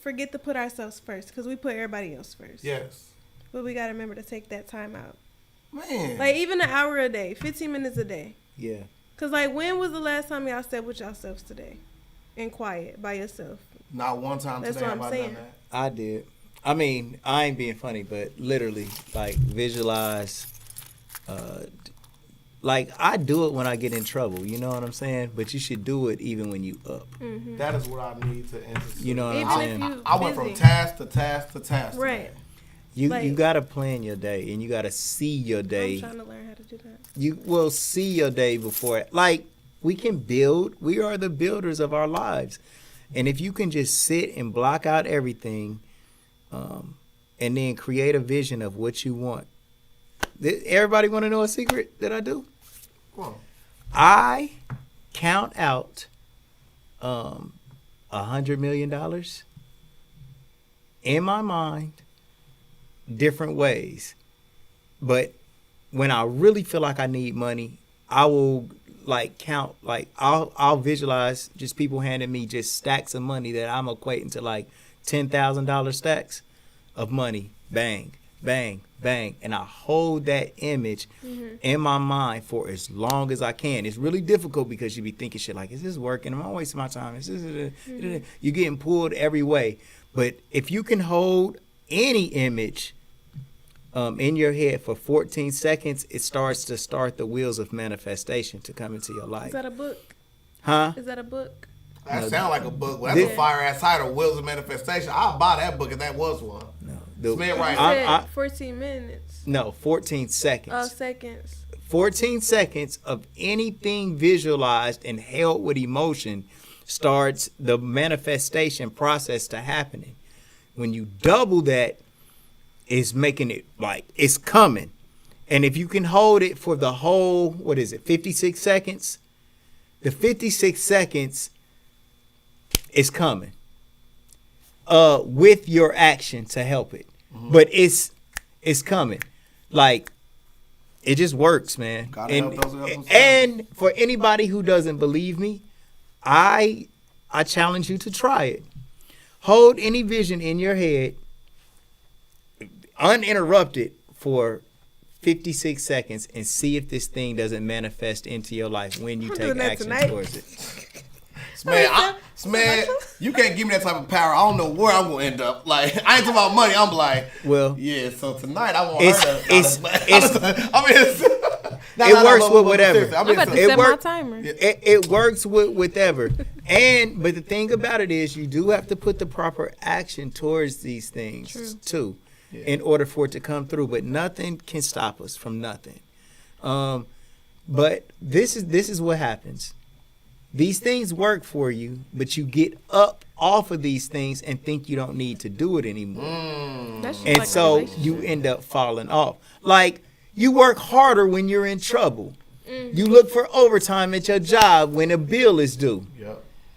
forget to put ourselves first because we put everybody else first. Yes. But we got to remember to take that time out. Man. Like, even an hour a day, 15 minutes a day. Yeah. Because, like, when was the last time y'all sat with yourselves today? And quiet, by yourself? Not one time That's today what have I'm I saying. done that. I did. I mean, I ain't being funny, but literally, like, visualize. Like, I do it when I get in trouble. You know what I'm saying? But you should do it even when you up. Mm-hmm. That is what I need to institute. You know what I'm saying? I went from task to task to task. Right. Today. You gotta plan your day, and you gotta see your day. I'm trying to learn how to do that. You will see your day before. Like, we can build. We are the builders of our lives, and if you can just sit and block out everything, and then create a vision of what you want. Everybody want to know a secret that I do? Go on. I count out $100 million in my mind different ways. But when I really feel like I need money, I will like count, like I'll visualize just people handing me just stacks of money that I'm equating to like $10,000 stacks of money. Bang, bang, bang. And I hold that image in my mind for as long as I can. It's really difficult because you be thinking shit like, is this working? Am I wasting my time? Is this you're getting pulled every way. But if you can hold any image in your head for 14 seconds, it starts the wheels of manifestation to come into your life. Is that a book? Huh? Is that a book? That sounds like a book. Well, that's a fire ass title, Wheels of Manifestation. I'll buy that book if that was one. No. Right. 14 minutes. No, 14 seconds. Oh, seconds. 14 seconds of anything visualized and held with emotion starts the manifestation process to happening. When you double that, it's making it like it's coming. And if you can hold it for the whole, 56 seconds? The 56 seconds is coming with your action to help it. But it's coming. Like, it just works, man. And for anybody who doesn't believe me, I challenge you to try it. Hold any vision in your head uninterrupted for 56 seconds and see if this thing doesn't manifest into your life when you take action towards it. Man, you can't give me that type of power. I don't know where I'm gonna end up. Like, I ain't talking about money. I'm like, well, yeah. So tonight I want her to. It works with whatever. I'm about to set my timer. It works with whatever. But the thing about it is, you do have to put the proper action towards these things too, in order for it to come through. But nothing can stop us from nothing. But this is what happens. These things work for you, but you get up off of these things and think you don't need to do it anymore. And so you end up falling off. Like, you work harder when you're in trouble. You look for overtime at your job when a bill is due.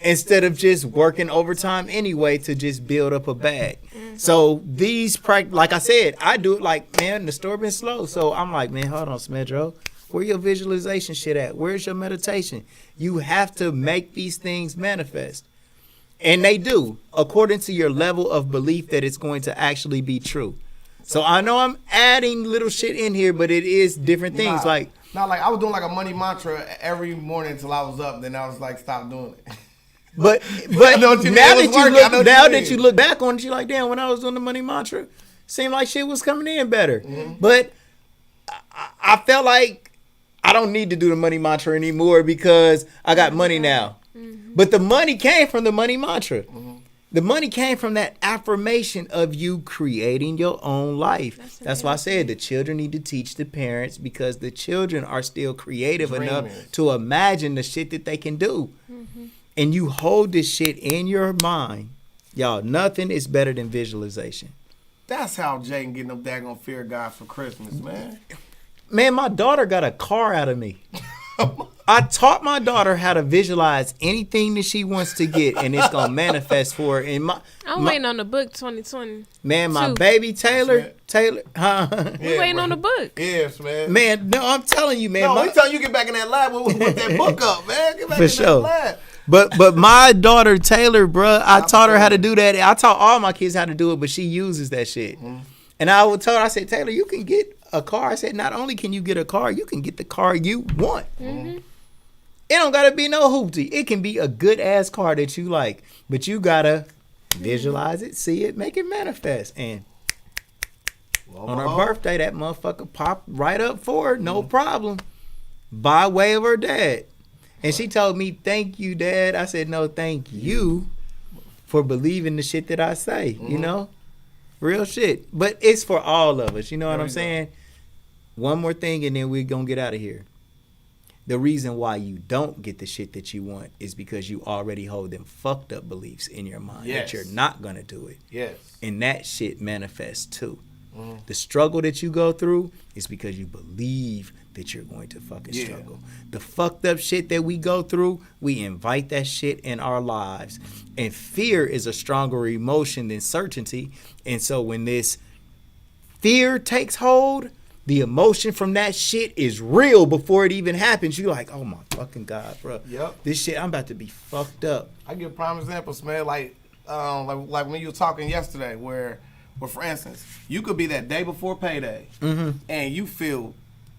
Instead of just working overtime anyway to just build up a bag. So these, like I said, I do it like, man, the store been slow. So I'm like, man, hold on, Smedro. Where your visualization shit at? Where's your meditation? You have to make these things manifest. And they do, according to your level of belief that it's going to actually be true. So I know I'm adding little shit in here, but it is different things. Like I was doing like a money mantra every morning until I was up. Then I was like, stop doing it. But now that you look back on it, you're like, damn, when I was doing the money mantra, seemed like shit was coming in better. Mm-hmm. But I felt like I don't need to do the money mantra anymore because I got money now. Mm-hmm. But the money came from the money mantra. Mm-hmm. The money came from that affirmation of you creating your own life. That's why I said the children need to teach the parents, because the children are still creative enough to imagine the shit that they can do. Mm-hmm. And you hold this shit in your mind. Y'all, nothing is better than visualization. That's how Jayden getting them daggone fear God for Christmas, man. Man, my daughter got a car out of me. I taught my daughter how to visualize anything that she wants to get, and it's gonna manifest for her. And I'm waiting on the book 2020. Man, my baby Taylor, huh? We waiting on the book. Yes, man. Man, no, I'm telling you, man. No, we telling you get back in that lab with that book up, man. Get back in that lab. But my daughter Taylor, bruh, I taught her how to do that. I taught all my kids how to do it, but she uses that shit. Mm-hmm. And I would tell her, I said, Taylor, you can get a car. I said, not only can you get a car, you can get the car you want. Mm-hmm. It don't gotta be no hoopty. It can be a good ass car that you like, but you gotta visualize it, see it, make it manifest. And on her birthday, that motherfucker popped right up for her, no problem, by way of her dad. And she told me, thank you, Dad. I said, no, thank you for believing the shit that I say, you know? Real shit. But it's for all of us, you know what I'm saying? One more thing, and then we're going to get out of here. The reason why you don't get the shit that you want is because you already hold them fucked up beliefs in your mind that you're not going to do it. Yes. And that shit manifests too. Mm-hmm. The struggle that you go through is because you believe that you're going to fucking struggle. The fucked up shit that we go through, we invite that shit in our lives. And fear is a stronger emotion than certainty. And so when this fear takes hold, the emotion from that shit is real before it even happens. You're like, oh my fucking God, bro. Yep. This shit, I'm about to be fucked up. I give prime examples, man. Like when you were talking yesterday, where for instance, you could be that day before payday, and you feel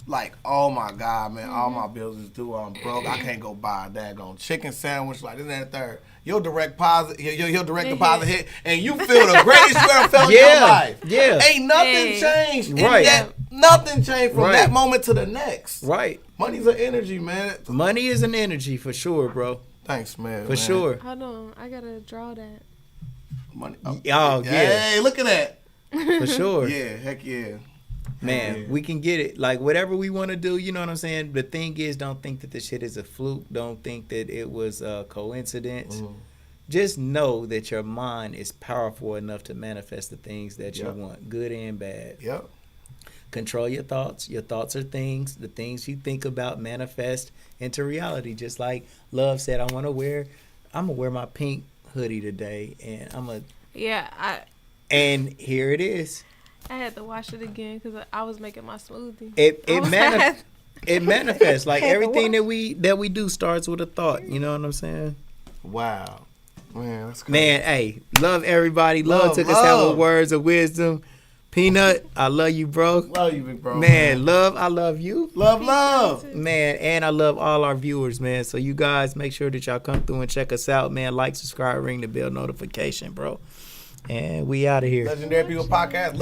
like, oh my God, man, all my bills is due. I'm broke. I can't go buy a daggone chicken sandwich like this and that third. Your direct deposit hit, and you feel the greatest you ever felt in your life. Yeah. Ain't nothing changed. Right. Nothing changed from that moment to the next. Right. Money's an energy, man. Money is an energy for sure, bro. Thanks, man. For sure. Hold on. I gotta draw that. Money. Oh, yeah. Hey, look at that. For sure. Yeah, heck yeah. Man, we can get it. Like, whatever we want to do, you know what I'm saying? The thing is, don't think that this shit is a fluke. Don't think that it was a coincidence. Just know that your mind is powerful enough to manifest the things that you want, good and bad. Yep. Control your thoughts. Your thoughts are things. The things you think about manifest into reality. Just like Love said, I'm gonna wear my pink hoodie today, and and here it is. I had to wash it again because I was making my smoothie. It manifests. Like everything that we do starts with a thought. You know what I'm saying? Wow, man, that's good. Man, hey, love everybody. Love took us out with words of wisdom. Peanut, I love you, bro. Love you, big bro. Man, Love, I love you. Love. Man, and I love all our viewers, man. So you guys make sure that y'all come through and check us out, man. Like, subscribe, ring the bell notification, bro. And we out of here. Legendary People Podcast.